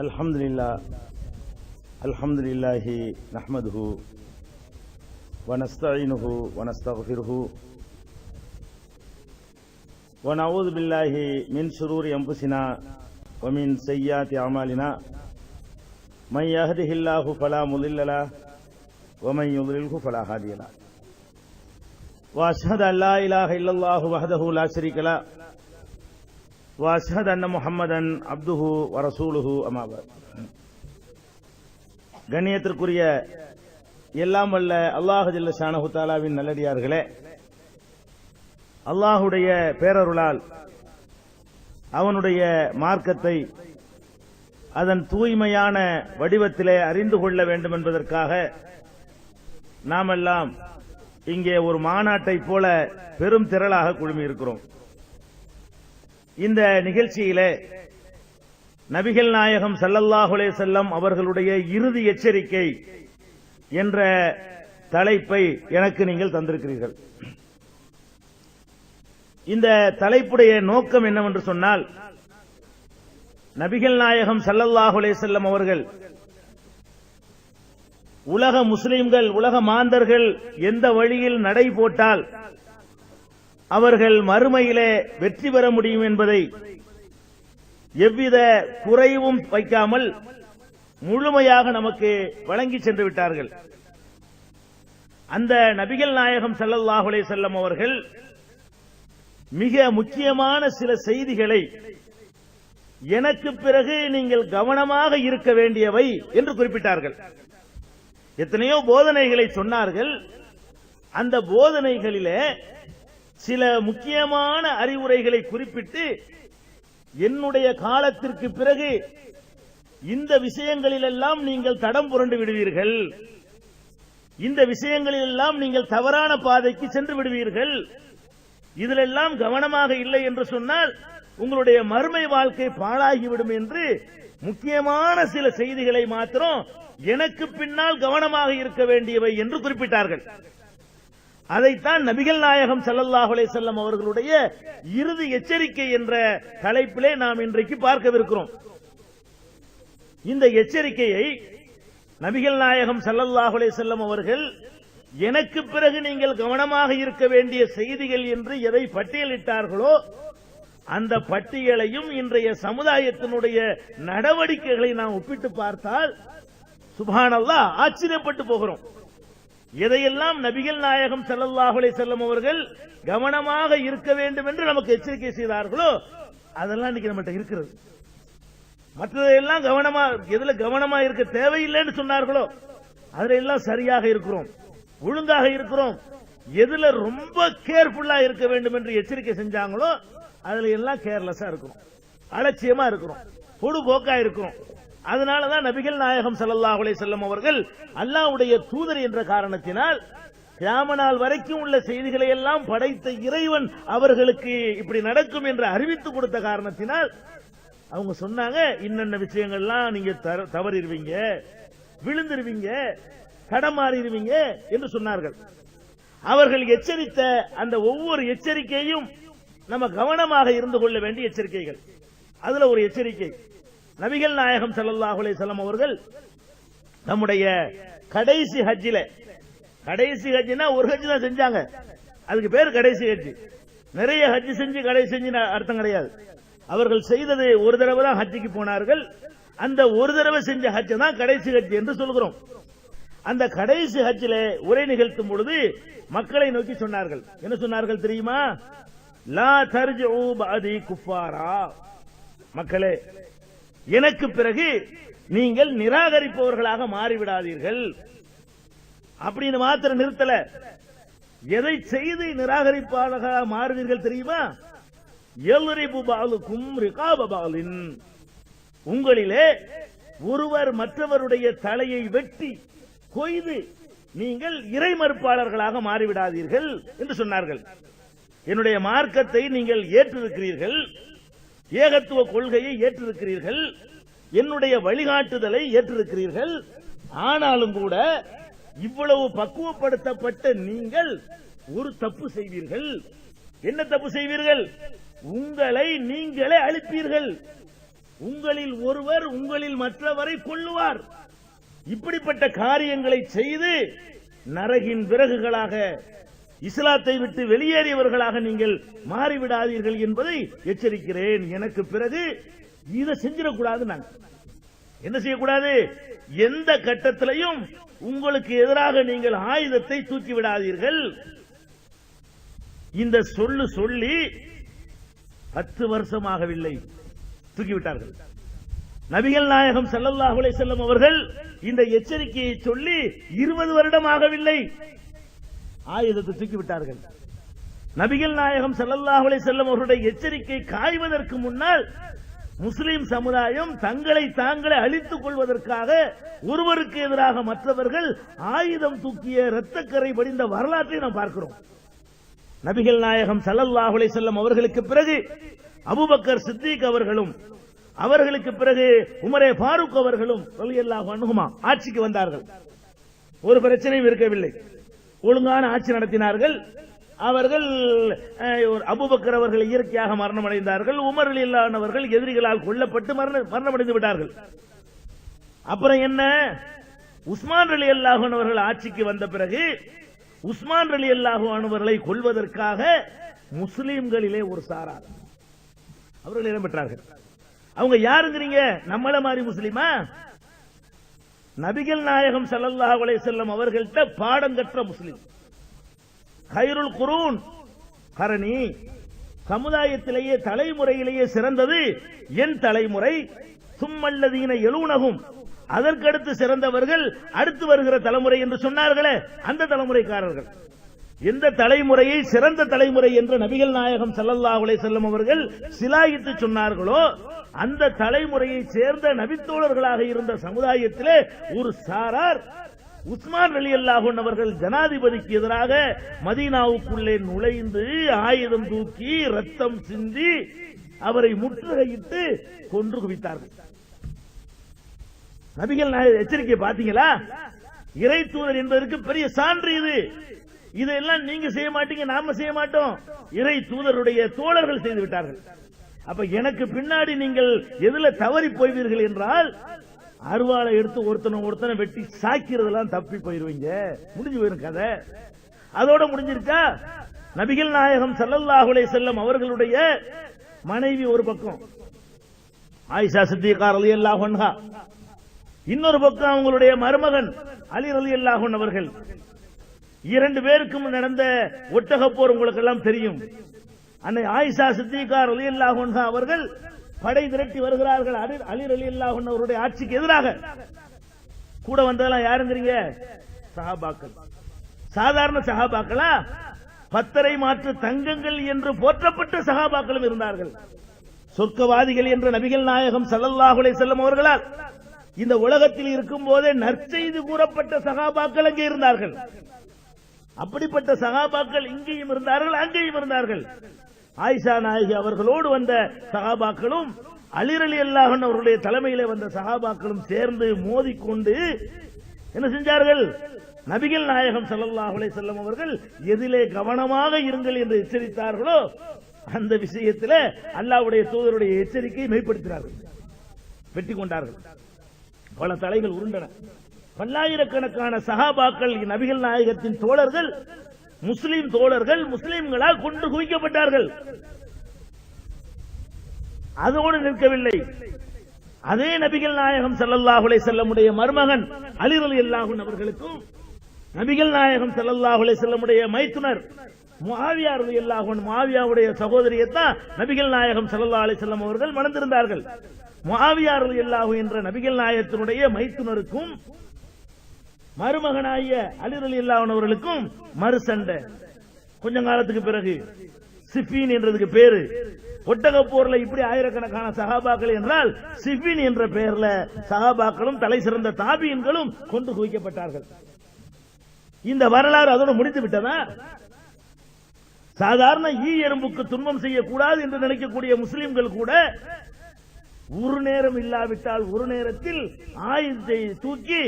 அல்ஹம்துலில்லாஹி நஹ்மதுஹு வ நஸ்தஈனுஹு வ நஸ்தக்ஃபிருஹு வ நஊது பில்லாஹி மின் ஷுரூரி அன்ஃபுஸினா வ மின் ஸய்யிஆத்தி அமாலினா மன் யஹ்திஹில்லாஹு ஃபலா முضில்ல லஹு வ மன் யுضلில்ஹு ஃபலா ஹாதிய லஹு வ அஷ்ஹது அன் லா இலாஹ இல்லல்லாஹு வஹ்தஹு லா ஷரீக லஹு வ அஷ்ஹது அன்ன முஹம்மதன் அப்துஹு வ ரசூலுஹு அம்மா பஅத். கண்ணியத்திற்குரிய எல்லாம் வல்ல அல்லாஹ் ஜல்ல ஷானஹு தஆலாவின் நல்லடியார்களே, அல்லாஹுடைய பேரருளால் அவனுடைய மார்க்கத்தை அதன் தூய்மையான வடிவத்திலே அறிந்து கொள்ள வேண்டும் என்பதற்காக நாமெல்லாம் இங்கே ஒரு மாநாட்டை போல பெரும் திரளாக குழுமியிருக்கிறோம். இந்த நிகழ்ச்சியிலே நபிகள் நாயகம் ஸல்லல்லாஹு அலைஹி வஸல்லம் அவர்களுடைய இறுதி எச்சரிக்கை என்ற தலைப்பை எனக்கு நீங்கள் தந்திருக்கிறீர்கள். இந்த தலைப்புடைய நோக்கம் என்னவென்று சொன்னால், நபிகள் நாயகம் ஸல்லல்லாஹு அலைஹி வஸல்லம் அவர்கள் உலக முஸ்லிம்கள், உலக மாந்தர்கள் எந்த வழியில் நடை போட்டால் அவர்கள் மறுமையிலே வெற்றி பெற முடியும் என்பதை எவ்வித குறைவும் வைக்காமல் முழுமையாக நமக்கு வழங்கி சென்று விட்டார்கள். அந்த நபிகள் நாயகம் ஸல்லல்லாஹு அலைஹி வஸல்லம் அவர்கள் மிக முக்கியமான சில செய்திகளை எனக்கு பிறகு நீங்கள் கவனமாக இருக்க வேண்டியவை என்று குறிப்பிட்டார்கள். எத்தனையோ போதனைகளை சொன்னார்கள். அந்த போதனைகளிலே சில முக்கியமான அறிவுரைகளை குறிப்பிட்டு, என்னுடைய காலத்திற்கு பிறகு இந்த விஷயங்களிலெல்லாம் நீங்கள் தடம் புரண்டு விடுவீர்கள், இந்த விஷயங்களிலெல்லாம் நீங்கள் தவறான பாதைக்கு சென்று விடுவீர்கள், இதிலெல்லாம் கவனமாக இல்லை என்று சொன்னால் உங்களுடைய மறுமை வாழ்க்கை பாழாகிவிடும் என்று முக்கியமான சில செய்திகளை மாத்திரம் எனக்கு பின்னால் கவனமாக இருக்க வேண்டியவை என்று குறிப்பிட்டார்கள். அதைத்தான் நபிகள் நாயகம் ஸல்லல்லாஹு அலைஹி வஸல்லம் அவர்களுடைய இறுதி எச்சரிக்கை என்ற தலைப்பிலே நாம் இன்றைக்கு பார்க்கவிருக்கிறோம். இந்த எச்சரிக்கையை நபிகள் நாயகம் ஸல்லல்லாஹு அலைஹி வஸல்லம் அவர்கள் எனக்கு பிறகு நீங்கள் கவனமாக இருக்க வேண்டிய செய்திகள் என்று எதை பட்டியலிட்டார்களோ அந்த பட்டியலையும் இன்றைய சமுதாயத்தினுடைய நடவடிக்கைகளை நாம் ஒப்பிட்டு பார்த்தால் சுப்ஹானல்லாஹ் ஆச்சரியப்பட்டு போகிறோம். எதையெல்லாம் நபிகள் நாயகம் ஸல்லல்லாஹு அலைஹி வஸல்லம் அவர்கள் கவனமாக இருக்க வேண்டும் என்று நமக்கு எச்சரிக்கை செய்தார்களோ அதெல்லாம் இன்னைக்கு நம்மகிட்ட இருக்கிறது. மற்றதெல்லாம் எதுல கவனமா இருக்க தேவையில்லைன்னு சொன்னார்களோ அதுல எல்லாம் சரியாக இருக்கிறோம், ஒழுங்காக இருக்கிறோம். எதுல ரொம்ப கேர்ஃபுல்லா இருக்க வேண்டும் என்று எச்சரிக்கை செஞ்சாங்களோ அதுல எல்லாம் கேர்லெஸ்ஸா இருக்கிறோம், அலட்சியமா இருக்கிறோம், பொடுபோக்கா இருக்கிறோம். அதனாலதான் நபிகள் நாயகம் ஸல்லல்லாஹு அலைஹி வஸல்லம் அவர்கள் அல்லாஹ்வுடைய தூதர் என்ற காரணத்தினால் கியாமத் நாள் வரைக்கும் உள்ள செய்திகளை எல்லாம் படைத்த இறைவன் அவர்களுக்கு இப்படி நடக்கும் என்று அறிவித்து கொடுத்த காரணத்தினால் அவங்க சொன்னாங்க, இன்னென்ன விஷயங்கள்லாம் நீங்க தவறிடுவீங்க, விழுந்துருவீங்க, கடமாறிடுவீங்க என்று சொன்னார்கள். அவர்கள் எச்சரித்த அந்த ஒவ்வொரு எச்சரிக்கையும் நம்ம கவனமாக இருந்து கொள்ள வேண்டிய எச்சரிக்கைகள். அதுல ஒரு எச்சரிக்கை, நபிகள் நாயகம் ஸல்லல்லாஹு அலைஹி வஸல்லம் அவர்கள் நம்முடைய கடைசி ஹஜ்ஜில, கடைசி ஹஜ்ஜினா ஒரு ஹஜ் தான் செஞ்சாங்க, அதுக்கு பேர் கடைசி ஹஜ். நிறைய ஹஜ் செஞ்சு கடைசி செஞ்சு அர்த்தம் கிடையாது. அவர்கள் செய்தது ஒரு தடவை தான் ஹஜ்ஜுக்கு போனார்கள். அந்த ஒரு தடவை செஞ்ச ஹஜ் தான் கடைசி ஹஜ் என்று சொல்கிறோம். அந்த கடைசி ஹஜ்ஜில உரை நிகழ்த்தும் பொழுது மக்களை நோக்கி சொன்னார்கள். என்ன சொன்னார்கள் தெரியுமா? லா தர்ஜூ பஅதி குஃபாரா, மக்களே எனக்கு பிறகு நீங்கள் நிராகரிப்பவர்களாக மாறிவிடாதீர்கள். அப்படின்னு மாத்திரம் நிறுத்தல, எதை செய்து நிராகரிப்பாளர்களாக மாறுவீர்கள் தெரியுமா? யல்ரிபு பஅலுக்கும் ரிகாப பஅலின், உங்களிலே ஒருவர் மற்றவருடைய தலையை வெட்டி கொய்து நீங்கள் இறை மறுப்பாளர்களாக மாறிவிடாதீர்கள் என்று சொன்னார்கள். என்னுடைய மார்க்கத்தை நீங்கள் ஏற்றிருக்கிறீர்கள், ஏகத்துவ கொள்கையை ஏற்றிருக்கிறீர்கள், என்னுடைய வழிகாட்டுதலை ஏற்றிருக்கிறீர்கள். ஆனாலும் கூட இவ்வளவு பக்குவப்படுத்தப்பட்ட நீங்கள் ஒரு தப்பு செய்வீர்கள். என்ன தப்பு செய்வீர்கள்? உங்களை நீங்களே அழிப்பீர்கள். உங்களில் ஒருவர் உங்களில் மற்றவரை கொல்லுவார். இப்படிப்பட்ட காரியங்களை செய்து நரகின் விறகுகளாக இஸ்லாத்தை விட்டு வெளியேறியவர்களாக நீங்கள் மாறிவிடாதீர்கள் என்பதை எச்சரிக்கிறேன். எனக்கு பிறகு இதை செஞ்சிடக்கூடாது. நாங்கள் என்ன செய்யக்கூடாது? எந்த கட்டத்திலையும் உங்களுக்கு எதிராக நீங்கள் ஆயுதத்தை தூக்கி விடாதீர்கள். இந்த சொல்லி 10 வருஷமாகவில்லை, தூக்கிவிட்டார்கள். நபிகள் நாயகம் ஸல்லல்லாஹு அலைஹி வஸல்லம் அவர்கள் இந்த எச்சரிக்கையை சொல்லி 20 வருடமாகவில்லை, ஆயுதத்தை தூக்கிவிட்டார்கள். நபிகள் நாயகம் ஸல்லல்லாஹு அலைஹி வஸல்லம் அவருடைய எச்சரிக்கை காய்வதற்கு முன்னால் முஸ்லிம் சமுதாயம் தங்களை தாங்களே அழித்துக் கொள்வதற்காக ஒருவருக்கு எதிராக மற்றவர்கள் ஆயுதம் தூக்கிய இரத்தக்கரை படிந்த வரலாற்றை நாம் பார்க்கிறோம். நபிகள் நாயகம் ஸல்லல்லாஹு அலைஹி வஸல்லம் அவர்களுக்கு பிறகு அபூபக்கர் சித்திக் அவர்களும், அவர்களுக்கு பிறகு உமரே ஃபாரூக் அவர்களும் ரலியல்லாஹு அன்ஹுமா ஆட்சிக்கு வந்தார்கள். ஒரு பிரச்சனையும் இருக்கவில்லை, ஒழுங்கான ஆட்சி நடத்தினார்கள். அவர்கள் அபூபக்கர் அவர்கள் இயற்கையாக மரணமடைந்தார்கள். உமர் ரலியல்லாஹு அன்ஹு அவர்கள் எதிரிகளால் கொல்லப்பட்டு மரணமடைந்து விட்டார்கள். அப்புறம் என்ன? உஸ்மான் ரலியல்லாஹு அன்ஹு அவர்கள் ஆட்சிக்கு வந்த பிறகு உஸ்மான் ரலியல்லாஹு அன்ஹு அவர்களை கொல்வதற்காக முஸ்லிம்களிலே ஒரு சாரார் அவர்கள் இடம்பெற்றார்கள். அவங்க யாருங்கிறீங்க? நம்மள மாதிரி முஸ்லிமா? நபிகள் நாயகம் ஸல்லல்லாஹு அலைஹி வஸல்லம் அவர்கள்ட்ட பாடம் கற்ற முஸ்லிம். கைருல் குரூன் கரணி, சமுதாயத்திலேயே தலைமுறையிலேயே சிறந்தது என் தலைமுறை. சும்மல்லதீன யலூனஹும், அதற்கடுத்து சிறந்தவர்கள் அடுத்து வருகிற தலைமுறை என்று சொன்னார்களே, அந்த தலைமுறைக்காரர்கள். எந்த தலைமுறையை சிறந்த தலைமுறை என்று நபிகள் நாயகம் ஸல்லல்லாஹு அலைஹி வஸல்லம் அவர்கள் சிலாயித்து சொன்னார்களோ, அந்த தலைமுறையை சேர்ந்த நபித்தோழர்களாக இருந்த சமுதாயத்திலே ஒரு சாரார் உஸ்மான் ரலியல்லாஹு அன்ஹு அவர்கள் ஜனாதிபதிக்கு எதிராக மதீனாவுக்குள்ளே நுழைந்து ஆயுதம் தூக்கி ரத்தம் சிந்தி அவரை முற்றுகையிட்டு கொன்று குவித்தார்கள். நபிகள் நாயகம் எச்சரிக்கை பாத்தீங்களா? இறை தூதர் என்பதற்கு பெரிய சான்று இது. இதெல்லாம் நீங்க செய்ய மாட்டீங்க, நாம செய்ய மாட்டோம். இறை தூதருடைய தோழர்கள் செய்து விட்டார்கள். அப்ப எனக்கு பின்னாடி நீங்கள் எதுல தவறி போய்வீர்கள் என்றால், அருவாளை எடுத்து ஒருத்தனை வெட்டி சாக்கிறதெல்லாம் தப்பி போயிருவீங்க. முடிஞ்சு போயிரும் கதை. அதோட முடிஞ்சிருக்கா? நபிகள் நாயகம் ஸல்லல்லாஹு அலைஹி வஸல்லம் அவர்களுடைய மனைவி ஒரு பக்கம் ஆயிஷா சித்திகா ரலியல்லாஹு அன்ஹா, இன்னொரு பக்கம் அவங்களுடைய மருமகன் அலி ரலியல்லாஹு அன்ஹு அவர்கள். 2 பேருக்கும் நடந்த ஒட்டகப் போர் உங்களுக்கு எல்லாம் தெரியும். அன்னை ஆயிஷா சித்திகா ரலியல்லாஹு அன்ஹா அவர்கள் படை திரட்டி வருகிறார்கள் அலி ரலியல்லாஹு அன்ஹு அவருடைய ஆட்சிக்கு எதிராக. கூட வந்ததெல்லாம் யாருங்கிறீங்க? சஹாபாக்கள். சாதாரண சஹாபாக்களா? 10 மாற்று தங்கங்கள் என்று போற்றப்பட்ட சஹாபாக்களும் இருந்தார்கள். சொர்க்கவாதிகள் என்ற நபிகள் நாயகம் ஸல்லல்லாஹு அலைஹி வஸல்லம் அவர்களால் இந்த உலகத்தில் இருக்கும் போதே நற்செய்தி கூறப்பட்ட சஹாபாக்கள் அங்கே இருந்தார்கள். அப்படிப்பட்ட சஹாபாக்கள் இங்கேயும் இருந்தார்கள், அங்கேயும் இருந்தார்கள். ஆயிஷா நாயகி அவர்களோடு வந்த சஹாபாக்களும் அலி ரலியல்லாஹு அன்ஹு அவருடைய தலைமையிலே வந்த சஹாபாக்களும் சேர்ந்து மோதிக்கொண்டு என்ன செஞ்சார்கள்? நபிகள் நாயகம் ஸல்லல்லாஹு அலைஹி வஸல்லம் அவர்கள் எதிலே கவனமாக இருங்கள் என்று எச்சரித்தார்களோ, அந்த விஷயத்தில் அல்லாஹ்வுடைய தூதருடைய எச்சரிக்கையை மெய்ப்படுத்தினார்கள், வெற்றி கொண்டார்கள். பல தலைகள் உருண்டன. பல்லாயிரக்கணக்கான சஹாபாக்கள் நபிகள் நாயகத்தின் தோழர்கள், முஸ்லிம் தோழர்கள் முஸ்லிம்களால் கொண்டு குவிக்கப்பட்டார்கள். அதோடு நிற்கவில்லை. அதே நபிகள் நாயகம் ஸல்லல்லாஹு அலைஹி வஸல்லமுடைய மருமகன் அலி ரலியல்லாஹு அன்ஹு அவர்களுக்கும் நபிகள் நாயகம் ஸல்லல்லாஹு அலைஹி வஸல்லமுடைய மைத்துனர் முஆவியா ரலியல்லாஹு அன்ஹு, முஆவியாவுடைய சகோதரியைத்தான் நபிகள் நாயகம் ஸல்லல்லாஹு அலைஹி வஸல்லம் அவர்கள் மணந்திருந்தார்கள். முஆவியா ரலியல்லாஹு என்ற நபிகள் நாயகத்தினுடைய மைத்துனருக்கும் மருமகனாகிய அலி ரலியல்லாஹு அன்ஹு அவர்களுக்கும் மறு சண்டை. கொஞ்ச காலத்துக்கு பிறகு சிஃபீன் என்றதுக்கு பேரு. ஒட்டகப் போர்ல இப்படி ஆயிரக்கணக்கான சஹாபாக்கள் என்றால் சிஃபீன் என்ற பெயர்ல சஹாபாக்களும் தலை சிறந்த தாபியின்களும் கொண்டு குவிக்கப்பட்டார்கள். இந்த வரலாறு அதோடு முடித்து விட்டதா? சாதாரண ஈ எறும்புக்கு துன்பம் செய்யக்கூடாது என்று நினைக்கக்கூடிய முஸ்லிம்கள் கூட ஒரு நேரம் இல்லாவிட்டால் ஒரு நேரத்தில் ஆயுதத்தை தூக்கி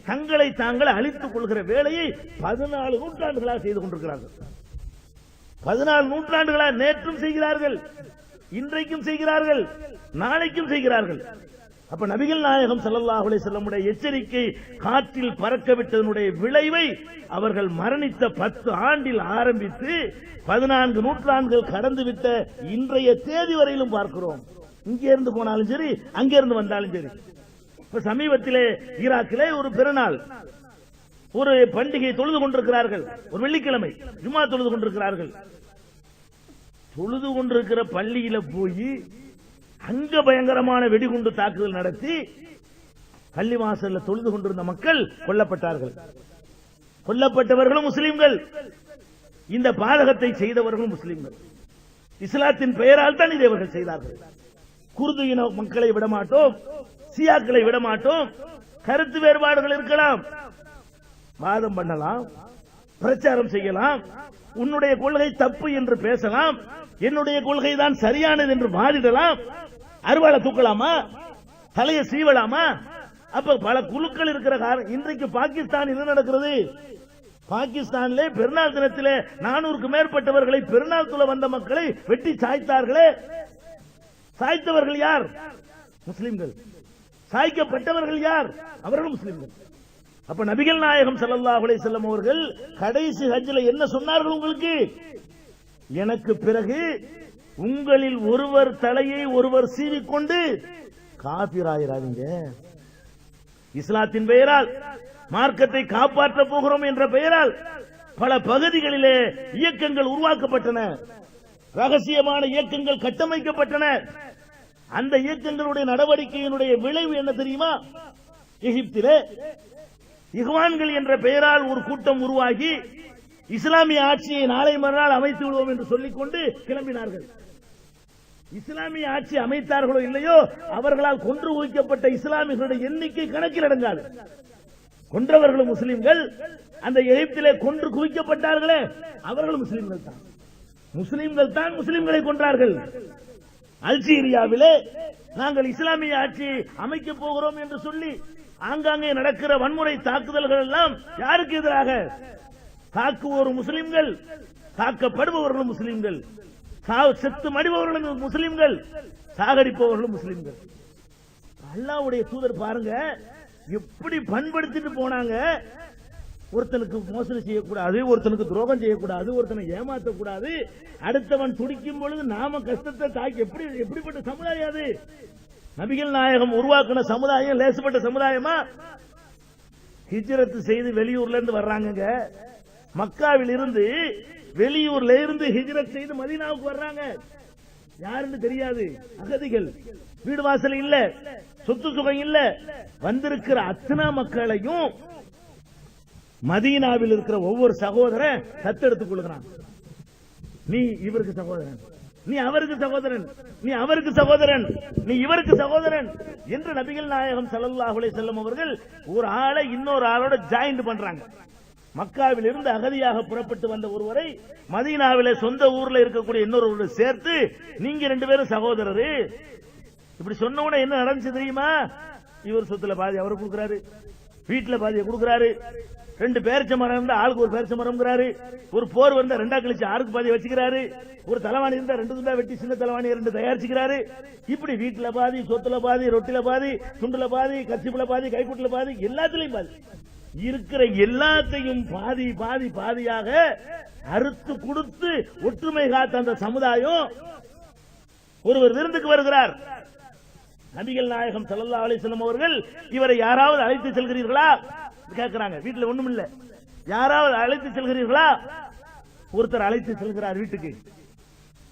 தங்களை தாங்கள் அழித்துக் கொள்கிற வேலையை 14 நூற்றாண்டுகளாக செய்து கொண்டிருக்கிறார்கள். 14 நூற்றாண்டுகளாக நேற்றும் செய்கிறார்கள். இன்றைக்கும் செய்கிறார்கள், நாளைக்கும் செய்கிறார்கள். அப்ப நபிகள் நாயகம் ஸல்லல்லாஹு அலைஹி வஸல்லம் எச்சரிக்கை காற்றில் பறக்க விட்டதனுடைய விளைவை அவர்கள் மரணித்த 10 ஆண்டில் ஆரம்பித்து 14 நூற்றாண்டுகள் கடந்துவிட்ட இன்றைய தேதி வரையிலும் பார்க்கிறோம். இங்கே இருந்து போனாலும் சரி, அங்கே இருந்து வந்தாலும் சரி. இப்ப சமீபத்திலே ஈராக்கிலே ஒரு பெருநாள், ஒரு பண்டிகை தொழுது கொண்டிருக்கிறார்கள். ஒரு வெள்ளிக்கிழமை ஜும்மா தொழுது கொண்டிருக்கிறார்கள். தொழுது கொண்டிருக்கிற பள்ளியில போய் அங்க பயங்கரமான வெடிகுண்டு தாக்குதல் நடத்தி பள்ளி வாசல்ல தொழுது கொண்டிருந்த மக்கள் கொல்லப்பட்டார்கள். கொல்லப்பட்டவர்களும் முஸ்லிம்கள், இந்த பாதகத்தை செய்தவர்களும் முஸ்லிம்கள். இஸ்லாத்தின் பெயரால் தான் இதை அவர்கள் செய்தார்கள். குர்து இன மக்களை விடமாட்டோம், சியாக்களை விடமாட்டோம். கருத்து வேறுபாடுகள் இருக்கலாம், வாதம் பண்ணலாம், பிரச்சாரம் செய்யலாம், உன்னுடைய கொள்கை தப்பு என்று பேசலாம், என்னுடைய கொள்கை தான் சரியானது என்று வாதிடலாம், அருவாளை தூக்கலாமா, தலையை சீவலாமா. அப்ப பல குழுக்கள் இருக்கிற காரணம். இன்றைக்கு பாகிஸ்தான் என்ன நடக்கிறது? பாகிஸ்தானிலே பெருநாள் தினத்திலே 400க்கு மேற்பட்டவர்களை பெருநாள் தொழ வந்த மக்களை வெட்டி சாய்த்தார்களே. சாய்த்தவர்கள் யார்? முஸ்லிம்கள். சாய்க்கப்பட்டவர்கள் யார்? அவர்களும் முஸ்லிம்கள். அப்ப நபிகள் நாயகம் ஸல்லல்லாஹு அலைஹி வஸல்லம் அவர்கள் கடைசி ஹஜ்ல என்ன சொன்னார்கள்? உங்களுக்கு, எனக்கு பிறகு உங்களில் ஒருவர் தலையை ஒருவர் சீவிக்கொண்டு காபிராயிராதீங்க. இஸ்லாத்தின் பெயரால், மார்க்கத்தை காப்பாற்ற போகிறோம் என்ற பெயரால் பல பகுதிகளிலே இயக்கங்கள் உருவாக்கப்பட்டன, ரகசியமான இயக்கங்கள் கட்டமைக்கப்பட்டன. அந்த இயக்கங்களுடைய நடவடிக்கையினுடைய விளைவு என்ன தெரியுமா? எகிப்திலே இஹ்வான்கள் என்ற பெயரால் ஒரு கூட்டம் உருவாகி இஸ்லாமிய ஆட்சியை நாளை மறுநாள் அமைத்து விடுவோம் என்று சொல்லிக்கொண்டு கிளம்பினார்கள். இஸ்லாமிய ஆட்சி அமைத்தார்களோ இல்லையோ, அவர்களால் கொன்று குவிக்கப்பட்ட இஸ்லாமியர்களுடைய எண்ணிக்கை கணக்கில் அடங்காது. கொன்றவர்களும் முஸ்லிம்கள், அந்த எகிப்திலே கொன்று குவிக்கப்பட்டார்களே அவர்களும் முஸ்லிம்கள் தான். முஸ்லிம்கள் தான் முஸ்லிம்களை கொன்றார்கள். அல்ஜீரியாவிலே நாங்கள் இஸ்லாமிய ஆட்சி அமைக்கப் போகிறோம் என்று சொல்லி ஆங்காங்கே நடக்கிற வன்முறை தாக்குதல்கள் எல்லாம் யாருக்கு எதிராக? தாக்குவோர் முஸ்லிம்கள், தாக்கப்படுபவர்களும் முஸ்லிம்கள், செத்து மடிபவர்களும் முஸ்லிம்கள், சாகடிப்பவர்களும் முஸ்லிம்கள். அல்லாஹ்வுடைய தூதர் பாருங்க எப்படி பண்படுத்திட்டு போனாங்க. ஒருத்தனுக்கு மோசடி செய்யக்கூடாது, ஒருத்தனுக்கு துரோகம் செய்யக்கூடாது, ஒருத்தனை ஏமாற்றக்கூடாது. அடுத்தவன் துடிக்கும் பொழுது நாம கஷ்டத்தை தாக்கி எப்படிப்பட்ட சமுதாயம் அது? நபிகள் நாயகம் உருவாக்கின சமுதாயம் லேசப்பட்ட சமுதாயமா? ஹிஜ்ரத் செய்து வெளியூர்ல இருந்து வர்றாங்க. மக்காவில் இருந்து வெளியூர்ல இருந்து ஹிஜ்ரத் செய்து மதீனாவுக்கு வர்றாங்க. யாருன்னு தெரியாது, அகதிகள், வீடு வாசல் இல்ல, சொத்து சுகம் இல்ல. வந்திருக்கிற அத்தனை மக்களையும் மதீனாவில் இருக்கிற ஒவ்வொரு சகோதரன் தத்தெடுத்துக் கொள்கிறான். நீ இவருக்கு சகோதரன், நீ அவருக்கு சகோதரன், நீ அவருக்கு சகோதரன், நீ இவருக்கு சகோதரன் என்று நபிகள் நாயகம் ஸல்லல்லாஹு அலைஹி வஸல்லம் அவர்கள் ஒரு ஆளை இன்னொரு ஆளோட ஜாயிண்ட் பண்றாங்க. மக்காவில் இருந்து அகதியாக புறப்பட்டு வந்த ஒருவரை மதீனாவிலே சொந்த ஊர்ல இருக்கக்கூடிய இன்னொரு சேர்த்து, நீங்க 2 பேரும் சகோதரரு. இப்படி சொன்ன உடனே என்ன நடந்துச்சு தெரியுமா? இவர் சொத்துல பாதி அவருக்கு கொடுக்கிறாரு, வீட்டுல பாதியை கொடுக்கிறாரு. 2 பேரிச்ச மரம் இருந்தா ஆளுக்கு ஒரு பேரிச்ச மரம்ங்கிறாரு. ஒரு போர் வந்தா 2 கழிச்சு ஆளுக்கு பாதி வச்சுக்கிறாரு. ஒரு தலைவாணி இருந்தா 2 துண்டா வெட்டி சின்ன தலைவாணி 2 தயாரிச்சுக்கிறாரு. இப்படி வீட்டுல பாதி, சொத்துல பாதி, ரொட்டில பாதி, துண்டுல பாதி, கச்சிப்புல பாதி, கைக்குட்டுல பாதி, எல்லாத்திலையும் பாதி. இருக்கிற எல்லாத்தையும் பாதி பாதி பாதியாக அறுத்து கொடுத்து ஒற்றுமை காத்த அந்த சமுதாயம். ஒருவர் விருந்துக்கு வருகிறார். நபிகள் நாயகம் ஸல்லல்லாஹு அலைஹி வஸல்லம் அவர்கள் இவரை யாராவது அழைத்து செல்கிறீர்களா கேட்கிறாங்க. வீட்டுல ஒண்ணும் இல்ல, யாராவது அழைத்து செல்கிறீர்களா? ஒருத்தர் அழைத்து செல்கிறார் வீட்டுக்கு.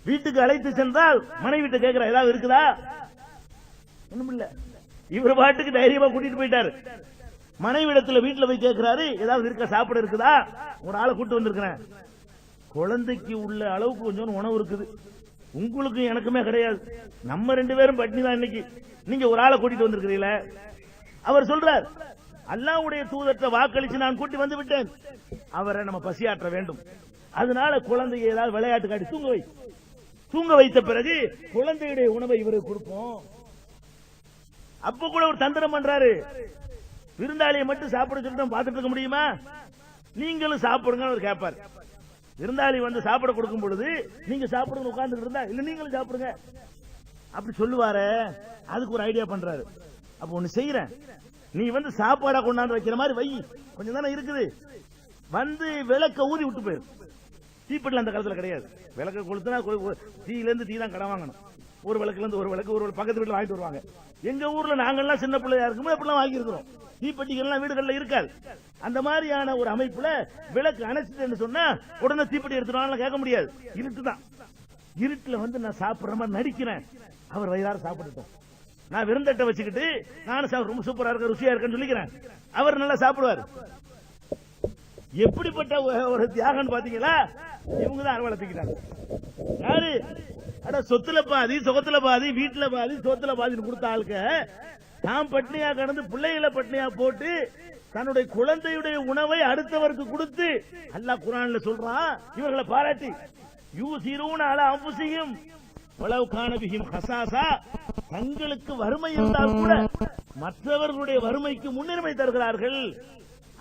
வீட்டுக்கு அழைத்து சென்றால் மனைவி வீட்டை கேட்கிறார், ஏதாவது இருக்குதா? ஒண்ணும் இல்ல. இவர் பாட்டுக்கு தைரியமா கூட்டிட்டு போயிட்டாரு. மனைவி இடத்துல வீட்டுல போய் கேட்கிறாரு, ஏதாவது இருக்க, சாப்பிட இருக்குதா? ஒரு ஆளை கூட்டு வந்திருக்கிறேன். குழந்தைக்கு உள்ள அளவுக்கு கொஞ்சம் உணவு இருக்குது, உங்களுக்கு எனக்குமே கிடையாது, நம்ம 2 பேரும் பட்டினி தான் இன்னைக்கு. நீங்க ஒரு ஆளை கூட்டிட்டு வந்திருக்கிறீங்களே. அவர் சொல்றார், அல்லாஹ்வுடைய தூதர்ட்ட வாக்களிச்சு நான் கூட்டி வந்து விட்டேன், அவரை நம்ம பசியாற்ற வேண்டும். அதனால குழந்தையை ஏதாவது விளையாட்டு காட்டி தூங்க வை. தூங்க வைத்த பிறகு குழந்தையுடைய உணவை இவருக்கு கொடுப்போம். அப்ப கூட ஒரு தந்திரம் பண்றாரு. விருந்தாளியை மட்டும் சாப்பிட சொல்லிட்டு பார்த்துட்டு இருக்க முடியுமா? நீங்களும் சாப்பிடுங்க அவர் கேட்பார். விருந்தாளி வந்து சாப்பிட கொடுக்கும் பொழுது நீங்க சாப்பிடுங்க உட்கார்ந்து இருந்தா இல்ல நீங்களும் சாப்பிடுங்க அப்படி சொல்லுவாரு. அதுக்கு ஒரு ஐடியா பண்றாரு. அப்ப ஒண்ணு செய்யறேன், நீ வந்து சாப்பாடா கொண்டாந்து வைக்கிற மாதிரி வை, கொஞ்சம் தானே இருக்குது, வந்து விளக்க ஊதி விட்டு போயிரு. தீப்பெட்டில அந்த காலத்துல கிடையாது. விளக்க கொளுத்துனா தீயில இருந்து தீ தான் கடை வாங்கணும். ஒரு விளக்குல இருந்து ஒரு விளக்கு ஒரு பக்கத்து வீட்டுல வாங்கிட்டு வருவாங்க. எங்க ஊர்ல நாங்கெல்லாம் சின்ன பிள்ளையா இருக்கும்போது அப்படிலாம் வாங்கி இருக்கிறோம். தீப்பெட்டிகள்லாம் வீடுகள்ல இருக்காது. அந்த மாதிரியான ஒரு அமைப்புல விளக்கு அணைச்சிட்டு சொன்னா உடனே தீப்பெட்டி எடுத்துட்டு கேட்க முடியாது. இருட்டுதான். இருட்டுல வந்து நான் சாப்பிடுற மாதிரி நடிக்கிறேன். அவர் வயிறார சாப்பிட்டுட்டோம். நான் விருந்தட்டை வச்சுக்கிட்டு நானும் ரொம்ப சூப்பரா இருக்க ருசியா இருக்குன்னு சொல்லிக்கிறேன். அவர் நல்லா சாப்பிடுவார். எப்படிப்பட்ட ஒரு தியாகம் பாத்தீங்களா? இவங்க தான் அரவணைப்பிக்கிறாங்க. யாரு? அட சொத்துல பாதி சொகத்துல பாதி வீட்டுல பாதி சொத்துல பாதின்னு கொடுத்த ஆளுக்கு தாம் பட்னியா கடந்து பிள்ளைகளை பட்னியா போட்டு தன்னுடைய குழந்தையுடைய உணவை அடுத்தவருக்கு கொடுத்து அல்லாஹ் குர்ஆன்ல சொல்றான், இவர்களை பாராட்டி யூசிரூன அலா அன்ஃபுஸிஹிம் வலவ் கான பிஹிம் ஹஸாஸா, தங்களுக்கு வறுமை இருந்தால் கூட மற்றவர்களுடைய வறுமைக்கு முன்னுரிமை தருகிறார்கள்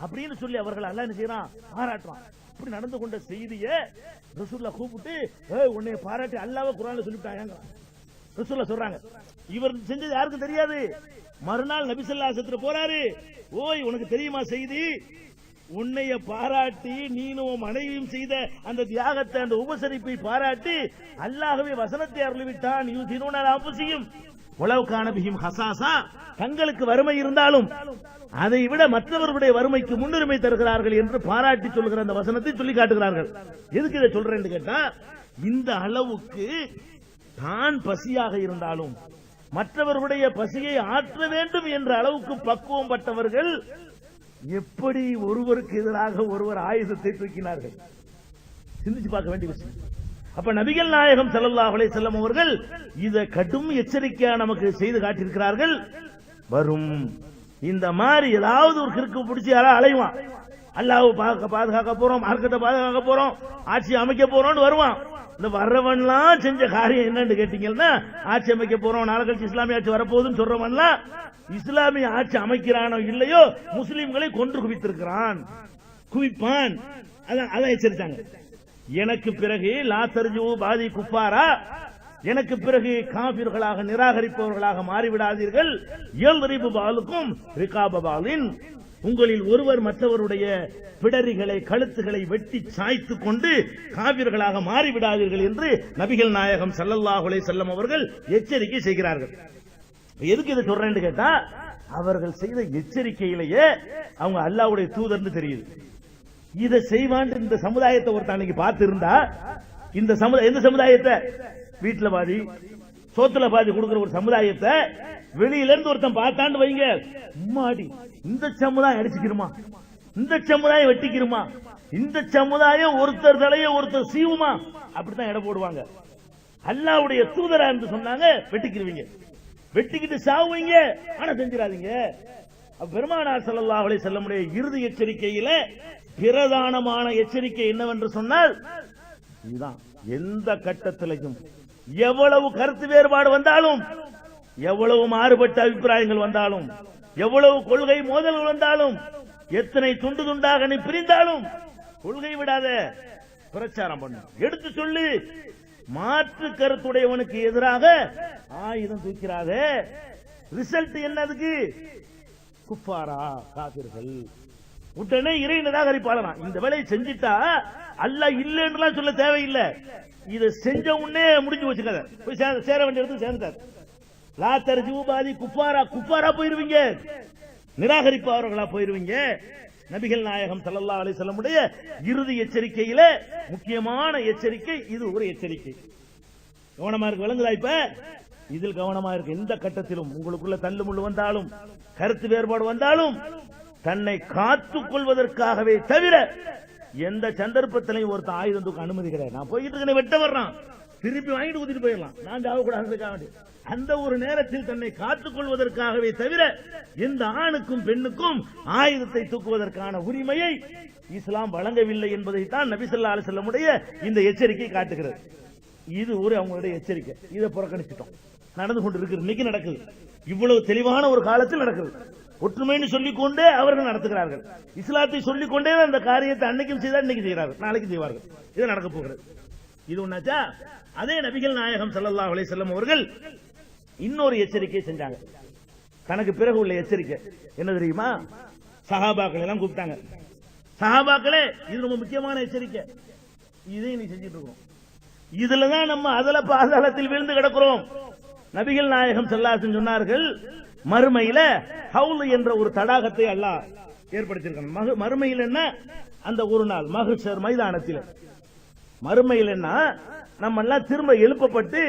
அப்படின்னு சொல்லி அவர்கள் அல்லாஹ் என்ன செய்யறான்? பாராட்டுறான். இப்படி நடந்து கொண்ட செய்தியை ரசூலுல்லாஹ் கூப்பிட்டு உன்னை பாராட்டி அல்லாஹ்வை குர்ஆன்ல சொல்லிட்டாங்க. ரசூலுல்லாஹ் சொல்றாங்க. இவர் செஞ்சது யாருக்கும் தெரியாது. மறுநாள் நபி ஸல்லல்லாஹு அலைஹி வஸல்லம் போறாரு. ஓய் உனக்கு தெரியுமா செய்தி? உன்னைய பாராட்டி நீனும் மனைவியும் செய்த அந்த தியாகத்தை அந்த உபசரிப்பை பாராட்டி அல்லாஹ்வே வசனத்தை அருளிவிட்டான். யூசிரூன அலா அன்ஃபுஸிஹிம் வலவ் கான பிஹிம் ஹஸாஸா, தங்களுக்கு வறுமை இருந்தாலும் அதை விட மற்றவர்களுடைய வறுமைக்கு முன்னுரிமை தருகிறார்கள் என்று பாராட்டி சொல்கிற அந்த வசனத்தை சொல்லி காட்டுகிறார்கள். எதுக்கு இதை சொல்றேன்னு கேட்டா, இந்த அளவுக்கு தான் பசியாக இருந்தாலும் மற்றவர்களுடைய பசியை ஆற்ற வேண்டும் என்ற அளவுக்கு பக்குவம் பட்டவர்கள் எப்படி ஒருவருக்கு எதிராக ஒருவர் ஆயுதத்தை தூக்கினார்கள் சிந்திச்சு பார்க்க வேண்டிய விஷயம். அப்ப நபிகள் நாயகம் ஸல்லல்லாஹு அலைஹி வஸல்லம் அவர்கள் இத கடும் எச்சரிக்கையா நமக்கு செய்து காட்டியிருக்கிறார்கள். வரும் இந்த மாதிரி ஏதாவது ஒரு கிறுக்கு பிடிச்சி யாராவது அலைவான், அல்லாஹ்வை பாதுகாக்க போறோம், மார்க்கத்தை பாதுகாக்க போறோம், ஆட்சி அமைக்க போறோம்னு வருவான். இந்த வர்றவன்லாம் செஞ்ச காரியம் என்னன்னு கேட்டீங்கன்னா, ஆட்சி அமைக்க போறோம், நாளை கழிச்சு இஸ்லாமிய ஆட்சி வரப்போகுதுன்னு சொல்றவன்லாம் இஸ்லாமிய ஆட்சி அமைக்கிறானோ இல்லையோ முஸ்லிம்களை கொன்று குவித்திருக்கிறான், குவிப்பான். அதான் எச்சரித்தாங்க. எனக்கு பிறகு லா தர்ஜூ பாதி குஃபாரா, எனக்கு பிறகு காபிர்களாக நிராகரிப்பவர்களாக மாறிவிடாதீர்கள். யல்ரிபு பாலுக்கும் ரிகாப பாலின், உங்களில் ஒருவர் மற்றவருடைய பிடரிகளை கழுத்துகளை வெட்டி சாய்த்து கொண்டு காபிர்களாக மாறிவிடாதீர்கள் என்று நபிகள் நாயகம் ஸல்லல்லாஹு அலைஹி வஸல்லம் அவர்கள் எச்சரிக்கை செய்கிறார்கள். எதுக்கு இதை சொல்றேன்னு கேட்டா, அவர்கள் செய்த எச்சரிக்கையிலேயே அவங்க அல்லாஹ்வுடைய தூதர்னு தெரியுது. இதை செய்வான் இந்த சமுதாயத்தை ஒருத்தன் அன்னைக்கு பார்த்து இருந்தா, இந்த சமுதாயம் எந்த சமுதாயத்தை? வீட்டுல பாதி சோத்துல பாதி கொடுக்கிற ஒரு சமுதாயத்தை வெளியில இருந்து ஒருத்தன் பார்த்தான்னு வைங்க, உம்மாடி இந்த சமுதாயம் அடிச்சுக்கிருமா, இந்த சமுதாயம் வெட்டிக்கிருமா, இந்த சமுதாயம் ஒருத்தர் தலைய ஒருத்தர் சீவுமா, அப்படித்தான் எடை போடுவாங்க. அல்லாஹ்வுடைய தூதரா என்று சொன்னாங்க, வெட்டிக்கிருவீங்க, வெட்டிக்கிட்டு சாவுவீங்க, ஆனா செஞ்சிடாதீங்க. பெருமானார் ஸல்லல்லாஹு அலைஹி வஸல்லம் இறுதி எச்சரிக்கையில பிரதானமான எச்சரிக்கை என்னவென்று சொன்னால், இதுதான். எந்த கட்டத்திலையும் எவ்வளவு கருத்து வேறுபாடு வந்தாலும், எவ்வளவு மாறுபட்ட அபிப்பிராயங்கள் வந்தாலும், எவ்வளவு கொள்கை மோதல்கள் வந்தாலும், எத்தனை துண்டு துண்டாக நீ பிரிந்தாலும் கொள்கை விடாத, பிரச்சாரம் பண்ணு, எடுத்து சொல்லு. மாற்று கருத்துடையவனுக்கு எதிராக ஆயுதம் தூக்கிறாத. ரிசல்ட் என்னதுக்கு? குஃபாரா, காபிர்கள். உடனே இறை நிராகரிப்பாளனா இந்த வேலையை செஞ்சிட்டா அல்லாஹ் இல்லைன்னு சொல்ல தேவையில்லை. இதை செஞ்ச உடனே முடிஞ்சு வச்சுக்காத, போய் சேர வேண்டிய இடத்துக்கு சேர்ந்துட்டார். லா தர்ஜூ பாதி குஃபாரா, குஃபாரா போயிருவீங்க, நிராகரிப்பவர்களா போயிருவீங்க. நபிகள் நாயகம் ஸல்லல்லாஹு அலைஹி வஸல்லம் உடைய இறுதி எச்சரிக்கையில முக்கியமான எச்சரிக்கை இது ஒரு எச்சரிக்கை. கவனமா இருக்கு, விளங்குதா? இப்ப இதில் கவனமா இருக்கு. எந்த கட்டத்திலும் உங்களுக்குள்ள தள்ளுமுள்ளு வந்தாலும் கருத்து வேறுபாடு வந்தாலும் தன்னை காத்துக் கொள்வதற்காகவே தவிர எந்த சந்தர்ப்பத்திலையும் ஒருத்தன் ஆயுதம் தூக்க அனுமதி கிடையாது. நான் போயிட்டு இருக்கேன், வெட்ட வர்றான், திருப்பி வாங்கிட்டு ஊத்திட்டு போயிடலாம், நான் சாகக்கூடாது. அந்த ஒரு நேரத்தில் தன்னை காத்துக் கொள்வதற்காகவே தவிர எந்த ஆணுக்கும் பெண்ணுக்கும் ஆயுதத்தை தூக்குவதற்கான உரிமையை இஸ்லாம் வழங்கவில்லை என்பதைத்தான் நபி ஸல்லல்லாஹு அலைஹி வஸல்லம் உடைய இந்த எச்சரிக்கை காட்டுகிறது. இது ஒரு அவங்களுடைய எச்சரிக்கை. இதை புறக்கணிச்சிட்டோம். நடந்து கொண்டு இருக்கு, இன்னைக்கு நடக்குது, இவ்வளவு தெளிவான ஒரு காலத்தில் நடக்குது. ஒற்றுமைன்னு சொல்லிக்கொண்டே அவர்கள் நடத்துகிறார்கள். இஸ்லாத்தை சொல்லிக்கொண்டே அந்த காரியத்தை அன்னைக்கும் செய்தால் இன்னைக்கு செய்கிறார்கள், நாளைக்கு செய்வார்கள். இது நடக்க போகிறது. இது ஒன்னாச்சா. அதே நபிகள் நாயகம் ஸல்லல்லாஹு அலைஹி வஸல்லம் அவர்கள் இன்னொரு எச்சரிக்கை செஞ்சாங்க. தனக்கு பிறகு உள்ள எச்சரிக்கை என்ன தெரியுமா? சஹாபாக்கள் எல்லாம் கூப்பிட்டாங்க. சஹாபாக்களே, இது ரொம்ப முக்கியமான எச்சரிக்கை. இதை நீ செஞ்சிட்டு இருக்கோம். இதுலதான் நம்ம அதல பாதாளத்தில் விழுந்து கிடக்கிறோம். நபிகள் நாயகம் ஸல்லல்லாஹு அலைஹி வஸல்லம் சொன்னார்கள், மறுமையில ஹவுல் என்ற ஒரு தடாகத்தை அல்லாஹ் ஏற்படுத்தியிருக்கான். மறுமையில் என்ன? அந்த ஒரு நாள் மஹ்ஷர் மைதானத்தில் மறுமையில் என்ன? நம்ம எல்லாம் திரும்ப எழுப்பப்பட்டு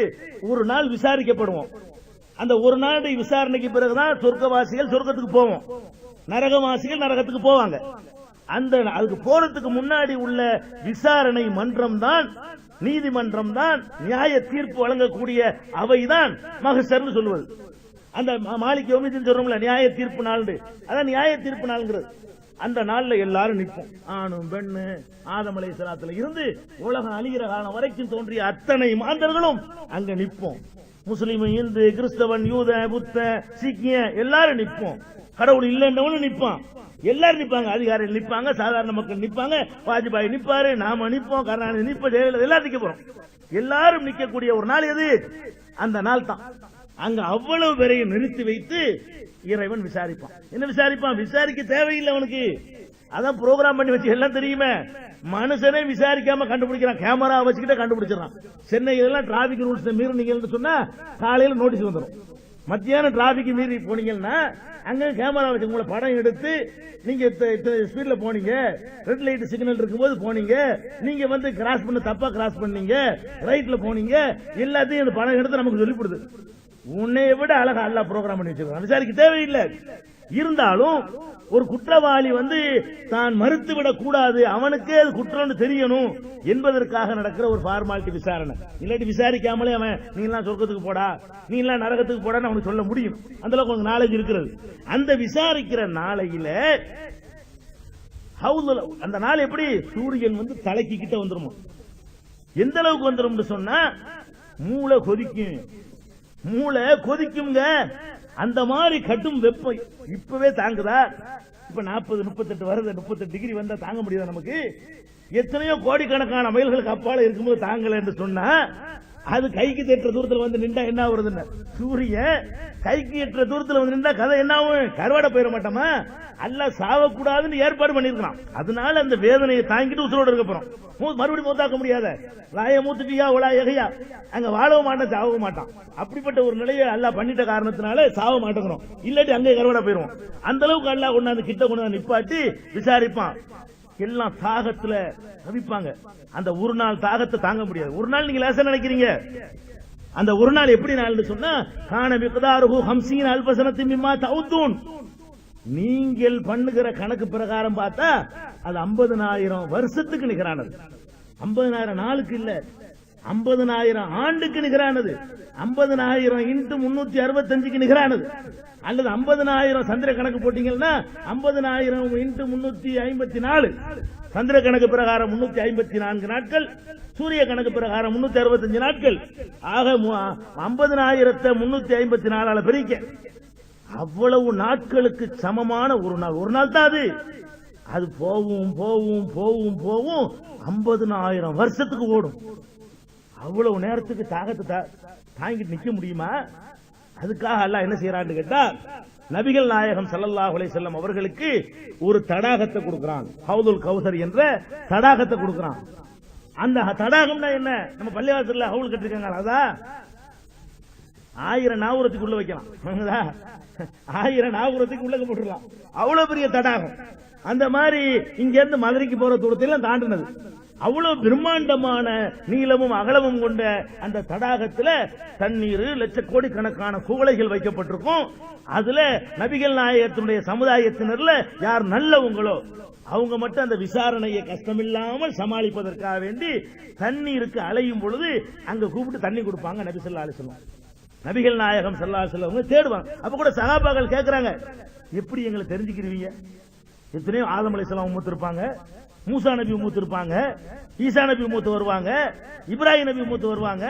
ஒரு நாள் விசாரிக்கப்படுவோம். அந்த ஒரு நாளுடைய விசாரணைக்கு பிறகுதான் சொர்க்கவாசிகள் சொர்க்கத்துக்கு போவோம், நரகவாசிகள் நரகத்துக்கு போவாங்க. அந்த அதுக்கு போறதுக்கு முன்னாடி உள்ள விசாரணை மன்றம் தான், நீதிமன்றம் தான், நியாய தீர்ப்பு வழங்கக்கூடிய அவைதான் மஹ்ஷர்னு சொல்லுவது. அந்த மாலிக் யௌமிதீன் சொல்றோம்ல, நியாய தீர்ப்பு நாள், அதான் நியாய தீர்ப்பு நாள்ங்கிறது. அந்த நாள்ல எல்லாரும் நிற்போம். ஆணும் பெண்ணு ஆதம் அலைஹிஸ்ஸலாத்துல இருந்து உலகம் அழிகிற காலம் வரைக்கும் தோன்றிய அத்தனை மாந்தர்களும் அங்க நிற்போம். முஸ்லிம், இந்து, கிறிஸ்தவன், யூத, புத்த, சீக்கிய எல்லாரும் நிற்போம். கடவுள் இல்லைன்றவனும் நிற்பான். எல்லாரும் நிற்பாங்க. அதிகாரிகள் நிற்பாங்க, சாதாரண மக்கள் நிற்பாங்க, வாஜ்பாய் நிற்பாரு, நாம நிற்போம், கருணாநிதி நிற்ப, ஜெயலலிதா எல்லாரும் நிக்க போறோம். எல்லாரும் நிக்கக்கூடிய ஒரு நாள் எது? அந்த நாள் தான். அங்க அவ்வளவு பேரையும் நிறுத்தி வைத்து இறைவன் விசாரிப்பான். என்ன விசாரிப்பான்? விசாரிக்க தேவையில்லை அவனுக்கு. அதான் ப்ரோக்ராம் பண்ணி வச்சு எல்லாம் தெரியுமே. மனுஷனே விசாரிக்காம கண்டுபிடிக்கிறான், கேமரா வச்சுக்கிட்டே கண்டுபிடிச்சிடறான். சென்னையில எல்லாம் டிராபிக் ரூல்ஸ் மீறினீங்கன்னு சொன்னா காலையில நோட்டீஸ் வந்துடும். மத்தியானம் டிராபிக் மீறி போனீங்கன்னா அங்க கேமரா வச்சு உங்களை படம் எடுத்து, நீங்க ஸ்பீட்ல போனீங்க, ரெட் லைட் சிக்னல் இருக்கும்போது போனீங்க, நீங்க வந்து கிராஸ் பண்ண தப்பா கிராஸ் பண்ணீங்க, ரைட்ல போனீங்க, எல்லாத்தையும் அந்த படம் எடுத்து நமக்கு சொல்லிவிடுது. உன்னைய விட அழகா அல்லா ப்ரோக்ராம் பண்ணி வச்சிருக்கான். விசாரிக்க தேவையில்லை. இருந்தாலும் ஒரு குற்றவாளி வந்து தான் மறுத்துவிடக் கூடாது, அவனுக்கே அது குற்றம்னு தெரியணும் என்பதற்காக நடக்கிற ஒரு ஃபார்மாலிட்டி விசாரணை. இல்லாட்டி விசாரிக்காமலே அவன் நீ எல்லாம் சொர்க்கத்துக்கு போடா, நீ எல்லாம் நரகத்துக்கு போடான்னு அவனுக்கு சொல்ல முடியும். அந்த அளவுக்கு உங்களுக்கு நாலேஜ் இருக்கிறது. அந்த விசாரிக்கிற நாளையில அந்த நாள் எப்படி? சூரியன் வந்து தலைக்கு கிட்ட வந்துருமா? எந்த அளவுக்கு வந்துரும் சொன்னா மூளை கொதிக்கும். மூளை கொதிக்குங்க. அந்த மாதிரி கட்டும் வெப்பம் இப்பவே தாங்குதா? இப்ப 40, 38 வருது. 38 டிகிரி வந்தா தாங்க முடியாதா நமக்கு? எத்தனையோ கோடிக்கணக்கான மைல்களுக்கு அப்பால இருக்கும்போது தாங்கல என்று சொன்னா, அது கைக்கு எட்டுற தூரத்தில் வந்து நின்றா என்ன வருதுன்னு? சூரியன் கைக்கு எட்டுற தூரத்தில் வந்து நின்றா கதை என்ன ஆகும்? கருவாடை போயிட மாட்டோமா? அல்லாஹ் சாவக்கூடாதுன்னு ஏற்பாடு பண்ணிருக்கான். அதனால அந்த வேதனையை தாங்கிட்டு உசுரோடு இருக்க போறோம். மறுபடியும் மூத்தாக்க முடியாத லாய மூத்துட்டியா ஒலா எகையா, அங்க வாழவும் மாட்டான், சாவவும் மாட்டான். அப்படிப்பட்ட ஒரு நிலையை அல்லாஹ் பண்ணிட்ட காரணத்தினால சாவ மாட்டேங்கிறோம். இல்லாட்டி அங்கே கருவாடை போயிருவோம். அந்த அளவுக்கு அல்லாஹ் கொண்டாந்து கிட்ட கொண்டாந்து நிப்பாட்டி விசாரிப்பான். எல்லாம் தாகத்துல தவிப்பாங்க. அந்த ஒரு நாள் தாகத்தை தாங்க முடியாது. ஒரு நாள் நீங்க லேசா நினைக்கிறீங்க. அந்த ஒரு நாள் எப்படி நாள் சொன்னா, கான மிக்தாருஹு 50 அல்ஃப சனத்தின் மிம்மா தஊதுன். நீங்கள் பண்ணுகிற கணக்கு பிரகாரம் பார்த்தா அது 50,000 வருஷத்துக்கு நிகரானது. 50,000 நாளுக்கு இல்ல, 50,000 ஆண்டுக்கு நிகரானது. 50,000 இன்டு 365க்கு நிகரானது. அல்லது 50,000 சந்திர கணக்கு போட்டீங்கன்னா 50,000 இன்டு 354 சந்திர கணக்கு பிரகாரம் 354 நாட்கள், சூரிய கணக்கு பிரகாரம் 365 நாட்கள். ஆக 50,000 354 பிரிக்க அவ்வளவு நாட்களுக்கு சமமான ஒரு நாள். ஒரு நாள் தான் அது. அது போவும் போவும் போவும் போவும் 50,000 வருஷத்துக்கு ஓடும். அவ்வளவு நேரத்துக்கு தாகத்தை தாங்கிட்டு நிக்க முடியுமா? அதுக்காக அல்லாஹ் என்ன செய்யறான்னு கேட்டா, நபிகள் நாயகம் ஸல்லல்லாஹு அலைஹி வஸல்லம் அவர்களுக்கு ஒரு தடாகத்தை கொடுக்கிறான். ஹவுதுல் கௌசர் என்ற தடாகத்தை கொடுக்கிறான். அந்த தடாகம்னா என்ன? நம்ம பள்ளிவாசல்ல ஹவுல் கட்டிருக்காங்க, அதான் 1000 நாவுரத்துக்கு உள்ள வைக்கலாம். 1000 நாவுரத்துக்கு உள்ள போட்டுடலாம். அவ்வளவு பெரிய தடாகம். அந்த மாதிரி இங்க இருந்து மதுரைக்கு போற தூரத்தில் தாண்டினது. அவ்வளவு பிரம்மாண்டமான நீளமும் அகலமும் கொண்ட அந்த தடாகத்தில் தண்ணீர் லட்சக்கோடி கணக்கான குவளைகள் வைக்கப்பட்டிருக்கும். அதுல நபிகள் நாயகத்தினுடைய சமுதாயத்தினர்ல யார் நல்லவங்களோ அவங்க மட்டும் அந்த விசாரணையை கஷ்டமில்லாமல் சமாளிப்பதற்காக வேண்டி தண்ணீருக்கு அலையும் பொழுது அங்க கூப்பிட்டு தண்ணி கொடுப்பாங்க நபி ஸல்லல்லாஹு அலைஹி வஸல்லம். நபிகள் நாயகம் ஸல்லல்லாஹு அலைஹி வஸல்லம் தேடுவாங்க. அப்ப கூட சஹாபாக்கள் கேட்கறாங்க, எப்படி எங்களை தெரிஞ்சுக்கிறீங்க? எத்தனையோ ஆதம் அலைஹிஸ்ஸலாம் உம்மத்து இருப்பாங்க, மூசா நபி உம்மத்து இருப்பாங்க, ஈசா நபி உம்மத்து வருவாங்க, இப்ராஹிம் நபி உம்மத்து வருவாங்க.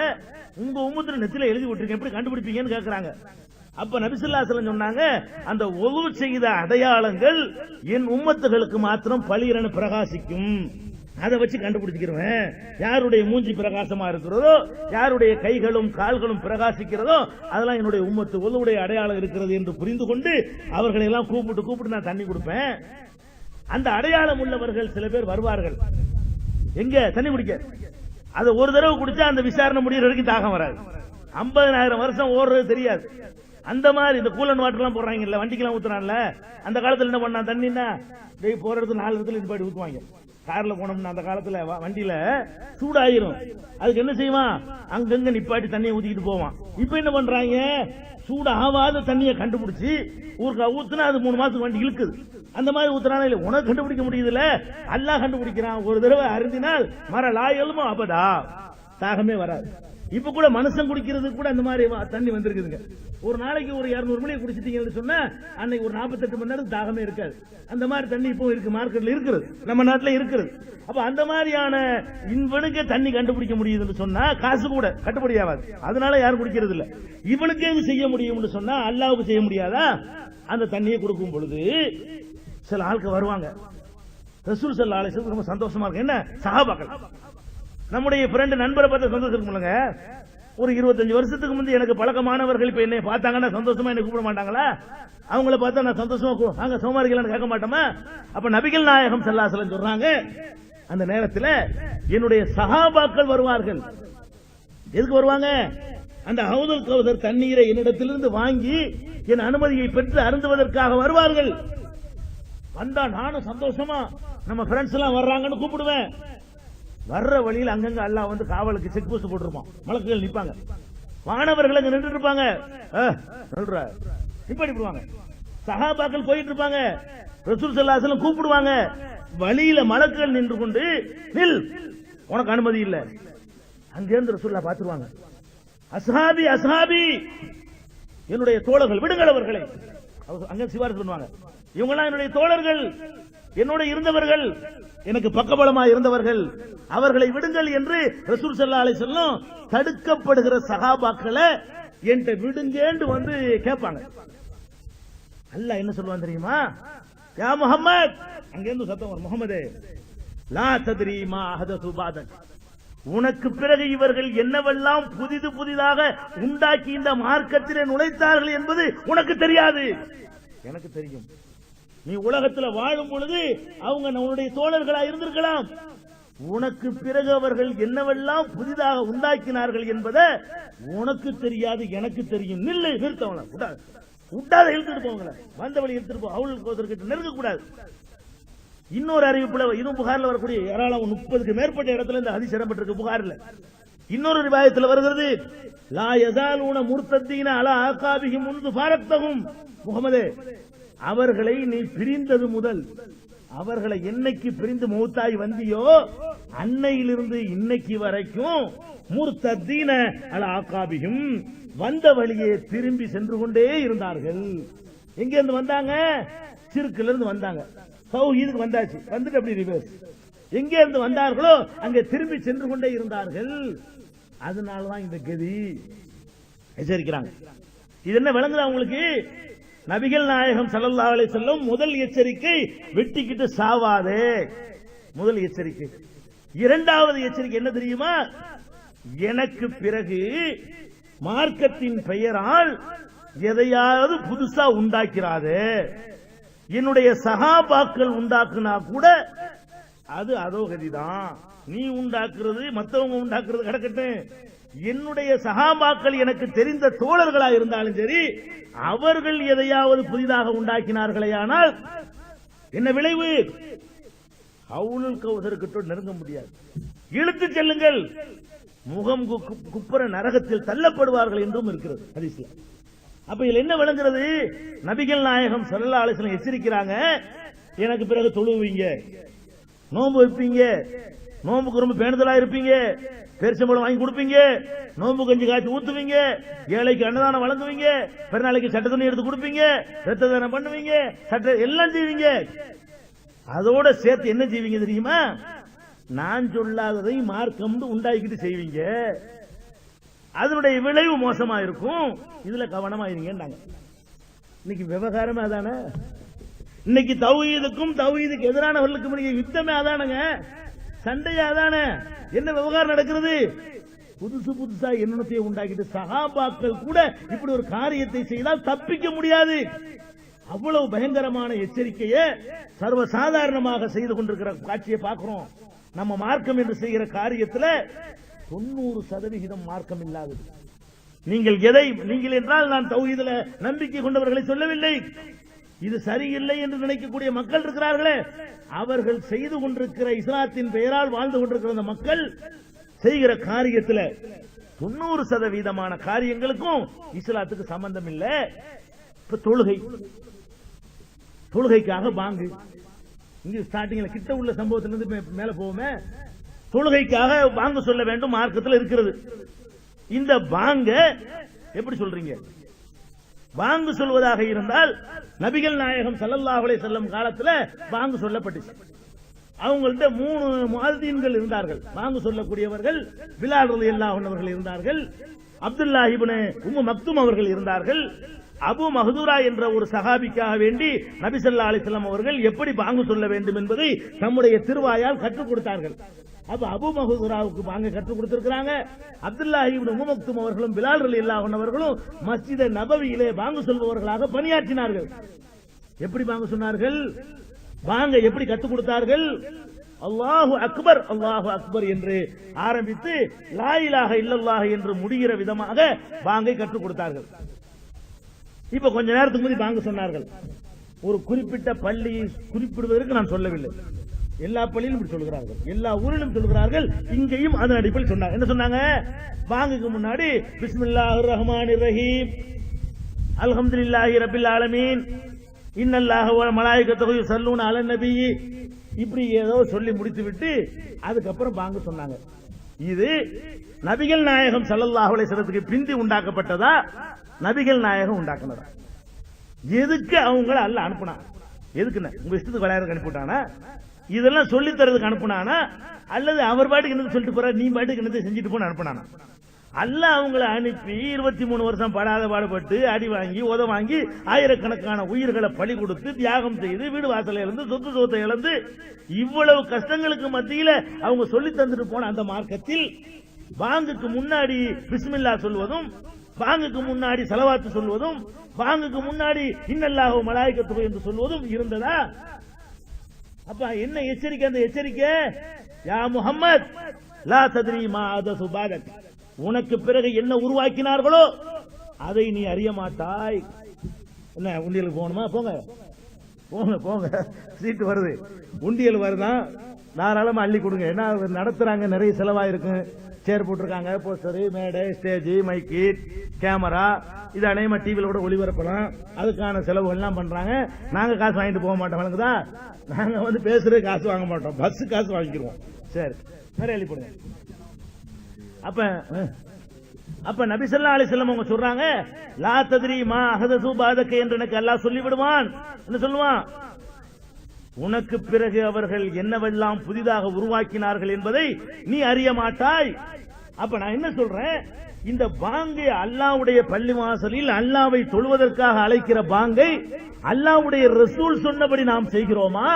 உங்க உம்மத்துல நெத்தில எழுதி விட்டுருக்கேன், எப்படி கண்டுபிடிப்பீங்கன்னு கேட்கறாங்க. அப்ப நபி ஸல்லல்லாஹு அலைஹி வஸல்லம் சொன்னாங்க, அந்த ஒது செய்த அடையாளங்கள் என் உம்மத்துகளுக்கு மாத்திரம் பளிரென பிரகாசிக்கும். அதை வச்சு கண்டுபிடிச்சிக்கிறவன் யாருடைய மூஞ்சி பிரகாசமா இருக்கிறதோ, யாருடைய கைகளும் கால்களும் பிரகாசிக்கிறதோ, அதெல்லாம் என்னுடைய உம்மத்து ஒதுவுடைய அடையாளம் இருக்கிறது என்று புரிந்து கொண்டு அவர்களை எல்லாம் கூப்பிட்டு நான் தண்ணி கொடுப்பேன். அந்த அடையாளம் உள்ளவர்கள் சில பேர் வருவார்கள். எங்க தண்ணி குடிக்க, அதை ஒரு தடவை குடிச்சா அந்த விசாரணை முடிகிற வரைக்கும் தாகம் வராது. 50,000 வருஷம் ஓடுறது தெரியாது. அந்த மாதிரி இந்த கூலன் வாட்டர் எல்லாம் போடுறாங்கல்ல, வண்டிக்கெல்லாம் ஊத்துறான்ல, அந்த காலத்துல என்ன பண்ணா, தண்ணின்னா போற இடத்துல 4 இடத்துல நிப்பாட்டி ஊத்துவாங்க. கார்ல போனோம்னா அந்த காலத்துல வண்டியில சூடாயிரும், அதுக்கு என்ன செய்வான், அங்கங்க நிப்பாட்டி தண்ணியை ஊத்திக்கிட்டு போவான். இப்ப என்ன பண்றாங்க, சூடு ஆவாத தண்ணியை கண்டுபிடிச்சு ஊருக்கு ஊத்துனா அது 3 மாசத்துக்கு வண்டி இழுக்குது. அந்த மாதிரி ஊத்துறானா இல்ல, உனக்கு கண்டுபிடிக்க முடியுதுல, அல்லாஹ் கண்டுபிடிக்கிறான். ஒரு தடவை அருந்தினால் மர லாயலுமோ அப்படா தாகமே வராது. இப்ப கூட மனுஷன் குடிக்கிறது கூட அந்த மாதிரி தண்ணி வந்திருக்குதுங்க. ஒரு நாளைக்கு ஒரு 200 மணி குடிச்சிட்டீங்கன்னு சொன்னா அன்னைக்கு ஒரு 48 மணி நேரம் தாகமே இருக்காது. அந்த மாதிரி தண்ணி இப்போ இருக்கு, மார்க்கெட்ல இருக்குது, நம்ம நாட்டில் இருக்குது. அப்ப அந்த மாதிரியான இவனுக்கு தண்ணி கண்டுபிடிக்க முடியுதுன்னு சொன்னா காசு கூட கட்டுப்படி ஆகாது. அதனால யாரும் குடிக்கிறது இல்ல. இவனுக்கே இது செய்ய முடியும்னு சொன்னா அல்லாஹ்வுக்கு செய்ய முடியாதா? அந்த தண்ணியை கொடுக்கும் பொழுது சில ஆட்கள் வருவாங்க. ரசூல் ஸல்லல்லாஹு அலைஹி வஸல்லம் ரொம்ப சந்தோஷமா இருக்கு. என்ன சஹாபாக்கள், நம்முடைய ஃப்ரெண்ட் நண்பரை பார்த்து சந்தோஷம் இருக்குங்க. ஒரு 25 வருஷத்துக்கு முந்தைய எனக்கு பழக்கமானவர்கள் இப்ப என்னை பார்த்தாங்கன்னா சந்தோஷமா என்ன கூப்பிட மாட்டாங்களா? அவங்கள பார்த்தா நான் சந்தோஷமா நாங்க சோமாரிகள் கேட்க மாட்டோமா? அப்ப நபிகள் நாயகம் ஸல்லல்லாஹு அலைஹி வஸல்லம் சொல்றாங்க, அந்த நேரத்தில் என்னுடைய சஹாபாக்கள் வருவார்கள். எதுக்கு வருவாங்க? அந்த ஹவுதுல் கௌசர் தண்ணீரை என்னிடத்திலிருந்து வாங்கி என் அனுமதியை பெற்று அருந்துவதற்காக வருவார்கள். வந்தா நானும் சந்தோஷமா நம்ம ஃப்ரெண்ட்ஸ் எல்லாம் வர்றாங்கன்னு கூப்பிடுவேன். வர்ற வழியில் அங்கங்க அல்லாஹ் வந்து காவலுக்கு செக் போஸ்ட் போட்டிருப்பான், மலக்குகள் நிப்பாங்க. வானவர்கள் அங்க நின்று இருப்பாங்க, நிப்பாடிடுவாங்க. சஹாபாக்கள் போயிட்டு இருப்பாங்க, ரசூல் ஸல்லல்லாஹு அலைஹி வஸல்லம் கூப்பிடுவாங்க. வழியில மலக்குகள் நின்று கொண்டு நில், உனக்கு அனுமதி இல்ல. அங்கிருந்து ரசூலுல்லாஹ் பார்த்துருவாங்க. அஸ்ஹாபி அஸ்ஹாபி, என்னுடைய தோழர்கள், விடுங்கள் அவர்களை. அங்க சிபாரிசு பண்ணுவாங்க, இவங்கெல்லாம் என்னுடைய தோழர்கள், என்னோட இருந்தவர்கள், எனக்கு பக்கபலமா இருந்தவர்கள், அவர்களை விடுங்கள் என்று ரசூல் ஸல்லல்லாஹு அலைஹி வஸல்லம் தடுக்கப்படுகிற சஹாபாக்களை என்கிட்ட விடுங்கன்னு வந்து கேட்பாங்க. அல்லாஹ் என்ன சொல்லுவான் தெரியுமா? யா முஹம்மத், அங்கிருந்து சத்தம் வரும், முஹம்மதே லா தத்ரி மா அஹதஸு பாதக், உனக்கு பிறகு இவர்கள் என்னவெல்லாம் புதிதாக உண்டாக்கி இந்த மார்க்கத்திலே நுழைத்தார்கள் என்பது உனக்கு தெரியாது, எனக்கு தெரியும். நீ உலகத்தில் வாழும் பொழுது அவங்க நம்முடைய தோழர்களா இருந்திருக்கலாம். உனக்கு பிறகு அவர்கள் என்னவெல்லாம் புதிதாக உண்டாக்கினார்கள் என்பதை உனக்கு தெரியாது, எனக்கு தெரியும். நில்லு, நிறுத்தவங்கள விட்டாத இழுத்துட்டு போவங்கள, வந்த வழி இழுத்துட்டு போ, அவளுக்கு நெருங்க கூடாது. இன்னொரு அறிவிப்புல, இதுவும் புகார்ல வரக்கூடிய ஏராளம் 30க்கு மேற்பட்ட இடத்துல இந்த ஹதீஸ் இடம்பெற்றிருக்கு புகார்ல. இன்னொரு ரிவாயத்தில் வருகிறது, லா யஸாலூன முர்த்ததீன அலா ஆகாபிஹிம் முன்து ஃபாரக்தஹும், முஹம்மதே அவர்களை நீ பிரிந்தது முதல், அவர்களை என்னைக்கு பிரிந்து மௌத்தாய் வந்தியோ அன்னையிலிருந்து இன்னைக்கு வரைக்கும் முர்த்ததீன அலா ஆகாபிஹிம், வந்த வழியே திரும்பி சென்று கொண்டே இருந்தார்கள். எங்க இருந்து வந்தாங்க? சிறுக்குல இருந்து வந்தாங்க, தௌஹீதுக்கு வந்தாச்சு, வந்துட்டு அப்படி ரிவர்ஸ். எங்க இருந்து வந்தார்களோ அங்கே திரும்பி சென்று கொண்டே இருந்தார்கள். அதனாலதான் இந்த கதி எச்சரிக்கிறாங்க. இது என்ன விளங்குதா உங்களுக்கு? நபிகள் நாயகம் ஸல்லல்லாஹு அலைஹி வஸல்லம் முதல் எச்சரிக்கை, வெட்டிக்கிட்டு சாவாதே, முதல் எச்சரிக்கை. இரண்டாவது எச்சரிக்கை என்ன தெரியுமா? எனக்கு பிறகு மார்க்கத்தின் பெயரால் எதையாவது புதுசா உண்டாக்கிறாதே. என்னுடைய சஹாபாக்கள் உண்டாக்குனா கூட அது அதோ கதிதான். நீ உண்டாக்குறது மற்றவங்க உண்டாக்குறது கிடக்கட்டும், என்னுடைய சஹாபாக்கள் எனக்கு தெரிந்த தோழர்களா இருந்தாலும் சரி, அவர்கள் எதையாவது புதிதாக உண்டாக்கினார்களே ஆனால் என்ன விளைவு? ஹவுலுல் கௌசருக்கு நெருங்க முடியாது, இழுத்து செல்லுங்கள், முகம் குப்புற நரகத்தில் தள்ளப்படுவார்கள் என்றும் இருக்கிறது ஹதீஸ்ல. அப்ப இதுல என்ன விளங்குறது? நபிகள் நாயகம் ஸல்லல்லாஹு அலைஹி வஸல்லம் எச்சரிக்கிறாங்க, எனக்கு பிறகு தொழுவீங்க, நோன்பு வைப்பீங்க, நோன்புக்கு ரொம்ப பேணுதலா இருப்பீங்க, பேரிச்சம்பழம் வாங்கி கொடுப்பீங்க, நோன்பு கஞ்சி காய்ச்சி ஊத்துவீங்க, ஏழைக்கு அன்னதானம் வழங்குவீங்க, பெருநாளைக்கு சட்ட துணி எடுத்து கொடுப்பீங்க, ரத்த தானம் பண்ணுவீங்க, சட்ட எல்லாம் செய்வீங்க. அதோட சேர்த்து என்ன செய்வீங்க தெரியுமா? நான் சொல்லாததை மார்க்கம் உண்டாக்கிட்டு செய்வீங்க. அதனுடைய விளைவு மோசமா இருக்கும். இதுல கவனமா இருங்கன்னாங்க. இன்னைக்கு விவகாரமே அதானே. இன்னைக்கு தௌஹீதுக்கும் தௌஹீதுக்கு எதிரானவர்களுக்கு யுத்தமே அதானுங்க, சண்டையா அதானே. என்ன விவகாரம் நடக்கிறது? புதுசா எண்ணத்தையும் உண்டாக்கிட்டு சஹாபாக்கள் கூட இப்படி ஒரு காரியத்தை செய்தால் தப்பிக்க முடியாது. அவ்வளவு பயங்கரமான எச்சரிக்கையை சர்வசாதாரணமாக செய்து கொண்டிருக்கிற காட்சியை பார்க்கிறோம். நம்ம மார்க்கம் என்று செய்கிற காரியத்தில் 90% மார்க்கம் இல்லாதது. நீங்கள் என்றால் நான் தௌஹீதுல நம்பிக்கை கொண்டவர்களை சொல்லவில்லை. இது சரியில்லை என்று நினைக்கக்கூடிய மக்கள் இருக்கிறார்களே, அவர்கள் செய்து கொண்டிருக்கிற இஸ்லாத்தின் பெயரால் வாழ்ந்து கொண்டிருக்கிற அந்த மக்கள் செய்கிற காரியத்தில் 90% காரியங்களுக்கும் இஸ்லாத்துக்கு சம்பந்தம் இல்லை. இப்ப தொழுகைக்காக பாங்கு, இங்க ஸ்டார்டிங்ல கிட்ட உள்ள சம்பவத்திலிருந்து மேல போவோமே, தொழுகைக்காக பாங்கு சொல்ல வேண்டும் மார்க்கத்தில் இருக்கிறது. இந்த பாங்க எப்படி சொல்றீங்க? பாங்கு சொல்வதாக இருந்தால் நபிகள் நாயகம் ஸல்லல்லாஹு அலைஹி வஸல்லம் காலத்துல பாங்கு சொல்லப்பட்டுச்சு. அவங்கள்ட்ட 3 முஅzzீன்கள் இருந்தார்கள், பாங்கு சொல்லக்கூடியவர்கள். பிலால் ரலியல்லாஹு அன்ஹு அவர்கள் இருந்தார்கள், அப்துல்லாஹ் இப்னு உம்மு மக்தும் அவர்கள் இருந்தார்கள். அபு மஹ்தூரா என்ற ஒரு சஹாபிக்காக வேண்டி நபி ஸல்லல்லாஹு அலைஹி வஸல்லம் அவர்கள் எப்படி பாங்கு சொல்ல வேண்டும் என்பதை தம்முடைய திருவாயால் கற்றுக் கொடுத்தார்கள். அப்ப அபு மஹ்தூராவுக்கு பாங்க கற்றுக் கொடுத்திருக்கிறாங்க. அப்துல்லாஹ் இப்னு உம்மு மக்தும் அவர்களும் பிலால் ரலியல்லாஹு அன்ஹு அவர்களும் மஸ்ஜித் நபவியிலே பாங்கு சொல்பவர்களாக பணியாற்றினார்கள். எப்படி பாங்கு சொன்னார்கள்? பாங்க எப்படி கற்றுக் கொடுத்தார்கள்? அல்லாஹு அக்பர் அல்லாஹு அக்பர் என்று ஆரம்பித்து லா இலாஹ இல்லல்லாஹ் என்று முடிகிற விதமாக பாங்கை கற்றுக் கொடுத்தார்கள். இப்ப கொஞ்ச நேரத்துக்கு முன்னாடி பாங்க சொன்னார்கள். ஒரு குறிப்பிட்ட பள்ளியை குறிப்பிடுவதற்கு நான் சொல்லவில்லை, எல்லா பள்ளியிலும் இப்படி சொல்கிறார்கள், எல்லா ஊரிலும் சொல்கிறார்கள். இங்கேயும் அதன் அடிப்படையில் சொன்னாங்க. என்ன சொன்னாங்க? பாங்குக்கு முன்னாடி பிஸ்மில்லாஹிர் ரஹ்மானிர் ரஹீம் அல்ஹம்துலில்லாஹி ரப்பில் ஆலமீன் இன்னல்லாஹ வ மலாயிகத்துஹு யுஸல்லூன அலன் நபி, இப்படி ஏதோ சொல்லி முடித்து விட்டு அதுக்கப்புறம் பாங்கு சொன்னாங்க. இது நபிகள் நாயகம் ஸல்லல்லாஹு அலைஹி வஸல்லத்துக்கு பிந்தி உண்டாக்கப்பட்டதா, நபிகள் நாயகம் உண்டாக்குனதா? எதுக்கு அவங்கள அல்லாஹ் அனுப்புனா? எதுக்குன்னு உங்க இஷ்டத்துக்கு விளையாடுறதுக்கு அனுப்பிட்டானா? இதெல்லாம் சொல்லி தரதுக்கு அனுப்புனானா? அல்லது அவர் பாட்டுக்கு என்ன சொல்லிட்டு போற, நீ பாட்டுக்கு என்ன செஞ்சுட்டு போன அனுப்புனானா? அல்லாஹ் அவங்களை அனுப்பி 23 வருஷம் படாத பாடுபட்டு அடி வாங்கி உத வாங்கி ஆயிரக்கணக்கான உயிர்களை பலி கொடுத்து தியாகம் செய்து வீடு வாசலை இழந்து சொத்து சொத்தை இழந்து இவ்வளவு கஷ்டங்களுக்கு மத்தியில அவங்க சொல்லி தந்துட்டு போன அந்த மார்க்கத்தில் பாங்குக்கு முன்னாடி பிஸ்மில்லா சொல்வதும், பாங்குக்கு முன்னாடி ஸலவாத்து சொல்வதும், பாங்குக்கு முன்னாடி இன்னல்லாஹு மலாயிகத்துஹு என்று சொல்வதும் இருந்ததா? அப்ப என்ன எச்சரிக்கை? அந்த எச்சரிக்கை யா முஹம்மத் லா தத்ரி மா அதசு பாதக், உனக்கு பிறகு என்ன உருவாக்கினார்களோ அதை நீ அறிய மாட்டாய். என்ன உண்டியலுக்கு போகணுமா? போங்க போங்க போங்க, சீட்டு வருது, உண்டியல் வருதான், தாராளமா அள்ளி கொடுங்க. என்ன நடத்துறாங்க, நிறைய செலவாயிருக்கு, சேர் போட்டிருக்காங்க, போஸ்டர், மேடை, ஸ்டேஜ், மைக்கு, கேமரா, இது அநேகமா டிவியில கூட ஒளிபரப்பலாம், அதுக்கான செலவுகள் எல்லாம் பண்றாங்க. நாங்க காசு வாங்கிட்டு போக மாட்டோம், வழங்குதா? நாங்க பேசுறது காசு வாங்க மாட்டோம், பஸ் காசு வாங்கிக்கிறோம். சரி, நிறைய அள்ளி போடுங்க. அப்ப நபி ஸல்லல்லாஹு அலைஹி வஸல்லம் அவங்க சொல்றாங்க, லா தத்ரி மா அஹதசு பாதக என்று எனக்கு அல்லாஹ் சொல்லி விடுவான். என்ன சொல்லுவான்? உனக்கு பிறகு அவர்கள் என்னவெல்லாம் புதிதாக உருவாக்கினார்கள் என்பதை நீ அறிய மாட்டாய். அப்ப நான் என்ன சொல்றேன், இந்த பாங்கை அல்லாஹ்வுடைய பள்ளிவாசலில் அல்லாஹ்வை தொழுவதற்காக அழைக்கிற பாங்கை அல்லாஹ்வுடைய ரசூல் சொன்னபடி நாம் செய்கிறோமா,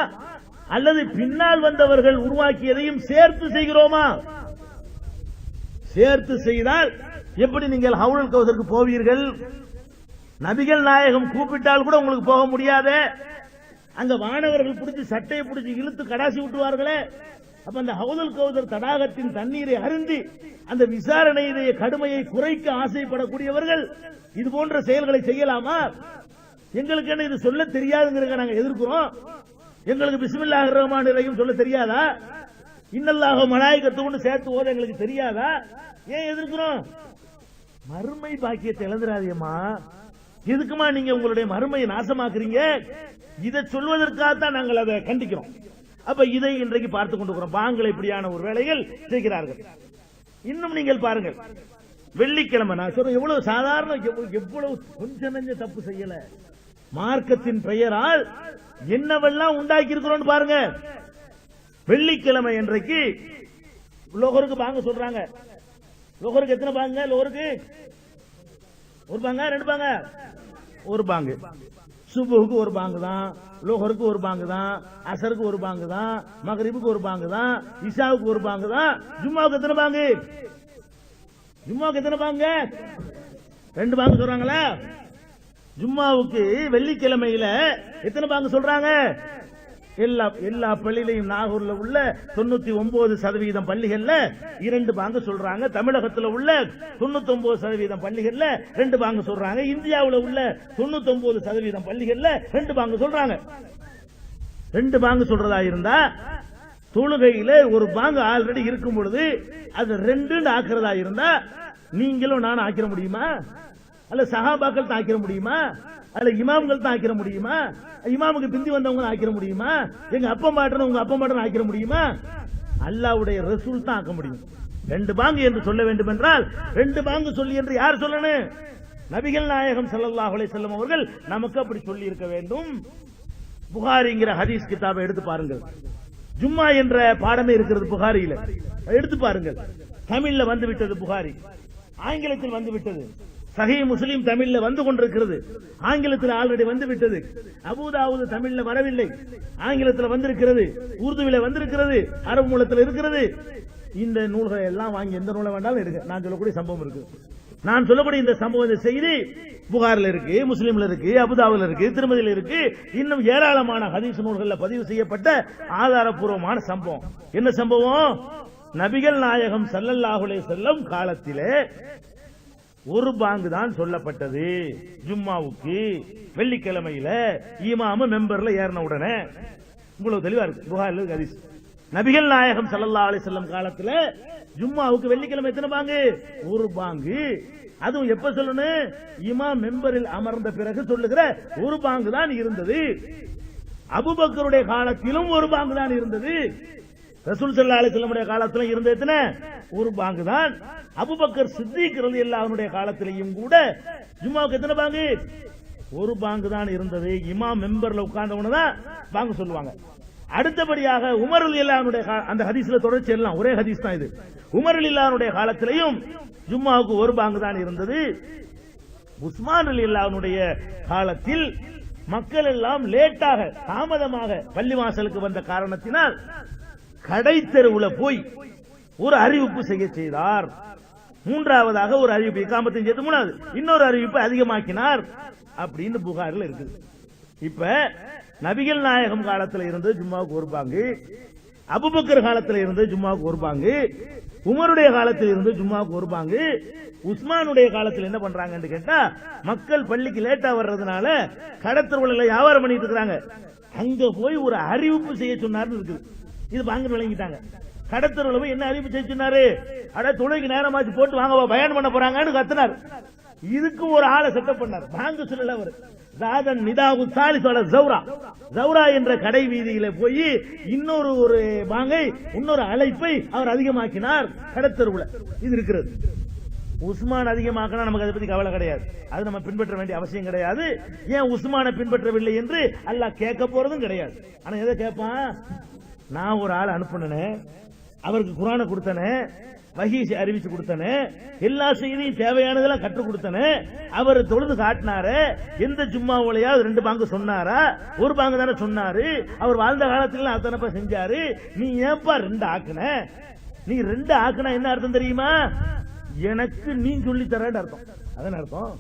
அல்லது பின்னால் வந்தவர்கள் உருவாக்கியதையும் சேர்த்து செய்கிறோமா? சேர்த்து செய்தால் எப்படி நீங்கள் ஹவுலுல் கௌசருக்கு போவீர்கள்? நபிகள் நாயகம் கூப்பிட்டால் கூட உங்களுக்கு போக முடியாது. அங்க வானவர்கள் பிடிச்சி சட்டையை பிடிச்சி இழுத்து கடாசி விட்டுவார்களே. அப்ப அந்த ஹவுலுல் கௌசர் தடாகத்தின் தண்ணீரை அருந்தி அந்த விசாரணையுடைய கடுமையை குறைக்க ஆசைப்படக்கூடியவர்கள் இது போன்ற செயல்களை செய்யலாமா? எங்களுக்கு என்ன இது சொல்ல தெரியாதுங்கிறத நாங்க எதிர்க்கிறோம். எங்களுக்கு பிஸ்மில்லாஹிர் ரஹ்மானிர் ரஹீம் சொல்ல தெரியாதா? இன்னல்லாஹு மலாயிகத்துஹு சேர்த்து ஓத எங்களுக்கு தெரியாதா? ஏன் எதிர்க்கிறோம்? மறுமை பாக்கியத்தை இழந்துடாதீங்கம்மா. எதுக்குமா நீங்க உங்களுடைய மறுமையை நாசமாக்குறீங்க? இதை சொல்வதற்காகத்தான் நாங்கள் அதை கண்டிக்கிறோம். அப்ப இதை இன்றைக்கு பார்த்துக் கொண்டிருக்கிறோம். பாங்களை இப்படியான ஒரு வேலைகள் செய்கிறார்கள். இன்னும் நீங்கள் பாருங்கள், வெள்ளிக்கிழமை நான் சொல்றேன், எவ்வளவு சாதாரண, எவ்வளவு கொஞ்சம் நெஞ்ச தப்பு செய்யல, மார்க்கத்தின் பெயரால் என்னவெல்லாம் உண்டாக்கி இருக்கிறோம் பாருங்க. வெள்ளிக்கிழமை இன்றைக்கு லோகருக்கு பாங்க சொல்றாங்க. லோகருக்கு எத்தனை பாங்க? லோகருக்கு ஒரு பாங்க, ரெண்டு பாங்க, ஒரு பாங்கு. சுபுக்கு ஒரு பாங்கு தான், லோகருக்கு ஒரு பாங்கு தான், அசருக்கு ஒரு பாங்கு தான், மகரிபுக்கு ஒரு பாங்கு தான், இஷாவுக்கு ஒரு பாங்கு தான். ஜும்மாவுக்கு எத்தனை பாங்கு? ஜும்மாவுக்கு எத்தனை பாங்க? ரெண்டு பாங்கு சொல்றாங்களா? ஜும்மாவுக்கு வெள்ளிக்கிழமையில எத்தனை பாங்கு சொல்றாங்க? எல்லா பள்ளியிலையும் நாகூர்ல உள்ள 99% பள்ளிகள்ல 2 பாங்கு சொல்றாங்க. தமிழகத்தில் உள்ள 99% பள்ளிகள்ல 2 பாங்கு சொல்றாங்க. இந்தியாவில் உள்ள 99% பள்ளிகள்ல 2 பாங்கு சொல்றாங்க. 2 பாங்கு சொல்றதா இருந்தா தொழுகையில ஒரு பாங்கு ஆல்ரெடி இருக்கும் பொழுது அது 2 ஆக்குறதா இருந்தா நீங்களும் நானும் ஆக்கிற முடியுமா? அல்ல சஹாபாக்கள் தான் ஆக்கிற முடியுமா? அல்ல இமாம்கள் தான் ஆக்கிற முடியுமா? இமாமுக்கு பிந்தி வந்தவங்க ஆக்கிற முடியுமா? எங்க அப்பா மாட்டணும் உங்க அப்பா மாட்டணும் ஆக்கிற முடியுமா? அல்லாஹ்வுடைய ரசூல் தான் ஆக்க முடியும். 2 பாங்கு என்று சொல்ல வேண்டும் என்றால் 2 பாங்கு சொல்லி என்று யார் சொல்லணும்? நபிகள் நாயகம் ஸல்லல்லாஹு அலைஹி வஸல்லம் அவர்கள் நமக்கு அப்படி சொல்லி இருக்க வேண்டும். புகாரிங்கிற ஹதீஸ் கிதாபை எடுத்து பாருங்கள். ஜும்மா என்ற பாடமே இருக்கிறது புகாரியில, எடுத்து பாருங்கள். தமிழ்ல வந்து விட்டது புகாரி, ஆங்கிலத்தில் வந்து விட்டது. சஹீஹ் முஸ்லிம் தமிழ்ல வந்து கொண்டிருக்கிறது, ஆங்கிலத்தில் ஆல்ரெடி வந்து விட்டது. அபூதாவுது தமிழ்ல வரவில்லை, ஆங்கிலத்தில் வந்திருக்கிறது, உருதுவில வந்திருக்கிறது, அரபு மூலத்தில் இருக்கிறது. இந்த நூல்களை எல்லாம் வாங்கி எந்த நூலை வேண்டாலும் எடுக்க. நான் சொல்லக்கூடிய சம்பவம் இருக்கு, நான் சொல்லக்கூடிய இந்த சம்பவம், இந்த செய்தி புகாரில் இருக்கு, முஸ்லிம்ல இருக்கு, அபுதாவில் இருக்கு, திருமதியில் இருக்கு, இன்னும் ஏராளமான ஹதீஸ் நூல்கள்ல பதிவு செய்யப்பட்ட ஆதாரப்பூர்வமான சம்பவம். என்ன சம்பவம்? நபிகள் நாயகம் ஸல்லல்லாஹு அலைஹி வஸல்லம் காலத்திலே ஒரு பாங்கு தான் சொல்லப்பட்டது ஜும்மாவுக்கு. வெள்ளிக்கிழமையில இமாம மெம்பர்ல ஏறின உடனே, இவ்வளவு தெளிவா இருக்கு புகாரில் ஹதீஸ். நபிகள் நாயகம் ஸல்லல்லாஹு அலைஹி வஸல்லம் காலத்துல ஜும்மாவுக்கு வெள்ளிக்கிழமை எத்தனை பாங்கு? ஒரு பாங்கு. அதுவும் எப்ப சொல்லணும்? இமாம் மெம்பரில் அமர்ந்த பிறகு சொல்லுகிற ஒரு பாங்கு தான் இருந்தது. அபூபக்கருடைய காலத்திலும் ஒரு பாங்கு தான் இருந்தது. ரசூல் ஸல்லல்லாஹு அலைஹி வஸல்லம் காலத்திலும் இருந்த எத்தனை? ஒரு பாங்கு தான். அபூபக்கர் சித்திக் ரலியல்லாஹு அன்ஹுடைய காலத்திலேயும் கூட ஜும்மாவுக்கு எத்தனை பாங்கு? ஒரு பாங்கு தான் இருந்தது. இமாம் மெம்பர்ல உட்கார்ந்தவன தான் பாங்கு சொல்லுவாங்க. அடுத்தபடியாக உமர் ரலியல்லாஹு அன்ஹுடைய அந்த ஹதீஸ்ல தொடர்ச்சி எல்லாம் ஒரே ஹதீஸ் தான் இது. உமர் ரலியல்லாஹு அன்ஹுடைய காலத்திலேயும் ஜும்மாவுக்கு ஒரு பாங்கு தான் இருந்தது. உஸ்மான் ரலியல்லாஹு அன்ஹுடைய காலத்தில் மக்கள் எல்லாம் லேட்டாக, தாமதமாக பள்ளிவாசலுக்கு வந்த காரணத்தினால் கடை தெருவுல போய் ஒரு அறிவிப்பு செய்ய செய்தார். மூன்றாவதாக ஒரு அறிவிப்பு, இகாமத்தின் சேர்த்து மூணாவது இன்னொரு அறிவிப்பு அதிகமாக்கினார் அப்படின்னு புகாரில் இருக்குது. இப்ப நபிகள் நாயகம் காலத்தில் இருந்து ஜும்மாவுக்கு ஒரு பாங்கு, அபூபக்கர் காலத்தில் இருந்து ஜும்மாவுக்கு ஒரு பாங்கு, உமருடைய காலத்தில் இருந்து ஜும்மாவுக்கு ஒரு பாங்கு, உஸ்மானுடைய காலத்தில் என்ன பண்றாங்கன்னு கேட்டா, மக்கள் பள்ளிக்கு லேட்டா வர்றதுனால கடத்தொழில வியாபாரம் பண்ணிட்டு இருக்காங்க, அங்க போய் ஒரு அறிவிப்பு செய்ய சொன்னார்னு இருக்குது. இது பாங்கு விளங்கிட்டாங்க. கடத்தொழில போய் என்ன அறிவிப்பு செய்ய சொன்னாரு? அட தொழுகைக்கு நேரமாச்சு போட்டு வாங்க பயன் பண்ண போறாங்கன்னு கத்தினார். இதுக்கு ஒரு ஆளை செட்டப் பண்ணார். பாங்கு சொல்லல அவர் ஜாதன் நிதாவு சாலிசோட ஜௌரா என்ற கடை வீதியில போய் இன்னொரு பாங்கை, இன்னொரு அழைப்பை அவர் அதிகமாக்கினார் கடத்தருவுல. இது இருக்கிறது. உஸ்மான் அதிகமாக்கினா நமக்கு அதை பத்தி கவலை கிடையாது, அது நம்ம பின்பற்ற வேண்டிய அவசியம் கிடையாது. ஏன் உஸ்மானை பின்பற்றவில்லை என்று அல்லாஹ் கேட்க போறதும் கிடையாது. ஆனா எதை கேட்பான்? நான் ஒரு ஆள் அனுப்புனே, அவருக்கு குர்ஆனை கொடுத்தனே, வஹீ அறிவிச்சு கொடுத்தனே, எல்லா செய்தியும் தேவையானதெல்லாம் கற்றுக் கொடுத்தனே, அவர் தொழுது காட்டினாரு, எந்த ஜும்மாவுலையாவது 2 பாங்கு சொன்னாரா? ஒரு பாங்கு தானே சொன்னாரு. அவர் வாழ்ந்த காலத்துல அத்தனை செஞ்சாரு. நீ ஏன்பா 2 ஆக்குன? நீ 2 ஆக்குனா என்ன அர்த்தம் தெரியுமா? எனக்கு நீ சொல்லி தரேன்னு அர்த்தம். அதான் அர்த்தம்.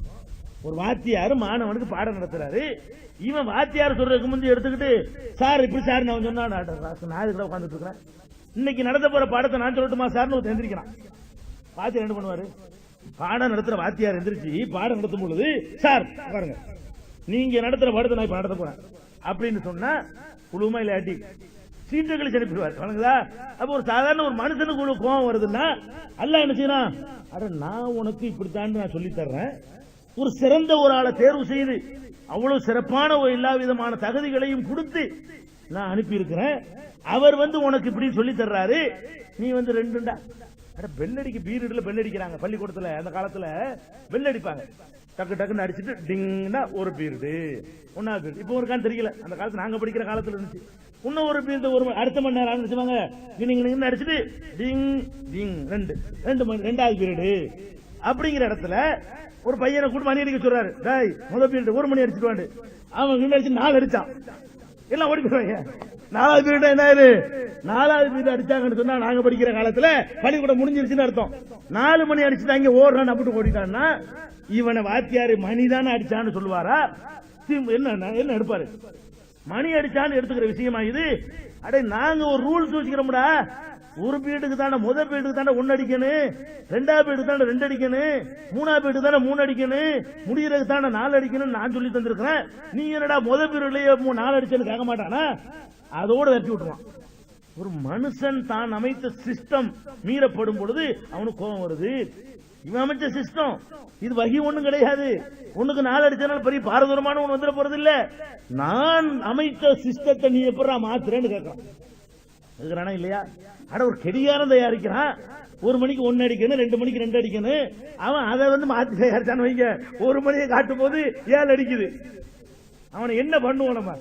ஒரு வாத்தியார் மாணவனுக்கு பாடம் நடத்துறாரு. இவன் வாத்தியார் சொல்றதுக்கு முந்தைய எடுத்துக்கிட்டு சார் இப்படி சார் நான் சொன்னா நான் இதுல உட்காந்துட்டு இருக்கிறேன், இன்னைக்கு நடத்த போற பாடத்தை நான் சொல்லட்டுமா சார்னு ஒருத்தர் எந்திரிக்கிறான். வாத்தியார் என்ன பண்ணுவாரு? பாடம் நடத்துற வாத்தியார் எந்திரிச்சு பாடம் நடத்தும் பொழுது, சார் பாருங்க நீங்க நடத்துற பாடத்தை நான் இப்ப நடத்த போறேன் அப்படின்னு சொன்னா குழுமா இல்லாட்டி சீட்டுகளை அனுப்பிடுவார். வணங்குதா? அப்ப ஒரு சாதாரண ஒரு மனுஷனுக்கு கோபம் வருதுன்னா அல்லாஹ் என்ன செய்யறான்? அட நான் உனக்கு இப்படித்தான் நான் சொல்லி தர்றேன், ஒரு சிறந்த ஒரு ஆளை தேர்வு செய்து அவ்வளவு சிறப்பான ஒரு எல்லா விதமான தகுதிகளையும் கொடுத்து நான் அனுப்பி இருக்கிறேன், அவர் உனக்கு இப்படி சொல்லி தர்றாரு, நீ 2 பெல் அடிக்க பீரியட்ல பெல் அடிக்கிறாங்க பள்ளிக்கூடத்துல. அந்த காலத்துல பெல் அடிப்பாங்க. டக்கு டக்குன்னு அடிச்சுட்டு டிங்னா ஒரு பீரியடு, ஒன்னாவது பீரியட். இப்போ இருக்கான்னு தெரியல, அந்த காலத்துல நாங்க படிக்கிற காலத்துல இருந்துச்சு. இன்னும் ஒரு பீரியட் ஒரு அடுத்த மணி நேரம் ஆரம்பிச்சுவாங்க, நீங்க அடிச்சுட்டு டிங் டிங் ரெண்டாவது பீரியடு. அப்படிங்கிற இடத்துல ஒரு பையனை கூட மணி அடிக்க சொல்றாரு, டாய் முதல் பீரியட் ஒரு மணி அடிச்சுட்டு வாண்டு. அவன் அடிச்சு 4 அடிச்சான், எல்லாம் ஓடி போயிடுவாங்க. 4வது பீரியட் என்ன, 4வது பீரியட் அடிச்சாங்கன்னு சொன்னா நாங்க படிக்கிற காலத்துல பள்ளிக்கூடம் முடிஞ்சிருச்சுன்னு அர்த்தம். 4 மணி அடிச்சுட்டாங்க ஓடுறான் அப்படி ஓடிட்டான்னா இவனை வாத்தியாரு மணிதானே அடிச்சான்னு சொல்லுவாரா? என்ன எடுப்பாரு? மணி அடிச்சான்னு எடுத்துக்கிற விஷயமா இது? அடே நாங்க ஒரு ரூல்ஸ் வச்சுக்கிறோம்டா, ஒரு பீரியடுக்கு தானே முதல் பீரியடுக்கு தானே 1 அடிக்கணும், 2வது பீரியடுக்கு தானே 2 அடிக்கணும், 3வது பீரியடுக்கு தானே 3 அடிக்கணும், முடியறதுக்கு தானே 4 அடிக்கணும் நான் சொல்லி தந்திருக்கிறேன். நீ என்னடா முதல் பீரியட்லயே 4 அடிச்சேன்னு கேட்க மாட்டானா? அதோட தட்டி விட்டுருவான். ஒரு மனுஷன் தான் அமைத்த சிஸ்டம் மீறப்படும் பொழுது அவனுக்கு கோபம் வருது. இவன் அமைச்ச சிஸ்டம் இது வகி ஒண்ணும் கிடையாது. ஒண்ணுக்கு 4 அடிச்சனால பெரிய பாரதூரமான ஒண்ணு வந்துட போறது இல்ல. நான் அமைத்த சிஸ்டத்தை நீ எப்படா மாத்துறேன்னு கேட்கறான் இல்லையா? அட ஒரு கெடிகாரம் தயாரிக்கிறான், 1 மணிக்கு 1 அடிக்கணும், 2 மணிக்கு 2 அடிக்கணும். அவன் அதை மாத்தி தயாரிச்சான்னு வைங்க, 1 மணியை காட்டும் போது 7 அடிக்குது. அவனை என்ன பண்ணுவோம் நம்ம?